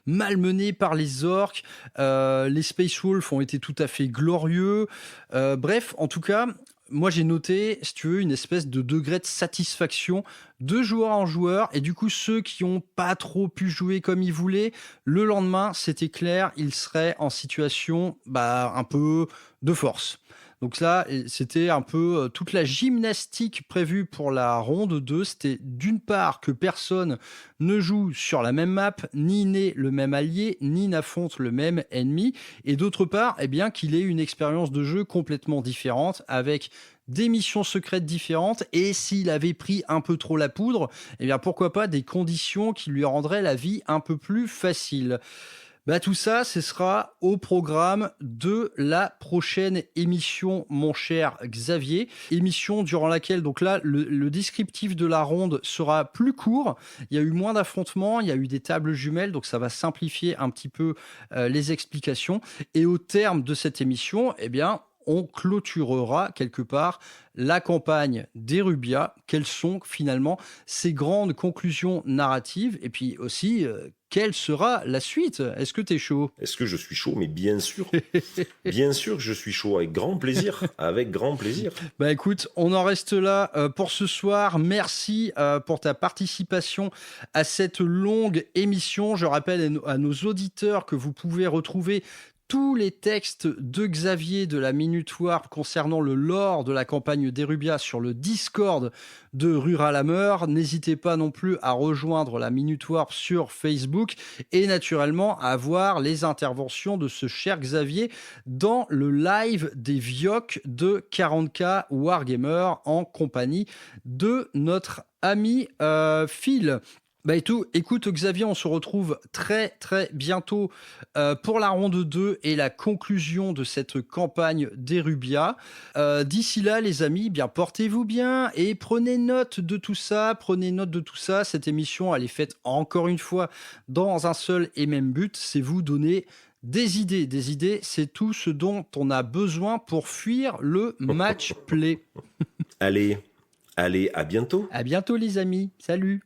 malmené par les orques. Les Space Wolves ont été tout à fait glorieux. Bref, en tout cas, moi j'ai noté, si tu veux, une espèce de degré de satisfaction de joueur en joueur. Et du coup, ceux qui n'ont pas trop pu jouer comme ils voulaient, le lendemain, c'était clair, ils seraient en situation un peu de force. Donc là, c'était un peu toute la gymnastique prévue pour la ronde 2. C'était d'une part que personne ne joue sur la même map, ni n'ait le même allié, ni n'affronte le même ennemi. Et d'autre part, qu'il ait une expérience de jeu complètement différente avec des missions secrètes différentes et s'il avait pris un peu trop la poudre, pourquoi pas des conditions qui lui rendraient la vie un peu plus facile. Tout ça, ce sera au programme de la prochaine émission, mon cher Xavier. Émission durant laquelle, donc là, le descriptif de la ronde sera plus court. Il y a eu moins d'affrontements, il y a eu des tables jumelles, donc ça va simplifier un petit peu les explications. Et au terme de cette émission, on clôturera quelque part la campagne d'Erubia. Quelles sont finalement ces grandes conclusions narratives? Et puis aussi, quelle sera la suite? Est-ce que t'es chaud? Est-ce que je suis chaud? Mais bien sûr. Bien sûr que je suis chaud, avec grand plaisir. Avec grand plaisir. Écoute, on en reste là pour ce soir. Merci pour ta participation à cette longue émission. Je rappelle à nos auditeurs que vous pouvez retrouver tous les textes de Xavier de la Minute Warp concernant le lore de la campagne d'Erubia sur le Discord de Ruralameur. N'hésitez pas non plus à rejoindre la Minute Warp sur Facebook et naturellement à voir les interventions de ce cher Xavier dans le live des Vioc de 40K Wargamer en compagnie de notre ami Phil. Écoute Xavier, on se retrouve très très bientôt pour la ronde 2 et la conclusion de cette campagne d'Erubia. D'ici là les amis, portez-vous bien et prenez note de tout ça. Cette émission elle est faite encore une fois dans un seul et même but, c'est vous donner des idées, c'est tout ce dont on a besoin pour fuir le match play. Allez, à bientôt. À bientôt les amis, salut.